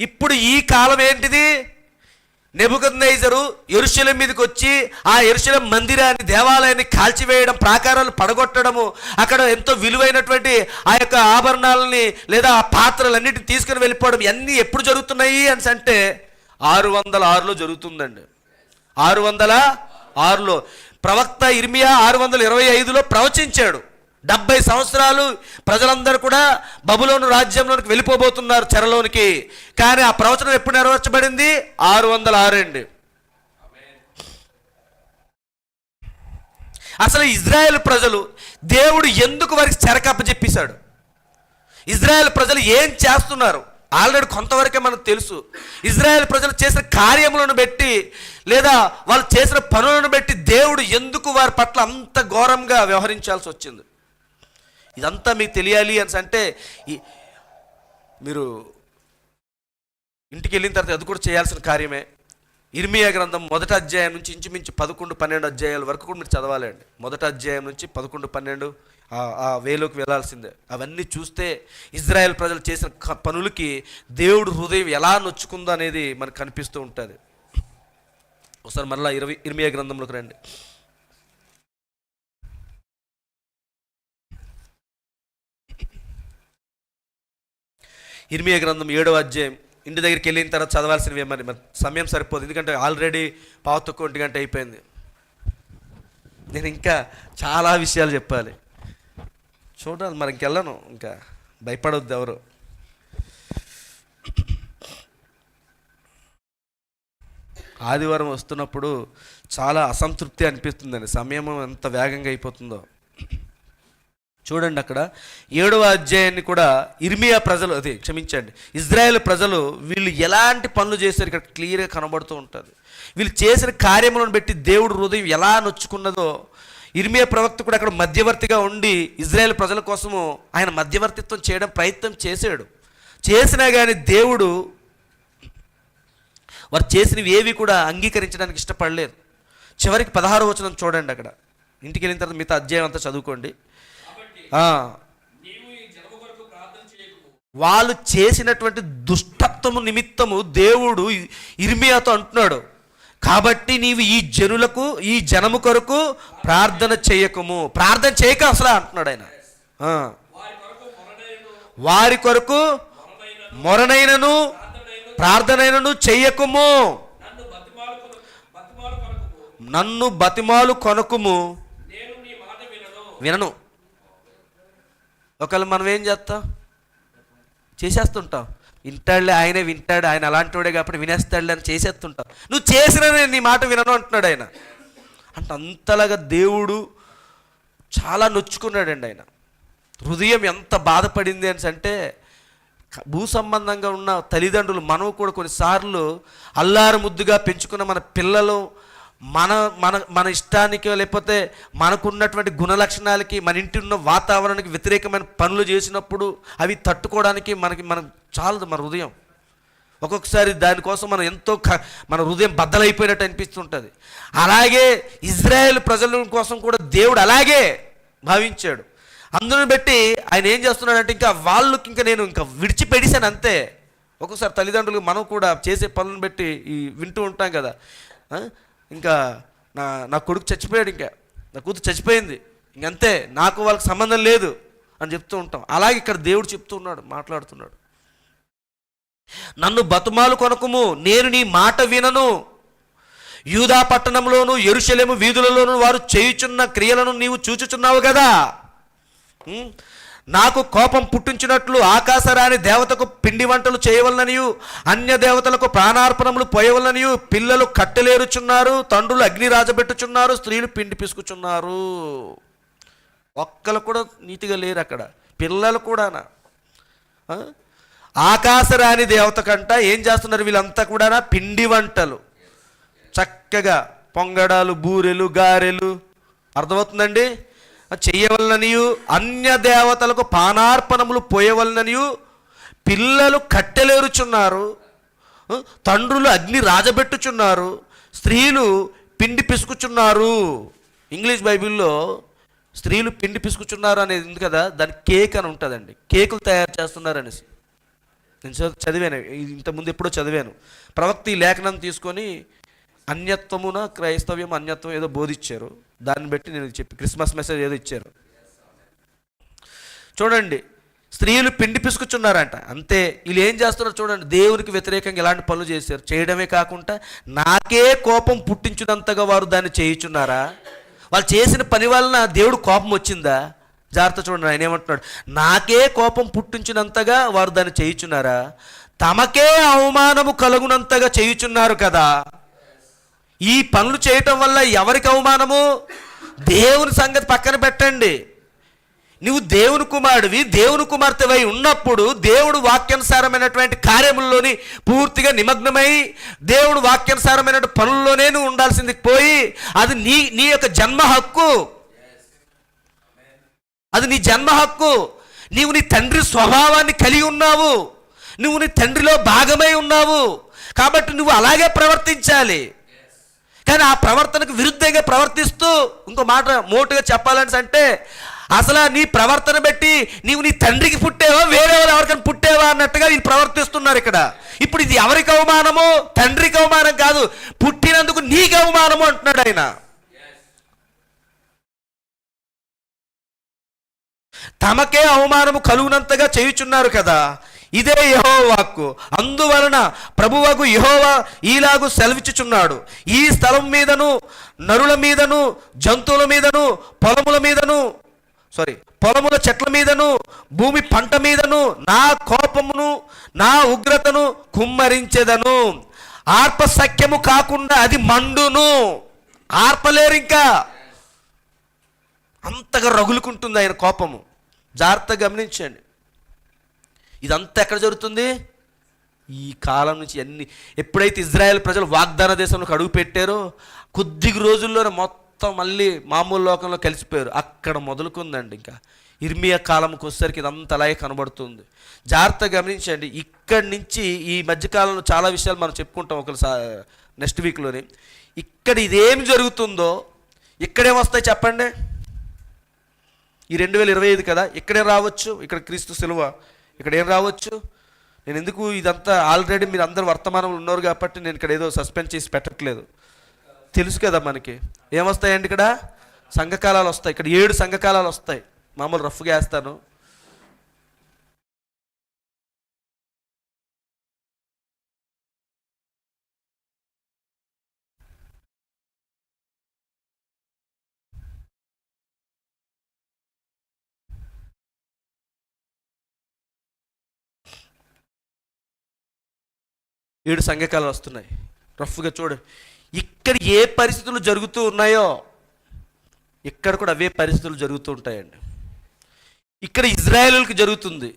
ఇప్పుడు ఈ కాలం ఏంటిది? నెబుకద్నెజరు యెరూషలేము మీదకి వచ్చి ఆ యెరూషలేము మందిరాన్ని, దేవాలయాన్ని కాల్చివేయడం, ప్రాకారాలు పడగొట్టడము, అక్కడ ఎంతో విలువైనటువంటి ఆ యొక్క ఆభరణాలని లేదా ఆ పాత్రలన్నిటిని తీసుకుని వెళ్ళిపోవడం, ఇవన్నీ ఎప్పుడు జరుగుతున్నాయి అని అంటే 606లో జరుగుతుందండి. 606లో ప్రవక్త ఇర్మియా 625లో ప్రవచించాడు. 70 సంవత్సరాలు ప్రజలందరూ కూడా బబులోను రాజ్యంలోనికి వెళ్ళిపోబోతున్నారు, చెరలోనికి. కానీ ఆ ప్రవచనం ఎప్పుడు నెరవేర్చబడింది? 606 అండి. అసలు ఇజ్రాయెల్ ప్రజలు దేవుడు ఎందుకు వారికి చెరకప్పచెప్పేశాడు? ఇజ్రాయెల్ ప్రజలు ఏం చేస్తున్నారు? ఆల్రెడీ కొంతవరకే మనకు తెలుసు. ఇజ్రాయెల్ ప్రజలు చేసిన కార్యములను బట్టి లేదా వాళ్ళు చేసిన పనులను బట్టి దేవుడు ఎందుకు వారి పట్ల అంత ఘోరంగా వ్యవహరించాల్సి వచ్చింది? ఇదంతా మీకు తెలియాలి అని అంటే మీరు ఇంటికి వెళ్ళిన తర్వాత అది కూడా చేయాల్సిన కార్యమే. ఇర్మియా గ్రంథం 1వ అధ్యాయం నుంచి ఇంచుమించు 11-12 అధ్యాయాల వరకు కూడా మీరు చదవాలి అండి. 1వ అధ్యాయం నుంచి 11-12 ఆ వేలోకి వెళ్ళాల్సిందే. అవన్నీ చూస్తే ఇజ్రాయెల్ ప్రజలు చేసిన పనులకి దేవుడు హృదయం ఎలా నొచ్చుకుందో అనేది మనకు కనిపిస్తూ ఉంటుంది. ఒకసారి మరలా ఇర్మియా గ్రంథంలోకి రండి. ఇర్మియా గ్రంథం 7వ అధ్యాయం. ఇంటి దగ్గరికి వెళ్ళిన తర్వాత చదవాల్సినవి మరి సమయం సరిపోదు, ఎందుకంటే ఆల్రెడీ 1:15 అయిపోయింది. నేను ఇంకా చాలా విషయాలు చెప్పాలి. చూడాలి, మరి ఇంకెళ్ళను, ఇంకా భయపడొద్దు ఎవరు. ఆదివారం వస్తున్నప్పుడు చాలా అసంతృప్తి అనిపిస్తుందండి, సమయం ఎంత వేగంగా అయిపోతుందో. చూడండి, అక్కడ 7వ అధ్యాయాన్ని కూడా ఇర్మియా ప్రజలు, ఇజ్రాయెల్ ప్రజలు వీళ్ళు ఎలాంటి పనులు చేశారు ఇక్కడ క్లియర్గా కనబడుతూ ఉంటుంది. వీళ్ళు చేసిన కార్యములను బట్టి దేవుడు హృదయం ఎలా నొచ్చుకున్నదో ఇర్మియా ప్రవక్త కూడా అక్కడ మధ్యవర్తిగా ఉండి ఇజ్రాయెల్ ప్రజల కోసము ఆయన మధ్యవర్తిత్వం చేయడం ప్రయత్నం చేశాడు. చేసినా కానీ దేవుడు వారు చేసినవి ఏవి కూడా అంగీకరించడానికి ఇష్టపడలేదు. చివరికి 16వ వచనం చూడండి. అక్కడ ఇంటికి వెళ్ళిన తర్వాత మిగతా అధ్యాయం అంతా చదువుకోండి. వాళ్ళు చేసినటువంటి దుష్టత్వము నిమిత్తము దేవుడు ఇర్మియాతో అంటున్నాడు, కాబట్టి నీవు ఈ జనము కొరకు ప్రార్థన చేయకము. ప్రార్థన చేయక అసలు అంటున్నాడు ఆయన. వారి కొరకు మొరనైనను ప్రార్థనైనను చెయ్యకుము, నన్ను బతిమాలు కొనకుము, వినను. ఒకవేళ మనం ఏం చేసేస్తుంటాం, వింటాడులే, ఆయనే వింటాడు, ఆయన అలాంటి వాడే కాబట్టి వినేస్తాడులే అని చేసేస్తుంటాం. నువ్వు చేసిన నేను నీ మాట వినను అంటున్నాడు ఆయన. అంటే అంతలాగా దేవుడు చాలా నొచ్చుకున్నాడండి. ఆయన హృదయం ఎంత బాధపడింది అని అంటే, భూ సంబంధంగా ఉన్న తల్లిదండ్రులు మనం కూడా కొన్నిసార్లు అల్లారు ముద్దుగా పెంచుకున్న మన పిల్లలు మన మన మన ఇష్టానికి లేకపోతే మనకున్నటువంటి గుణలక్షణాలకి మన ఇంటి ఉన్న వాతావరణానికి వ్యతిరేకమైన పనులు చేసినప్పుడు అవి తట్టుకోవడానికి మనకు చాలదు మన హృదయం. ఒక్కొక్కసారి దానికోసం మనం ఎంతో మన హృదయం బద్దలైపోయినట్టు అనిపిస్తుంటుంది. అలాగే ఇజ్రాయేల్ ప్రజల కోసం కూడా దేవుడు అలాగే భావించాడు. అందుని బట్టి ఆయన ఏం చేస్తున్నాడంటే ఇంకా వాళ్ళకి నేను విడిచిపెడిసాను అంతే. ఒక్కొక్కసారి తల్లిదండ్రులు మనం కూడా చేసే పనులను బట్టి వింటూ ఉంటాం కదా, ఇంకా నా కొడుకు చచ్చిపోయాడు, ఇంకా నా కూతురు చచ్చిపోయింది, ఇంకంతే, నాకు వాళ్ళకి సంబంధం లేదు అని చెప్తూ ఉంటాం. అలాగే ఇక్కడ దేవుడు చెప్తూ ఉన్నాడు, మాట్లాడుతున్నాడు. నన్ను బతుమాలు కొనకుము, నేను నీ మాట వినను. యూదా పట్టణంలోను యెరూషలేము వీధులలోను వారు చేయుచున్న క్రియలను నీవు చూచుచున్నావు కదా. నాకు కోపం పుట్టించినట్లు ఆకాశరాని దేవతకు పిండి వంటలు చేయవలననియు అన్య దేవతలకు ప్రాణార్పణములు పోయవలననియు పిల్లలు కట్టెలేరుచున్నారు, తండ్రులు అగ్ని రాజబెట్టుచున్నారు, స్త్రీలు పిండి పిసుకుచున్నారు. ఒక్కరు కూడా నీతిగా లేరు అక్కడ, పిల్లలు కూడానా. ఆకాశరాని దేవత కంట ఏం చేస్తున్నారు వీళ్ళంతా కూడా? పిండి వంటలు చక్కగా పొంగడాలు, బూరెలు, గారెలు, అర్థమవుతుందండి, చెయ్యవలననియు అన్య దేవతలకు పానార్పణములు పోయవలననియు పిల్లలు కట్టెలేరుచున్నారు, తండ్రులు అగ్ని రాజబెట్టుచున్నారు, స్త్రీలు పిండి పిసుకుచున్నారు. ఇంగ్లీష్ బైబిల్లో స్త్రీలు పిండి పిసుకుచున్నారు అనేది ఉంది కదా, దాని కేక్ అని ఉంటుందండి. కేకులు తయారు చేస్తున్నారు అనేసి నేను చదివాను, ఇంతకుముందు ఎప్పుడో చదివాను. ప్రవక్త ఈ లేఖనం తీసుకొని అన్యత్వమున క్రైస్తవ్యం అన్యత్వం ఏదో బోధించారు, దాన్ని బట్టి నేను చెప్పి క్రిస్మస్ మెసేజ్ ఏదో ఇచ్చారు. చూడండి, స్త్రీలు పిండి పిసుకుచున్నారంట, అంతే. వీళ్ళు ఏం చేస్తున్నారు చూడండి, దేవునికి వ్యతిరేకంగా ఇలాంటి పనులు చేశారు. చేయడమే కాకుండా నాకే కోపం పుట్టించినంతగా వారు దాన్ని చేయుచున్నారా? వాళ్ళు చేసిన పని వలన దేవుడు కోపం వచ్చిందా? జాగ్రత్త చూడండి, ఆయన ఏమంటున్నాడు, నాకే కోపం పుట్టించినంతగా వారు దాన్ని చేయుచున్నారా? తమకే అవమానము కలుగునంతగా చేయుచున్నారు కదా. ఈ పనులు చేయటం వల్ల ఎవరికి అవమానము? దేవుని సంగతి పక్కన పెట్టండి. నువ్వు దేవుని కుమారుడివి, దేవుని కుమార్తెవై ఉన్నప్పుడు దేవుడు వాక్యానుసారమైనటువంటి కార్యముల్లోని పూర్తిగా నిమగ్నమై దేవుడు వాక్యానుసారమైన పనుల్లోనే నువ్వు ఉండాల్సింది పోయి, అది నీ యొక్క జన్మ హక్కు, అది నీ జన్మ హక్కు. నీవు నీ తండ్రి స్వభావాన్ని కలిగి ఉన్నావు, నువ్వు నీ తండ్రిలో భాగమై ఉన్నావు, కాబట్టి నువ్వు అలాగే ప్రవర్తించాలి. కానీ ఆ ప్రవర్తనకు విరుద్ధంగా ప్రవర్తిస్తూ, ఇంకో మాట మోటుగా చెప్పాలని అంటే, అసలు నీ ప్రవర్తన బట్టి నీవు నీ తండ్రికి పుట్టేవా వేరే వాళ్ళు ఎవరికైనా పుట్టేవా అన్నట్టుగా వీళ్ళు ప్రవర్తిస్తున్నారు ఇక్కడ. ఇప్పుడు ఇది ఎవరికి అవమానము? తండ్రికి అవమానం కాదు, పుట్టినందుకు నీకు అవమానము అంటున్నాడు ఆయన. తమకే అవమానము కలుగునంతగా చేయుచున్నారు కదా, ఇదే యెహోవా వాక్కు. అందువలన ప్రభువగు యెహోవా ఈలాగు సెలవిచ్చుచున్నాడు, ఈ స్థలం మీదను నరుల మీదను జంతువుల మీదను పొలముల చెట్ల మీదను భూమి పంట మీదను నా కోపమును నా ఉగ్రతను కుమ్మరించెదను. ఆర్ప సఖ్యము కాకుండా అది మండును. ఆర్పలేరు, ఇంకా అంతగా రగులుకుంటుంది ఆయన కోపము. జాగ్రత్తగా గమనించండి, ఇదంతా ఎక్కడ జరుగుతుంది? ఈ కాలం నుంచి ఎప్పుడైతే ఇజ్రాయెల్ ప్రజలు వాగ్దాన దేశంలోకి అడుగు పెట్టారో కొద్ది రోజుల్లోనే మొత్తం మళ్ళీ మామూలు లోకంలో కలిసిపోయారు. అక్కడ మొదలుకుందండి. ఇంకా ఇర్మియా కాలంకి వచ్చేసరికి ఇదంతా అలాగే కనబడుతుంది. జాగ్రత్తగా గమనించండి. ఇక్కడి నుంచి ఈ మధ్యకాలంలో చాలా విషయాలు మనం చెప్పుకుంటాం ఒకసారి నెక్స్ట్ వీక్లోని. ఇక్కడ ఇదేమి జరుగుతుందో ఇక్కడేమొస్తాయి చెప్పండి? ఈ 2025 కదా, ఇక్కడేం రావచ్చు? ఇక్కడ క్రీస్తు సిలువ, ఇక్కడ ఏం రావచ్చు? నేను ఎందుకు ఇదంతా ఆల్రెడీ మీరు అందరు వర్తమానంలో ఉన్నారు కాబట్టి నేను ఇక్కడ ఏదో సస్పెండ్ చేసి పెట్టట్లేదు. తెలుసు కదా మనకి ఏమొస్తాయండి ఇక్కడ? సంఘకాలాలు వస్తాయి. ఇక్కడ 7 సంఘకాలాలు వస్తాయి. మామూలు రఫ్గా వేస్తాను. ఏడు సంఘకాలాలు వస్తున్నాయి. రఫ్గా చూడు, ఇక్కడ ఏ పరిస్థితులు జరుగుతూ ఉన్నాయో ఇక్కడ కూడా అవే పరిస్థితులు జరుగుతూ ఉంటాయండి. ఇక్కడ ఇజ్రాయేలులకు జరుగుతుంది,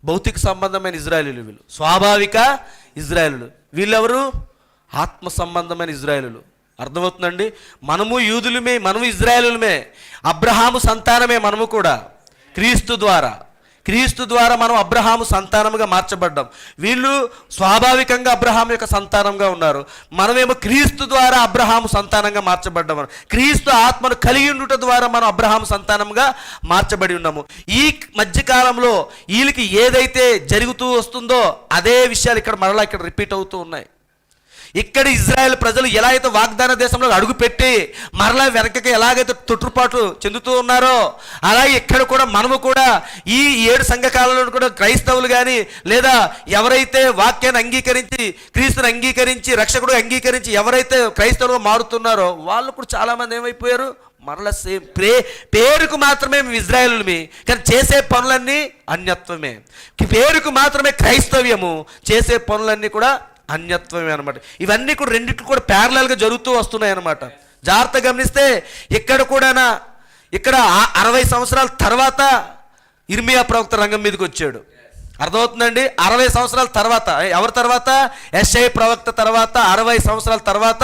భౌతిక సంబంధమైన ఇజ్రాయేలీలు, వీళ్ళు స్వాభావిక ఇజ్రాయేలులు. వీళ్ళెవరు? ఆత్మ సంబంధమైన ఇజ్రాయేలులు. అర్థమవుతుందండి? మనము యూదులమే, మనము ఇజ్రాయేలులమే, అబ్రహాము సంతానమే మనము కూడా. క్రీస్తు ద్వారా మనం అబ్రహాము సంతానముగా మార్చబడ్డాం. వీళ్ళు స్వాభావికంగా అబ్రహాము యొక్క సంతానంగా ఉన్నారు, మనమేమో క్రీస్తు ద్వారా అబ్రహాము సంతానంగా మార్చబడ్డాము. క్రీస్తు ఆత్మను కలిగి ఉండుట ద్వారా మనం అబ్రహాము సంతానంగా మార్చబడి ఉన్నాము. ఈ మధ్యకాలంలో వీళ్ళకి ఏదైతే జరుగుతూ వస్తుందో అదే విషయాలు ఇక్కడ మరలా ఇక్కడ రిపీట్ అవుతూ ఉన్నాయి. ఇక్కడ ఇజ్రాయెల్ ప్రజలు ఎలా అయితే వాగ్దాన దేశంలో అడుగుపెట్టి మరలా వెనకకి ఎలాగైతే తొట్టుపాటు చెందుతూ ఉన్నారో, అలాగే ఇక్కడ కూడా మనము కూడా ఈ 7 సంఘకాలంలో కూడా క్రైస్తవులు కానీ, లేదా ఎవరైతే వాక్యాన్ని అంగీకరించి, క్రీస్తుని అంగీకరించి, రక్షకుడు అంగీకరించి ఎవరైతే క్రైస్తవులుగా మారుతున్నారో వాళ్ళు కూడా చాలామంది ఏమైపోయారు, మరలా సేమ్ పేరుకు మాత్రమే మేము ఇజ్రాయేలుమి, కానీ చేసే పనులన్నీ అన్యత్వమే. పేరుకు మాత్రమే క్రైస్తవ్యము, చేసే పనులన్నీ కూడా అన్యత్వమే అనమాట. ఇవన్నీ కూడా రెండిట్లు కూడా ప్యారలల్గా జరుగుతూ వస్తున్నాయి అనమాట. జాగ్రత్తగా గమనిస్తే ఇక్కడ ఇక్కడ 60 సంవత్సరాల తర్వాత ఇర్మియా ప్రవక్త రంగం మీదకి వచ్చాడు. అర్థమవుతుందండి? 60 సంవత్సరాల తర్వాత, ఎవరి తర్వాత? యెషయా ప్రవక్త తర్వాత 60 సంవత్సరాల తర్వాత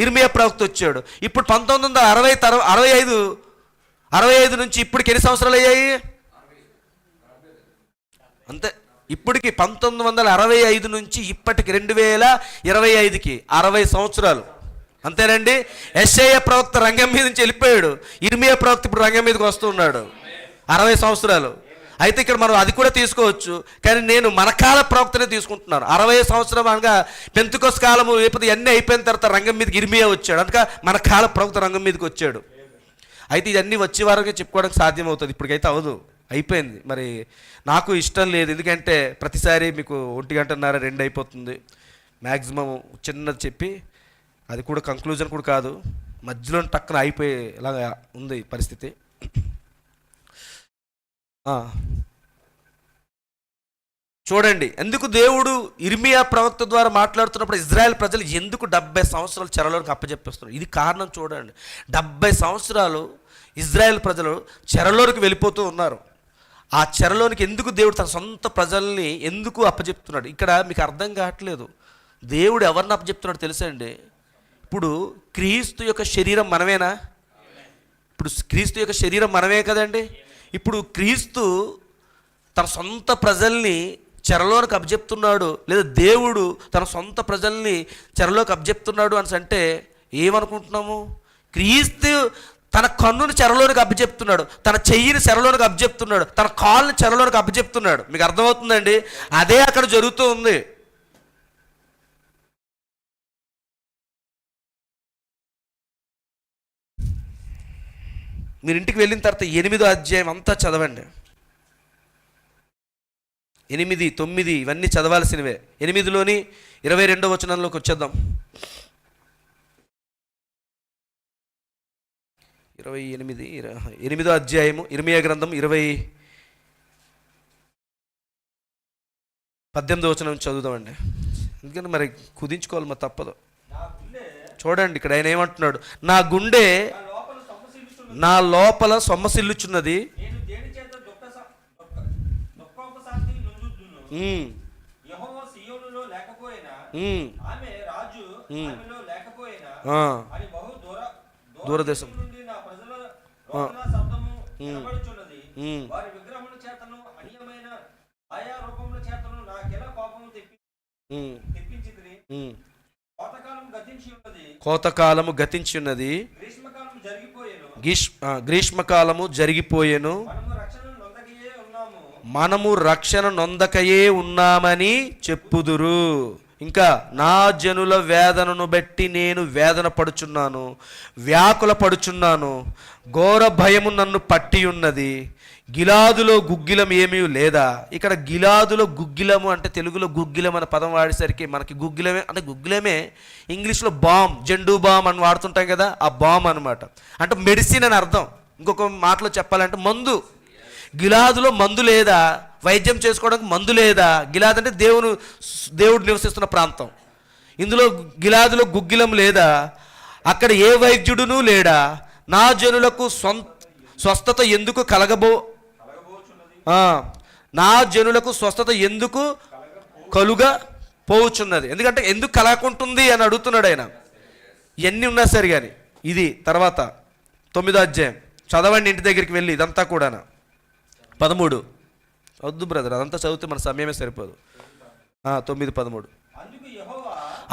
ఇర్మియా ప్రవక్త వచ్చాడు. ఇప్పుడు 1965 నుంచి ఇప్పటికి ఎన్ని సంవత్సరాలు అయ్యాయి? అంతే. ఇప్పటికి 1965 నుంచి ఇప్పటికి 2025కి 60 సంవత్సరాలు. అంతేనండి. యెషయా ప్రవక్త రంగం మీద నుంచి వెళ్ళిపోయాడు, ఇర్మియా ప్రవక్త ఇప్పుడు రంగం మీదకి వస్తున్నాడు. 60 సంవత్సరాలు. అయితే ఇక్కడ మనం అది కూడా తీసుకోవచ్చు, కానీ నేను మన కాల ప్రవక్తనే తీసుకుంటున్నాను. 60 సంవత్సరం అనగా పెంతెకొస్తు కాలము లేకపోతే అన్నీ అయిపోయిన తర్వాత రంగం మీదకి ఇర్మియా వచ్చాడు, అందుక మన కాల ప్రవక్త రంగం మీదకి వచ్చాడు. అయితే ఇవన్నీ వచ్చే వారికి చెప్పుకోవడానికి సాధ్యమవుతుంది, ఇప్పటికైతే అవదు, అయిపోయింది. మరి నాకు ఇష్టం లేదు, ఎందుకంటే ప్రతిసారి మీకు 1 గంటన్నర 2 అయిపోతుంది. మ్యాక్సిమం చిన్నది చెప్పి అది కూడా కంక్లూజన్ కూడా కాదు, మధ్యలో టక్కున అయిపోయేలాగా ఉంది పరిస్థితి. చూడండి, ఎందుకు దేవుడు ఇర్మియా ప్రవక్త ద్వారా మాట్లాడుతున్నప్పుడు ఇజ్రాయెల్ ప్రజలు ఎందుకు 70 సంవత్సరాలు చెరలోకి అప్పచెప్పేస్తున్నారు? ఇది కారణం చూడండి. 70 సంవత్సరాలు ఇజ్రాయెల్ ప్రజలు చెరలోకి వెళ్ళిపోతూ ఉన్నారు. ఆ చెరలోనికి ఎందుకు దేవుడు తన సొంత ప్రజల్ని ఎందుకు అప్పచెప్తున్నాడు? ఇక్కడ మీకు అర్థం కావట్లేదు. దేవుడు ఎవరిని అప్పచెప్తున్నాడు తెలుసా అండి? ఇప్పుడు క్రీస్తు యొక్క శరీరం మనమేనా? ఇప్పుడు క్రీస్తు యొక్క శరీరం మనమే కదండి. ఇప్పుడు క్రీస్తు తన సొంత ప్రజల్ని చెరలోకి అప్పచెప్తున్నాడు, లేదా దేవుడు తన సొంత ప్రజల్ని చెరలోకి అప్పచెప్తున్నాడు అని అంటే ఏమనుకుంటున్నాము? క్రీస్తు తన కన్నుని చెరలోనికి అప్పచెప్తున్నాడు, తన చెయ్యిని చెరలోనికి అప్పచెప్తున్నాడు, తన కాళ్ళని చెరలోనికి అప్పచెప్తున్నాడు. మీకు అర్థమవుతుందండి? అదే అక్కడ జరుగుతూ ఉంది. మీరు ఇంటికి వెళ్ళిన తర్వాత 8వ అధ్యాయం అంతా చదవండి. 8, 9 ఇవన్నీ చదవాల్సినవే. 8లోని 22వ వచనంలోకి వచ్చేద్దాం. 8వ అధ్యాయము ఇర్మియా గ్రంథం 18వ వచనం చదువుదామండి, ఎందుకంటే మరి కుదించుకోవాలి, మరి తప్పదు. చూడండి, ఇక్కడ ఆయన ఏమంటున్నాడు? నా గుండె నా లోపల సొమ్మసిల్లుచున్నది, దూరదేశం కోతకాలము గతించి ఉన్నది, గ్రీష్మకాలము జరిగిపోయెను, మనము రక్షణ నొందకయే ఉన్నామని చెప్పుదురు. ఇంకా నా జనుల వేదనను బట్టి నేను వేదన పడుచున్నాను, వ్యాకుల పడుచున్నాను, ఘోర భయము నన్ను పట్టి ఉన్నది. గిలాదులో గుగ్గిలం ఏమీ లేదా. ఇక్కడ గిలాదులో గుగ్గిలము అంటే తెలుగులో గుగ్గిలం అనే పదం వాడేసరికి మనకి గుగ్గిలమే అంటే గుగ్గిలమే ఇంగ్లీష్లో బాంబ్, జెండు బాంబ్ అని వాడుతుంటాం కదా, ఆ బాంబ్ అనమాట. అంటే మెడిసిన్ అని అర్థం. ఇంకొక మాటలో చెప్పాలంటే మందు. గిలాదులో మందు లేదా, వైద్యం చేసుకోవడానికి మందు లేదా. గిలాద్ అంటే దేవుడు నివసిస్తున్న ప్రాంతం. ఇందులో గిలాదులో గుగ్గిలం లేదా, అక్కడ ఏ వైద్యుడునూ లేడా. నా జనులకు స్వస్థత ఎందుకు నా జనులకు స్వస్థత ఎందుకు కలుగపోవచ్చున్నది. ఎందుకంటే ఎందుకు కలగకుంటుంది అని అడుగుతున్నాడు ఆయన. ఇవన్నీ ఉన్నా సరే కానీ ఇది తర్వాత 9వ అధ్యాయం చదవండి ఇంటి దగ్గరికి వెళ్ళి, ఇదంతా కూడా 13 వద్దు బ్రదర్, అదంతా చదివితే మన సమయమే సరిపోదు. 9:13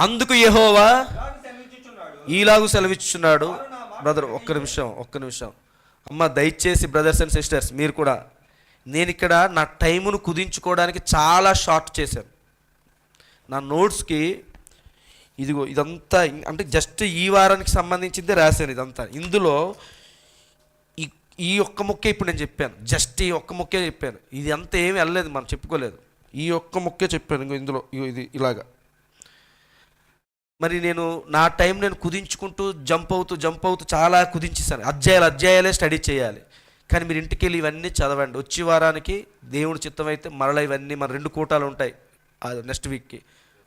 అందుకు యెహోవా ఈలాగు సెలవిచ్చుచున్నాడు. బ్రదర్ ఒక్క నిమిషం అమ్మ దయచేసి బ్రదర్స్ అండ్ సిస్టర్స్ మీరు కూడా, నేను ఇక్కడ నా టైమును కుదించుకోవడానికి చాలా షార్ట్ చేశాను నా నోట్స్కి. ఇదిగో ఇదంతా అంటే జస్ట్ ఈ వారానికి సంబంధించిందే రాశాను ఇదంతా. ఇందులో ఈ ఒక్క ముక్కే ఇప్పుడు నేను చెప్పాను, జస్ట్ ఈ ఒక్క ముక్కే చెప్పాను. ఇది అంతా ఏమీ వెళ్ళలేదు, మనం చెప్పుకోలేదు. ఈ ఒక్క ముక్కే చెప్పాను ఇందులో. ఇది ఇలాగా మరి నేను నా టైం నేను కుదించుకుంటూ జంప్ అవుతూ చాలా కుదించేసాను. అధ్యాయాలే స్టడీ చేయాలి. కానీ మీరు ఇంటికి వెళ్ళి ఇవన్నీ చదవండి. వచ్చే వారానికి దేవుడి చిత్తం అయితే మరలా ఇవన్నీ మన 2 కూటాలు ఉంటాయి నెక్స్ట్ వీక్కి.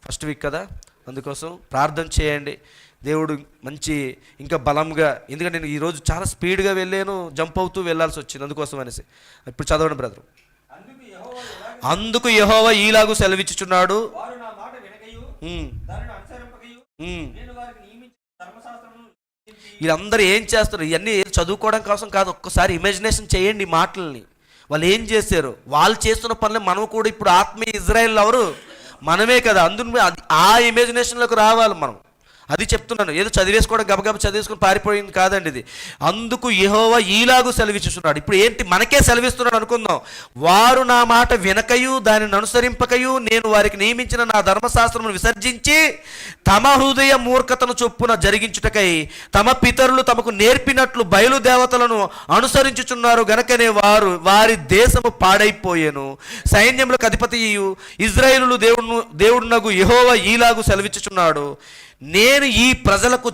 ఫస్ట్ వీక్ కదా, అందుకోసం ప్రార్థన చేయండి. దేవుడు మంచి ఇంకా బలంగా, ఎందుకంటే నేను ఈరోజు చాలా స్పీడ్గా వెళ్ళాను, జంప్ అవుతూ వెళ్ళాల్సి వచ్చింది అందుకోసం అనేసి. ఇప్పుడు చదవండి బ్రదర్. అందుకు యెహోవా ఈలాగు సెలవిచ్చుచున్నాడు. వీళ్ళందరూ ఏం చేస్తారు, ఇవన్నీ చదువుకోవడం కోసం కాదు, ఒక్కసారి ఇమాజినేషన్ చేయండి ఈ మాటల్ని. వాళ్ళు ఏం చేశారు, వాళ్ళు చేస్తున్న పనులు మనం కూడా ఇప్పుడు ఆత్మీయ ఇజ్రాయెల్ ఎవరు మనమే కదా. అందులో ఆ ఇమాజినేషన్లోకి రావాలి మనం. అది చెప్తున్నాను, ఏదో చదివేసుకోవడం గబగబ చదివేసుకుని పారిపోయింది కాదండి ఇది. అందుకు యెహోవా ఈలాగు సెలవిచ్చుచున్నాడు. ఇప్పుడు ఏంటి, మనకే సెలవిస్తున్నాడు అనుకుందాం. వారు నా మాట వినకయు దానిని అనుసరింపకయు నేను వారికి నియమించిన నా ధర్మశాస్త్రమును విసర్జించి తమ హృదయ మూర్ఖతను చొప్పున జరిగించుటకై తమ పితరులు తమకు నేర్పినట్లు బయలుదేవతలను అనుసరించుచున్నారు గనకనే వారి దేశము పాడైపోయేను. సైన్యములకు అధిపతియు ఇజ్రాయేలు దేవుడునగు యెహోవా ఈలాగు సెలవిచ్చుచున్నాడు. నేను ఈ ప్రజలకు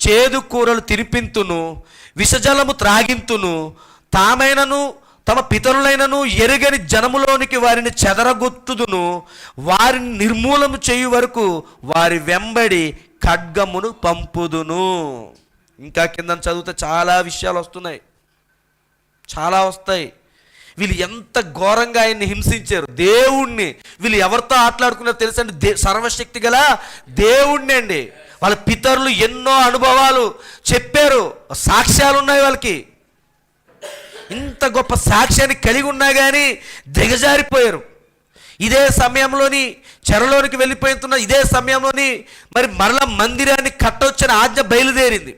చేదు కూరలు తినిపింతును, విషజలము త్రాగింతును, తామైనను తమ పితరులైనను ఎరుగని జనములోనికి వారిని చెదరగొత్తుదును, వారిని నిర్మూలము చేయు వరకు వారి వెంబడి ఖడ్గమును పంపుదును. ఇంకా కింద చదివితే చాలా విషయాలు వస్తున్నాయి, చాలా వస్తాయి. వీళ్ళు ఎంత ఘోరంగా ఆయన్ని హింసించారు, దేవుణ్ణి. వీళ్ళు ఎవరితో ఆటలాడుకున్నారో తెలుసండి, సర్వశక్తి గల దేవుణ్ణి అండి. వాళ్ళ పితరులు ఎన్నో అనుభవాలు చెప్పారు, సాక్ష్యాలు ఉన్నాయి వాళ్ళకి. ఇంత గొప్ప సాక్ష్యాన్ని కలిగి ఉన్నా కానీ దిగజారిపోయారు. ఇదే సమయంలోని చెరలోనికి వెళ్ళిపోతున్న ఇదే సమయంలోని మరి మరలా మందిరాన్ని కట్టొచ్చని ఆజ్ఞ బయలుదేరింది.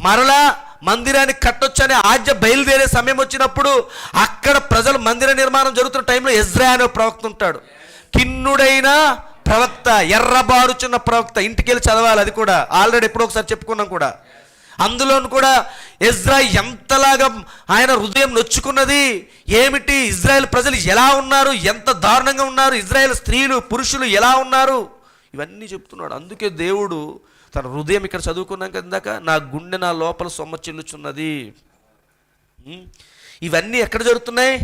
మరలా మందిరాన్ని కట్టొచ్చని ఆజ్ఞ బయలుదేరే సమయం వచ్చినప్పుడు అక్కడ ప్రజలు మందిర నిర్మాణం జరుగుతున్న టైంలో ఎజ్రా అనే ప్రవక్త ఉంటాడు. కిన్నుడైన ప్రవక్త, ఎర్రబారుచున్న ప్రవక్త. ఇంటికి వెళ్ళి చదవాలి, అది కూడా ఆల్రెడీ ఎప్పుడో ఒకసారి చెప్పుకున్నాం కూడా. అందులోను కూడా ఎజ్రా ఎంతలాగా ఆయన హృదయం నొచ్చుకున్నది ఏమిటి, ఇజ్రాయెల్ ప్రజలు ఎలా ఉన్నారు, ఎంత దారుణంగా ఉన్నారు, ఇజ్రాయెల్ స్త్రీలు పురుషులు ఎలా ఉన్నారు, ఇవన్నీ చెప్తున్నాడు. అందుకే దేవుడు తన హృదయం ఇక్కడ చదువుకున్నాక ఇందాక నా గుండె నా లోపల సొమ్మ చెల్లుచున్నది. ఇవన్నీ ఎక్కడ జరుగుతున్నాయి,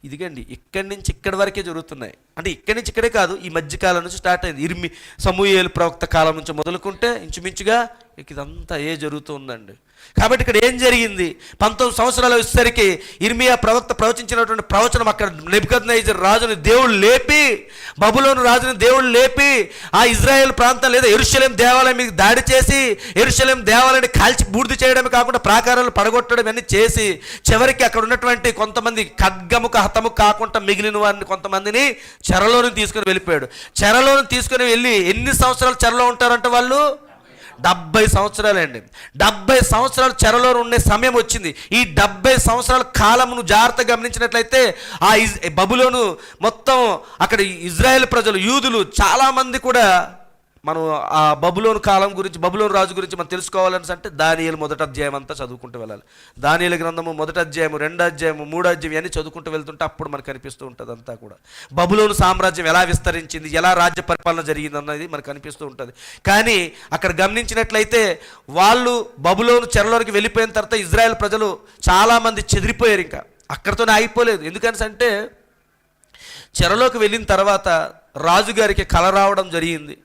ఇదిగండి ఇక్కడి నుంచి ఇక్కడి వరకే జరుగుతున్నాయి. అంటే ఇక్కడి నుంచి ఇక్కడే కాదు, ఈ మధ్యకాలం నుంచి స్టార్ట్ అయింది. సమూయేలు ప్రవక్త కాలం నుంచి మొదలుకుంటే ఇంచుమించుగా ఇదంతా జరుగుతూ ఉందండి. కాబట్టి ఇక్కడ ఏం జరిగింది, 19 సంవత్సరాలు వచ్చేసరికి ఇర్మియా ప్రవక్త ప్రవచించినటువంటి ప్రవచనం అక్కడ నెబుకద్నెజర్ రాజుని దేవుడు లేపి, బబులోను రాజుని దేవుడు లేపి ఆ ఇజ్రాయెల్ ప్రాంతం లేదా యెరూషలేం దేవాలయం మీద దాడి చేసి యెరూషలేం దేవాలయాన్ని కాల్చి బూడిద చేయడమే కాకుండా ప్రాకారాలు పడగొట్టడం అన్నీ చేసి చివరికి అక్కడ ఉన్నటువంటి కొంతమంది ఖడ్గముకు హతము కాకుండా మిగిలిన వారిని కొంతమందిని చెరలోని తీసుకుని వెళ్ళిపోయాడు. చెరలోని తీసుకుని వెళ్ళి ఎన్ని సంవత్సరాలు చెరలో ఉంటారంటే వాళ్ళు 70 సంవత్సరాలండి. 70 సంవత్సరాలు చెరలో ఉండే సమయం వచ్చింది. ఈ 70 సంవత్సరాల కాలమును జాగ్రత్తగా గమనించినట్లయితే ఆ బబులోను మొత్తం అక్కడ ఇజ్రాయెల్ ప్రజలు యూదులు చాలామంది కూడా మనం ఆ బబులోను కాలం గురించి, బబులోను రాజు గురించి మనం తెలుసుకోవాలని అంటే దానియేలు 1వ అధ్యాయం అంతా చదువుకుంటూ వెళ్ళాలి. దానియేలు గ్రంథము 1వ అధ్యాయము 2వ అధ్యాయము 3వ అధ్యాయం అన్నీ చదువుకుంటూ వెళ్తుంటే అప్పుడు మనకు కనిపిస్తూ ఉంటుంది అంతా కూడా. బబులోను సామ్రాజ్యం ఎలా విస్తరించింది, ఎలా రాజ్య పరిపాలన జరిగింది అన్నది మనకు కనిపిస్తూ ఉంటుంది. కానీ అక్కడ గమనించినట్లయితే వాళ్ళు బబులోను చెరలోనికి వెళ్ళిపోయిన తర్వాత ఇజ్రాయెల్ ప్రజలు చాలామంది చెదిరిపోయారు. ఇంకా అక్కడితోనే ఆగిపోలేదు. ఎందుకని చెరలోకి వెళ్ళిన తర్వాత రాజుగారికి కల రావడం జరిగింది.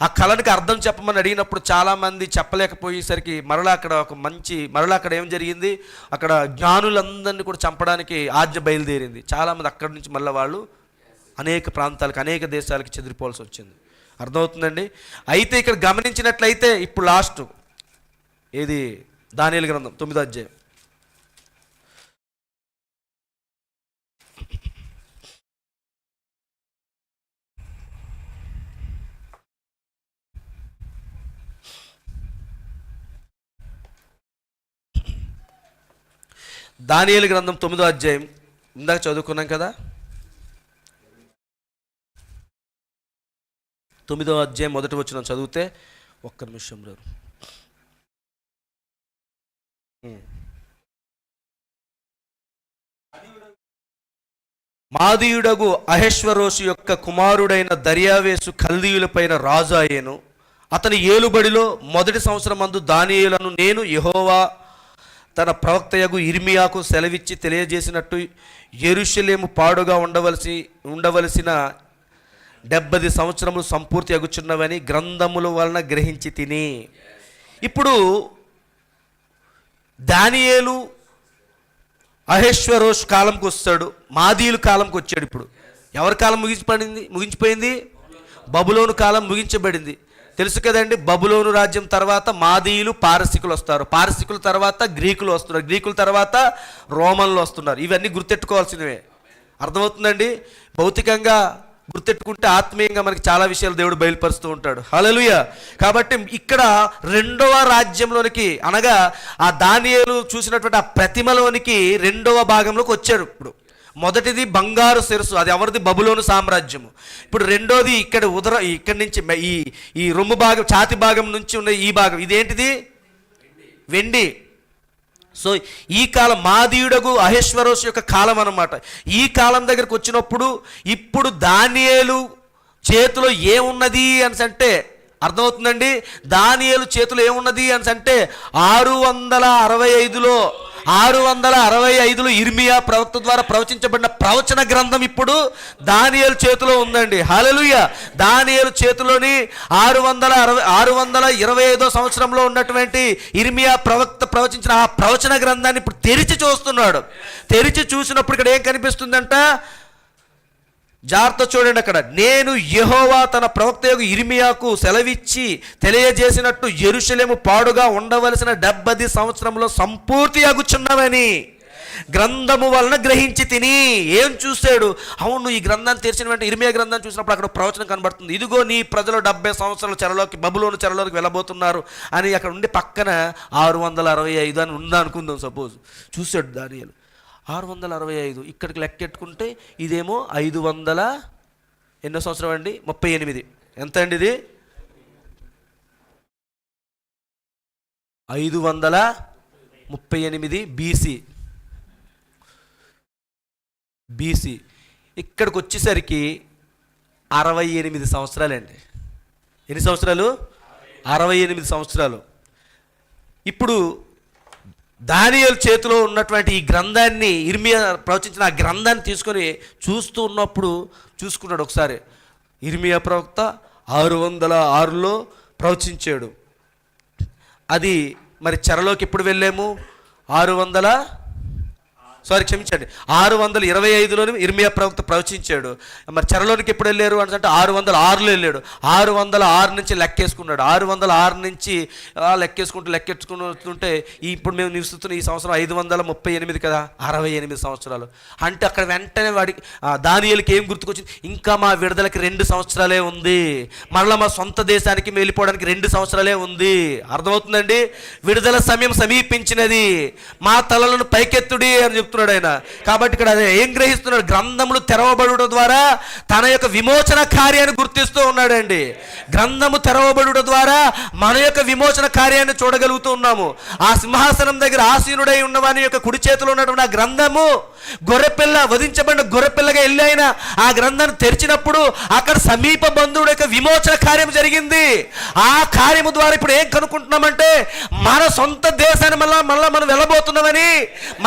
ఆ కళనికి అర్థం చెప్పమని అడిగినప్పుడు చాలామంది చెప్పలేకపోయేసరికి మరలా అక్కడ ఏం జరిగింది, అక్కడ జ్ఞానులందరినీ కూడా చంపడానికి ఆజ్ఞ బయలుదేరింది. చాలామంది అక్కడి నుంచి మళ్ళీ వాళ్ళు అనేక ప్రాంతాలకు అనేక దేశాలకు చెదిరిపోవాల్సి వచ్చింది. అర్థమవుతుందండి. అయితే ఇక్కడ గమనించినట్లయితే ఇప్పుడు లాస్ట్ ఏది దానియేలు గ్రంథం 9వ అధ్యాయం. దానియేలు గ్రంథం 9వ అధ్యాయం ఇందాక చదువుకున్నాం కదా. 9వ అధ్యాయం మొదటి వచనం చదివితే ఒక్క నిమిషం రారు. మాదీయుడగు అహెష్వరోషు యొక్క కుమారుడైన దర్యావేసు కల్దీయులపైన రాజు అయ్యెను. అతని ఏలుబడిలో మొదటి సంవత్సరమందు దానియేలును నేను యెహోవా తన ప్రవక్తయగు ఇర్మియాకు సెలవిచ్చి తెలియజేసినట్టు యెరూషలేము పాడుగా ఉండవలసిన 70 సంవత్సరములు సంపూర్తి అగుచున్నవని గ్రంథముల వలన గ్రహించి తిని. ఇప్పుడు దానియేలు అహెష్వరోష్ కాలంకి వస్తాడు, మాదీయుల కాలంకి వచ్చాడు. ఇప్పుడు ఎవరి కాలం ముగించిపోయింది? బబులోను కాలం ముగించబడింది. తెలుసు కదండి, బబులోను రాజ్యం తర్వాత మాదీయులు పారసికులు వస్తారు, పారసికుల తర్వాత గ్రీకులు వస్తున్నారు, గ్రీకుల తర్వాత రోమన్లు వస్తున్నారు. ఇవన్నీ గుర్తెట్టుకోవాల్సినవే. అర్థమవుతుందండి. భౌతికంగా గుర్తెట్టుకుంటే ఆత్మీయంగా మనకి చాలా విషయాలు దేవుడు బయలుపరుస్తూ ఉంటాడు. హల్లెలూయా. కాబట్టి ఇక్కడ రెండవ రాజ్యంలోనికి, అనగా ఆ దానియేలు చూసినటువంటి ఆ ప్రతిమలోనికి రెండవ భాగంలోకి వచ్చాడు. ఇప్పుడు మొదటిది బంగారు శిరస్సు, అది ఎవరిది? బబులోను సామ్రాజ్యము. ఇప్పుడు రెండోది ఇక్కడి నుంచి ఈ రొమ్ము భాగం, ఛాతి భాగం నుంచి ఉన్న ఈ భాగం, ఇదేంటిది? వెండి. సో ఈ కాలం మాదీయుడగు అహెష్వరోషు యొక్క కాలం అన్నమాట. ఈ కాలం దగ్గరకు వచ్చినప్పుడు ఇప్పుడు దానియేలు చేతిలో ఏమున్నది అని అంటే అర్థమవుతుందండి. దానియేలు చేతిలో ఏమున్నది అని అంటే 665లో ఇర్మియా ప్రవక్త ద్వారా ప్రవచించబడిన ప్రవచన గ్రంథం ఇప్పుడు దానియేలు చేతిలో ఉందండి. హల్లెలూయా. దానియేలు చేతిలోని 625వ సంవత్సరంలో ఉన్నటువంటి ఇర్మియా ప్రవక్త ప్రవచించిన ఆ ప్రవచన గ్రంథాన్ని ఇప్పుడు తెరిచి చూస్తున్నాడు. తెరిచి చూసినప్పుడు ఇక్కడ ఏం కనిపిస్తుందంట? జాగ్రత్త చూడండి. అక్కడ నేను యెహోవా తన ప్రవక్త ఇర్మియాకు సెలవిచ్చి తెలియజేసినట్టు యెరూషలేము పాడుగా ఉండవలసిన 70 సంవత్సరంలో సంపూర్తి అగుచున్నవని గ్రంథము వలన గ్రహించి తిని. ఏం చూశాడు? అవును, ఈ గ్రంథాన్ని తెరిచిన వెంటనే ఇర్మియా గ్రంథాన్ని చూసినప్పుడు అక్కడ ప్రవచనం కనబడుతుంది. ఇదిగో నీ ప్రజలు 70 సంవత్సరాల చెరలోకి, బబులోను చెరలోకి వెళ్ళబోతున్నారు అని. అక్కడ ఉండి పక్కన 665 అని ఉందనుకుందాం సపోజ్. చూశాడు దానియేలు 665. ఇక్కడికి లెక్కెట్టుకుంటే ఇదేమో 500 ఎన్నో సంవత్సరం అండి? 38. ఎంత అండి ఇది? 538 బీసీ. ఇక్కడికి వచ్చేసరికి 68 సంవత్సరాలండి. ఎన్ని సంవత్సరాలు? 68 సంవత్సరాలు. ఇప్పుడు దానియేలు చేతిలో ఉన్నటువంటి ఈ గ్రంథాన్ని, ఇర్మియా ప్రవచించిన ఆ గ్రంథాన్ని తీసుకొని చూస్తూ ఉన్నప్పుడు చూసుకున్నాడు ఒకసారి. ఇర్మియా ప్రవక్త 606లో ప్రవచించాడు. అది మరి చెరలోకి ఎప్పుడు వెళ్ళాము? 625లోని ఇర్మియా ప్రవక్త ప్రవచించాడు. మరి చెరలోనికి ఎప్పుడు వెళ్ళారు అని అంటే 606లో వెళ్ళాడు. 606 నుంచి లెక్కేసుకున్నాడు. 606 నుంచి లెక్కేసుకుంటుంటే ఇప్పుడు మేము నివసిస్తున్న ఈ సంవత్సరం 538 కదా, 68 సంవత్సరాలు. అంటే అక్కడ వెంటనే వాడికి దానియేలుకి ఏం గుర్తుకొచ్చింది? ఇంకా మా విడుదలకి 2 సంవత్సరాలే ఉంది, మరలా మా సొంత దేశానికి వెళ్ళిపోవడానికి 2 సంవత్సరాలే ఉంది. అర్థమవుతుందండి. విడుదల సమయం సమీపించినది, మా తలలను పైకెత్తుడి అని చెప్తున్నాడు ఆయన. కాబట్టి ఇక్కడ ఏం గ్రహిస్తున్నాడు? గ్రంథములు తెరవబడుట ద్వారా తన యొక్క విమోచన కార్యాన్ని గుర్తిస్తూ ఉన్నాడండి. గ్రంథము తెరవబడుట ద్వారా మన యొక్క విమోచన కార్యాన్ని చూడగలుగుతూ ఉన్నాము. ఆ సింహాసనం దగ్గర ఆసీనుడై ఉన్న వాని యొక్క కుడి చేతిలో ఉన్నటువంటి ఆ గ్రంథము గొర్రెపిల్ల, వధించబడిన గొర్రెపిల్లగా వెళ్ళి ఆయన ఆ గ్రంథాన్ని తెరిచినప్పుడు అక్కడ సమీప బంధువుడు యొక్క విమోచన కార్యం జరిగింది. ఆ కార్యము ద్వారా ఇప్పుడు ఏం కనుక్కుంటున్నామంటే మన సొంత దేశాన్ని మళ్ళా మనం వెళ్ళబోతున్నామని,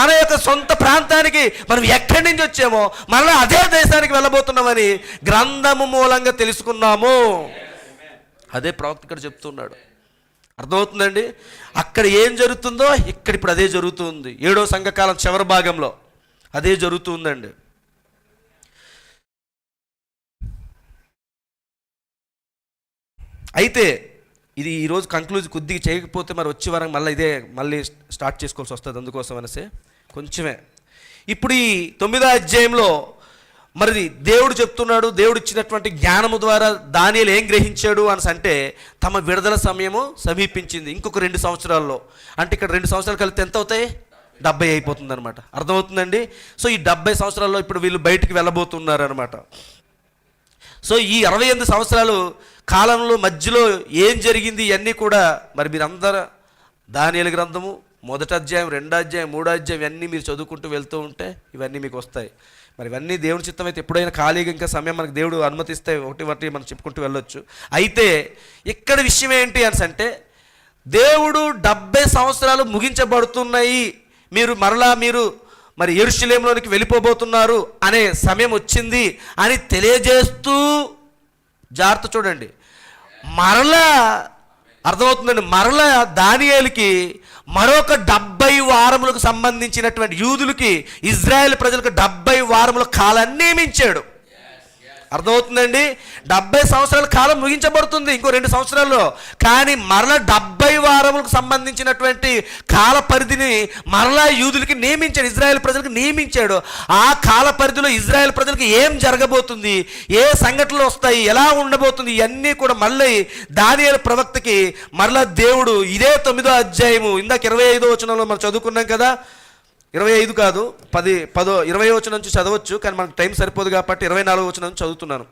మన యొక్క సొంత ప్రాంతానికి మనం ఎక్కడి నుంచి వచ్చామో మళ్ళీ అదే దేశానికి వెళ్ళబోతున్నామని గ్రంథము మూలంగా తెలుసుకున్నాము. అదే ప్రవక్త ఇక్కడ చెప్తున్నాడు. అర్థమవుతుందండి. అక్కడ ఏం జరుగుతుందో ఇక్కడ ఇప్పుడు అదే జరుగుతుంది. 7వ సంఘకాలం చివరి భాగంలో అదే జరుగుతుందండి. అయితే ఇది ఈరోజు కంక్లూజ్ కొద్దిగా చేయకపోతే మరి వచ్చే వారం మళ్ళీ స్టార్ట్ చేసుకోవాల్సి వస్తుంది. అందుకోసం అనేసి కొంచెమే ఇప్పుడు ఈ 9వ అధ్యాయంలో మరి దేవుడు చెప్తున్నాడు, దేవుడు ఇచ్చినటువంటి జ్ఞానము ద్వారా దానియేలు ఏం గ్రహించాడు అని అంటే తమ విడుదల సమయము సమీపించింది ఇంకొక 2 సంవత్సరాల్లో. అంటే ఇక్కడ 2 సంవత్సరాలు కలిపితే ఎంత అవుతాయి? 70 అయిపోతుంది అనమాట. అర్థమవుతుందండి? సో ఈ 70 సంవత్సరాల్లో ఇప్పుడు వీళ్ళు బయటికి వెళ్ళబోతున్నారు అనమాట. సో ఈ 68 సంవత్సరాలు కాలంలో మధ్యలో ఏం జరిగింది ఇవన్నీ కూడా మరి మీరందరూ దానియేలు గ్రంథము 1వ అధ్యాయం 2వ అధ్యాయం 3వ అధ్యాయం ఇవన్నీ మీరు చదువుకుంటూ వెళ్తూ ఉంటే ఇవన్నీ మీకు వస్తాయి. మరి ఇవన్నీ దేవుని చిత్తం అయితే ఎప్పుడైనా ఖాళీగా ఇంకా సమయం మనకు దేవుడు అనుమతిస్తే ఒకటి మనం చెప్పుకుంటూ వెళ్ళొచ్చు. అయితే ఇక్కడ విషయం ఏంటి అని అంటే దేవుడు 70 సంవత్సరాలు ముగించబడుతున్నాయి, మీరు మరి యెరూషలేములోనికి వెళ్ళిపోబోతున్నారు అనే సమయం వచ్చింది అని తెలియజేస్తూ జాగ్రత్త చూడండి. మరలా అర్థమవుతుందండి, మరలా దానియేలుకి మరొక 70 వారములకు సంబంధించినటువంటి యూదులకి ఇజ్రాయెల్ ప్రజలకు 70 వారముల కాలాన్ని నియమించాడు. అర్థమవుతుందండి? 70 సంవత్సరాల కాలం ముగించబడుతుంది ఇంకో 2 సంవత్సరాల్లో. కానీ మరలా 70 వారములకు సంబంధించినటువంటి కాల పరిధిని మరలా యూదులకి నియమించాడు, ఇజ్రాయెల్ ప్రజలకు నియమించాడు. ఆ కాల పరిధిలో ఇజ్రాయెల్ ప్రజలకు ఏం జరగబోతుంది, ఏ సంఘటనలు వస్తాయి, ఎలా ఉండబోతుంది, ఇవన్నీ కూడా మళ్ళీ దానియేలు ప్రవక్తకి మరలా దేవుడు ఇదే 9వ అధ్యాయము ఇందాక 25వ వచనంలో మనం చదువుకున్నాం కదా, 25 కాదు 20 వచనం నుంచి చదవచ్చు, కానీ మనకు టైం సరిపోదు కాబట్టి 24వ వచనం నుంచి చదువుతున్నాను.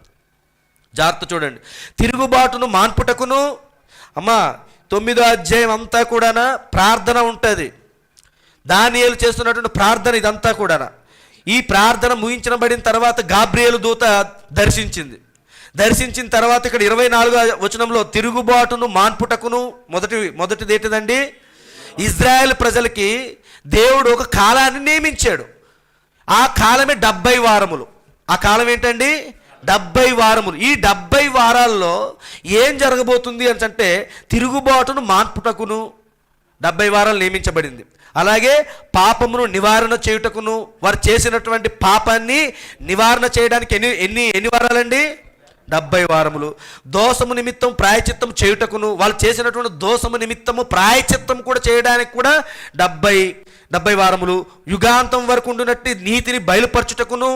జాగ్రత్త చూడండి. తిరుగుబాటును మాన్పుటకును, అమ్మా 9వ అధ్యాయం అంతా కూడా ప్రార్థన ఉంటుంది. దానియేలు చేస్తున్నటువంటి ప్రార్థన ఇదంతా కూడా. ఈ ప్రార్థన ముగించబడిన తర్వాత గాబ్రియేలు దూత దర్శించిన తర్వాత ఇక్కడ 24వ వచనంలో తిరుగుబాటును మాన్పుటకును మొదటిది ఏంటిదండి? ఇజ్రాయెల్ ప్రజలకి దేవుడు ఒక కాలాన్ని నియమించాడు. ఆ కాలమే 70 వారములు. ఆ కాలం ఏంటండి? 70 వారములు. ఈ 70 వారాల్లో ఏం జరగబోతుంది అని అంటే తిరుగుబాటును మాన్పుటకును 70 వారాలు నియమించబడింది. అలాగే పాపమును నివారణ చేయుటకును, వారు చేసినటువంటి పాపాన్ని నివారణ చేయడానికి ఎన్ని వారాలండి? 70 వారములు. దోషము నిమిత్తం ప్రాయచిత్తం చేయుటకును, వాళ్ళు చేసినటువంటి దోషము నిమిత్తము ప్రాయచిత్తం కూడా చేయడానికి కూడా 70 వారములు. యుగాంతం వరకు ఉండినట్టు నీతిని బయలుపరచుటకును,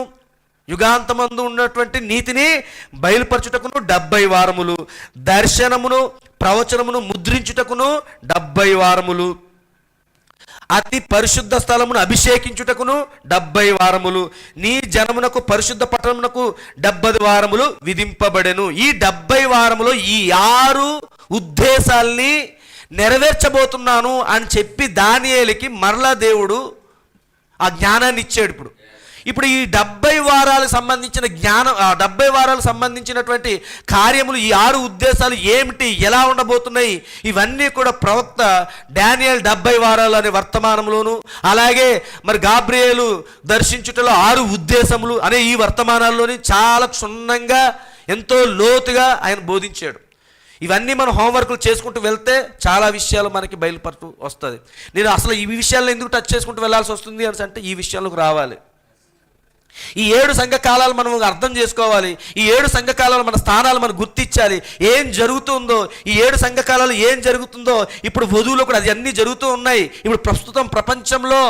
యుగాంతమందు ఉన్నటువంటి నీతిని బయలుపరచుటకును 70 వారములు. దర్శనమును ప్రవచనమును ముద్రించుటకును 70 వారములు. అతి పరిశుద్ధ స్థలమును అభిషేకించుటకును 70 వారములు. నీ జనమునకు పరిశుద్ధ పట్టణమునకు 70 వారములు విధింపబడెను. ఈ 70 వారములో ఈ 6 ఉద్దేశాల్ని నెరవేర్చబోతున్నాను అని చెప్పి దానియేలుకి మరలా దేవుడు ఆ జ్ఞానాన్ని ఇచ్చాడు. ఇప్పుడు ఈ 70 వారాలకు సంబంధించిన 70 వారాలకు సంబంధించినటువంటి కార్యములు, ఈ 6 ఉద్దేశాలు ఏమిటి, ఎలా ఉండబోతున్నాయి, ఇవన్నీ కూడా ప్రవక్త దానియేలు 70 వారాలు అనే వర్తమానంలోను, అలాగే మరి గాబ్రియేలు దర్శించుటలో 6 ఉద్దేశములు అనే ఈ వర్తమానాల్లోని చాలా క్షుణ్ణంగా ఎంతో లోతుగా ఆయన బోధించాడు. ఇవన్నీ మనం హోంవర్క్లు చేసుకుంటూ వెళ్తే చాలా విషయాలు మనకి బయలుపడుతూ వస్తుంది. నేను అసలు ఈ విషయాలను ఎందుకు టచ్ చేసుకుంటూ వెళ్ళాల్సి వస్తుంది అని అంటే ఈ విషయాలకు రావాలి. ఈ 7 సంఘకాలాలు మనం అర్థం చేసుకోవాలి. ఈ 7 సంఘకాలాలు మన స్థానాలు మనం గుర్తించాలి. ఏం జరుగుతుందో, ఈ 7 సంఘకాలాలు ఏం జరుగుతుందో ఇప్పుడు వధువులో కూడా అది అన్నీ జరుగుతూ ఉన్నాయి. ఇప్పుడు ప్రస్తుతం ప్రపంచంలో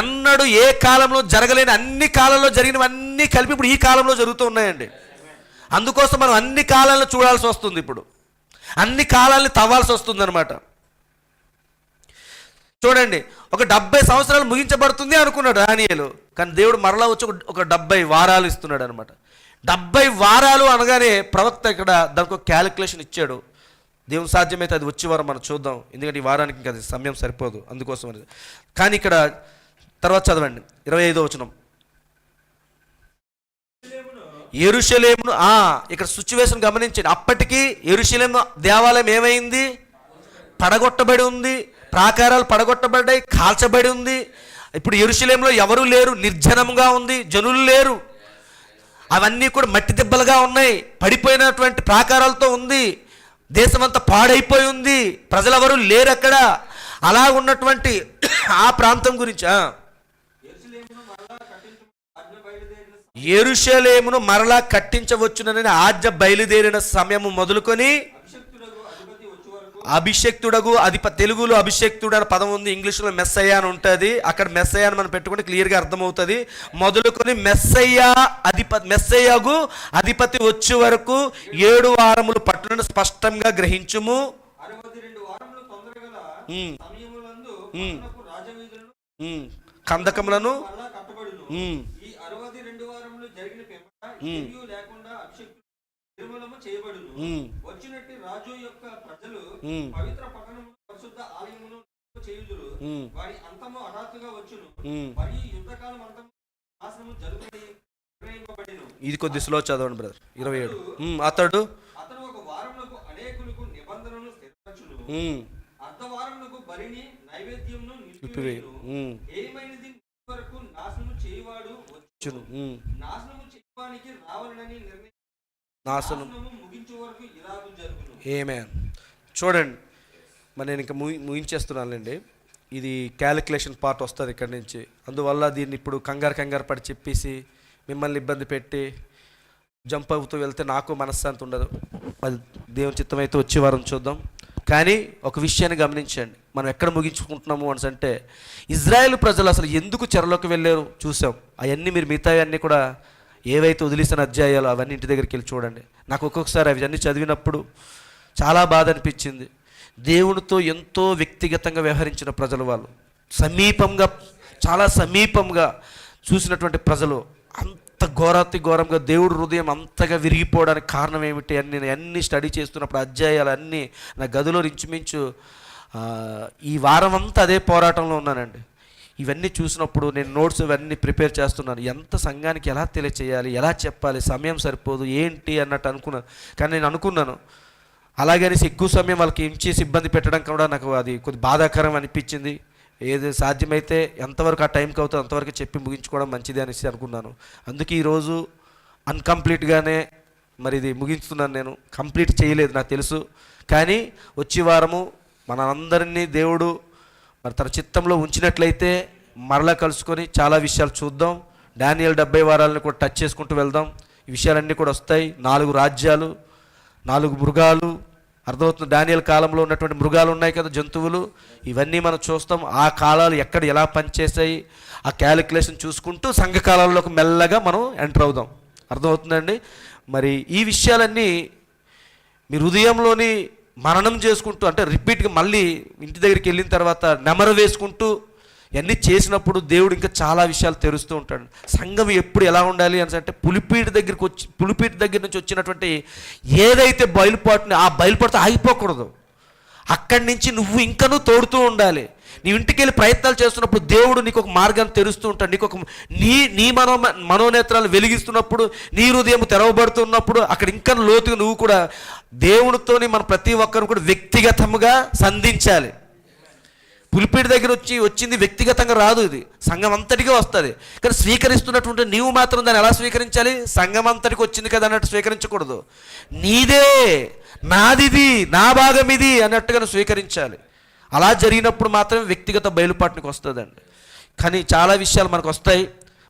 ఎన్నడూ ఏ కాలంలో జరగలేని అన్ని కాలంలో జరిగినవన్నీ కలిపి ఇప్పుడు ఈ కాలంలో జరుగుతూ ఉన్నాయండి. అందుకోసం మనం అన్ని కాలాలను చూడాల్సి వస్తుంది. ఇప్పుడు అన్ని కాలాలని తవ్వాల్సి వస్తుంది అనమాట. చూడండి, ఒక 70 సంవత్సరాలు ముగించబడుతుంది అనుకున్నాడు దానియేలు, కానీ దేవుడు మరలా వచ్చి ఒక 70 వారాలు ఇస్తున్నాడు అనమాట. 70 వారాలు అనగానే ప్రవక్త ఇక్కడ దానికి ఒక క్యాలిక్యులేషన్ ఇచ్చాడు. దేవుని సాధ్యమైతే అది వచ్చే వారం మనం చూద్దాం, ఎందుకంటే ఈ వారానికి ఇంకా అది సమయం సరిపోదు, అందుకోసం అది. కానీ ఇక్కడ తర్వాత చదవండి 25వ వచనం. యెరూషలేమును, ఇక్కడ సిచ్యువేషన్ గమనించండి. అప్పటికి యెరూషలేము దేవాలయం ఏమైంది? పడగొట్టబడి ఉంది, ప్రాకారాలు పడగొట్టబడ్డాయి, కాల్చబడి ఉంది. ఇప్పుడు యెరూషలేములో ఎవరూ లేరు, నిర్జనంగా ఉంది, జనులు లేరు. అవన్నీ కూడా మట్టి దెబ్బలుగా ఉన్నాయి, పడిపోయినటువంటి ప్రాకారాలతో ఉంది, దేశమంతా పాడైపోయి ఉంది, ప్రజలెవరూ లేరు అక్కడ. అలా ఉన్నటువంటి ఆ ప్రాంతం గురించి యెరూషలేమును మరలా కట్టించవచ్చునని ఆజ్ఞ బయలుదేరిన సమయము మొదలుకొని అభిషక్తుడగు తెలుగులో అభిషక్తుడు అనే పదం ఉంది, ఇంగ్లీష్లో మెస్సయ్య అని ఉంటుంది. అక్కడ మెస్సయ్య అని మనం పెట్టుకుంటే క్లియర్గా అర్థమవుతుంది. మొదలుకొని మెస్సయ్యగు అధిపతి వచ్చే వరకు 7 వారములు పట్టునని స్పష్టంగా గ్రహించుము. 62 వారములు తొందరగల సమయములందు కందకములను కట్టబడును. ఈ 62 వారములు జరిగిన పిమ్మట లేకుండా అభిషక్తుడు నిర్మూలము చేయబడును. వచ్చినట్టు రాజు యొక్క ప్రజలు పవిత్ర పట్టణము పరిశుద్ధ ఆలయమును చేయుదురు. వారి అంతము హఠాత్తుగా వచ్చును. మరియు యుద్ధకాలం అంతము నాశనము జరుగుతుంది నిర్ణయింపబడిను. ఇది కొద్ది స్లో చదవండి బ్రదర్. 27. అతడు ఒక వారములకు అనేకులకు నిబంధనను స్థిరపరచును. అర్ధవారములకు బలిని నైవేద్యమును నిలిపివేయును. ఏమైనది వరకు నాశనము చేయువాడు వచ్చును. నాశనము చేయడానికి రావాలని నిర్ణయం ముగించే వరకు ఇలాగ జరుగును. ఆమేన్. చూడండి, మరి నేను ఇంకా ముగించేస్తున్నానండి. ఇది క్యాలిక్యులేషన్ పార్ట్ వస్తుంది ఇక్కడి నుంచి. అందువల్ల దీన్ని ఇప్పుడు కంగారు పడి చెప్పేసి మిమ్మల్ని ఇబ్బంది పెట్టి జంప్ అవుతూ వెళ్తే నాకు మనశ్శాంతి ఉండదు. అది దేవుని చిత్తమైతే వచ్చే వారం చూద్దాం. కానీ ఒక విషయాన్ని గమనించండి, మనం ఎక్కడ ముగించుకుంటున్నాము అంటే ఇజ్రాయేల్ ప్రజలు అసలు ఎందుకు చెరలోకి వెళ్ళారు చూసాం. అవన్నీ మీరు మిగతావన్నీ కూడా ఏవైతే వదిలేసిన అధ్యాయాలు అవన్నీ ఇంటి దగ్గరికి వెళ్ళి చూడండి. నాకు ఒక్కొక్కసారి అవన్నీ చదివినప్పుడు చాలా బాధ అనిపించింది. దేవునితో ఎంతో వ్యక్తిగతంగా వ్యవహరించిన ప్రజలు, వాళ్ళు సమీపంగా, చాలా సమీపంగా చూసినటువంటి ప్రజలు అంత ఘోరంగా దేవుడు హృదయం అంతగా విరిగిపోవడానికి కారణం ఏమిటి అని నేను అన్నీ స్టడీ చేస్తున్నప్పుడు అధ్యాయాలు అన్నీ నా గదిలో ఇంచుమించు ఈ వారం అంతా అదే పోరాటంలో ఉన్నానండి. ఇవన్నీ చూసినప్పుడు నేను నోట్స్ ఇవన్నీ ప్రిపేర్ చేస్తున్నాను. ఎంత సంఘానికి ఎలా తెలియచేయాలి, ఎలా చెప్పాలి, సమయం సరిపోదు ఏంటి అన్నట్టు అనుకున్నాను. కానీ నేను అనుకున్నాను అలాగనేసి ఎక్కువ సమయం వాళ్ళకి ఇచ్చేసి ఇబ్బంది పెట్టడం కూడా నాకు అది కొద్ది బాధాకరం అనిపించింది. ఏది సాధ్యమైతే ఎంతవరకు ఆ టైంకి అవుతుందో అంతవరకు చెప్పి ముగించుకోవడం మంచిది అనేసి అనుకున్నాను. అందుకే ఈరోజు అన్కంప్లీట్గానే మరి ఇది ముగించుతున్నాను. నేను కంప్లీట్ చేయలేదు నాకు తెలుసు. కానీ వచ్చే వారము మనందరినీ దేవుడు మరి తన చిత్తంలో ఉంచినట్లయితే మరలా కలుసుకొని చాలా విషయాలు చూద్దాం. డానియేల్ 70 వారాలను కూడా టచ్ చేసుకుంటూ వెళ్దాం. ఈ విషయాలన్నీ కూడా వస్తాయి. 4 రాజ్యాలు, 4 మృగాలు, అర్థమవుతుంది. డానియేల్ కాలంలో ఉన్నటువంటి మృగాలు ఉన్నాయి కదా, జంతువులు, ఇవన్నీ మనం చూస్తాం. ఆ కాలాలు ఎక్కడ ఎలా పనిచేసాయి ఆ క్యాలిక్యులేషన్ చూసుకుంటూ సంఘకాలంలోకి మెల్లగా మనం ఎంటర్ అవుదాం. అర్థమవుతుందండి. మరి ఈ విషయాలన్నీ మీ హృదయంలోని మననం చేసుకుంటూ, అంటే రిపీట్గా మళ్ళీ ఇంటి దగ్గరికి వెళ్ళిన తర్వాత నెమరు వేసుకుంటూ ఇవన్నీ చేసినప్పుడు దేవుడు ఇంకా చాలా విషయాలు తెరుస్తూ ఉంటాడు. సంఘం ఎప్పుడు ఎలా ఉండాలి అని అంటే పులిపీటి దగ్గర నుంచి వచ్చినటువంటి ఏదైతే బయలుపాటుని ఆ బయలుపాటుతో ఆగిపోకూడదు. అక్కడి నుంచి నువ్వు ఇంకనూ తోడుతూ ఉండాలి. నీ ఇంటికి వెళ్ళి ప్రయత్నాలు చేస్తున్నప్పుడు దేవుడు నీకు ఒక మార్గాన్ని తెరుస్తూ ఉంటాడు. నీకు ఒక నీ మనోనేత్రాలు వెలిగిస్తున్నప్పుడు, నీ హృదయం తెరవబడుతున్నప్పుడు అక్కడ ఇంకా లోతుగా నువ్వు కూడా దేవునితోని మన ప్రతి ఒక్కరు కూడా వ్యక్తిగతంగా సంధించాలి. పులిపీడి దగ్గర వచ్చింది వ్యక్తిగతంగా రాదు, ఇది సంఘం అంతటిగా వస్తుంది. కానీ స్వీకరిస్తున్నటువంటి నీవు మాత్రం దాన్ని ఎలా స్వీకరించాలి? సంఘం అంతటికి వచ్చింది కదా అన్నట్టు స్వీకరించకూడదు. నీదే, నాదిది, నా భాగం ఇది అన్నట్టుగా స్వీకరించాలి. అలా జరిగినప్పుడు మాత్రమే వ్యక్తిగత బయలుపాటునికి వస్తుందండి. కానీ చాలా విషయాలు మనకు వస్తాయి.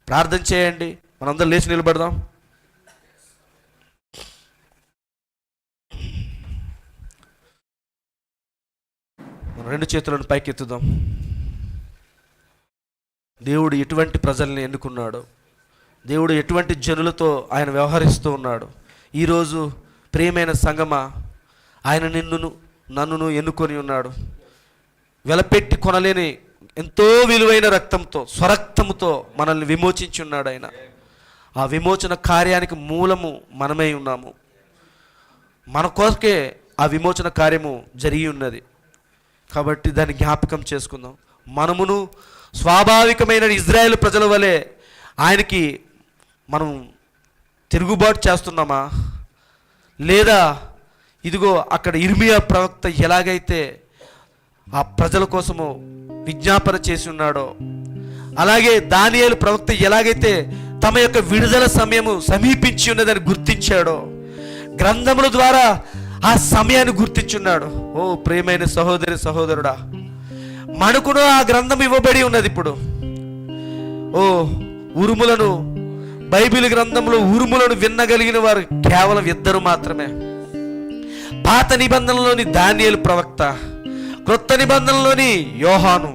ప్రార్థన చేయండి. మనందరం లేచి నిలబడదాం. మన 2 చేతులను పైకెత్తుదాం. దేవుడు ఎటువంటి ప్రజల్ని ఎన్నుకున్నాడు, దేవుడు ఎటువంటి జనులతో ఆయన వ్యవహరిస్తూ ఉన్నాడు. ఈరోజు ప్రియమైన సంగమా, ఆయన నన్నును ఎన్నుకొని ఉన్నాడు. వెలపెట్టి కొనలేని ఎంతో విలువైన రక్తంతో, స్వరక్తముతో మనల్ని విమోచించి ఉన్నాడు ఆయన. ఆ విమోచన కార్యానికి మూలము మనమై ఉన్నాము. మన కోసకే ఆ విమోచన కార్యము జరిగి ఉన్నది. కాబట్టి దాన్ని జ్ఞాపకం చేసుకుందాం. మనమును స్వాభావికమైన ఇజ్రాయేల్ ప్రజల వలె ఆయనకి మనం తిరుగుబాటు చేస్తున్నామా, లేదా ఇదిగో అక్కడ ఇర్మియా ప్రవక్త ఎలాగైతే ఆ ప్రజల కోసము విజ్ఞాపన చేసి ఉన్నాడో, అలాగే దానియేలు ప్రవక్త ఎలాగైతే తమ యొక్క విడుదల సమయము సమీపించి ఉన్నదని గుర్తించాడో, గ్రంథముల ద్వారా ఆ సమయాన్ని గుర్తించున్నాడు. ఓ ప్రియమైన సహోదరి సహోదరుడా, మనకును ఆ గ్రంథం ఇవ్వబడి ఉన్నది. ఇప్పుడు ఓ ఉరుములను, బైబిల్ గ్రంథంలో ఉరుములను వినగలిగిన వారు కేవలం 2 మాత్రమే. పాత నిబంధనలోని దానియేలు ప్రవక్త, క్రొత్త నిబంధనలోని యోహాను,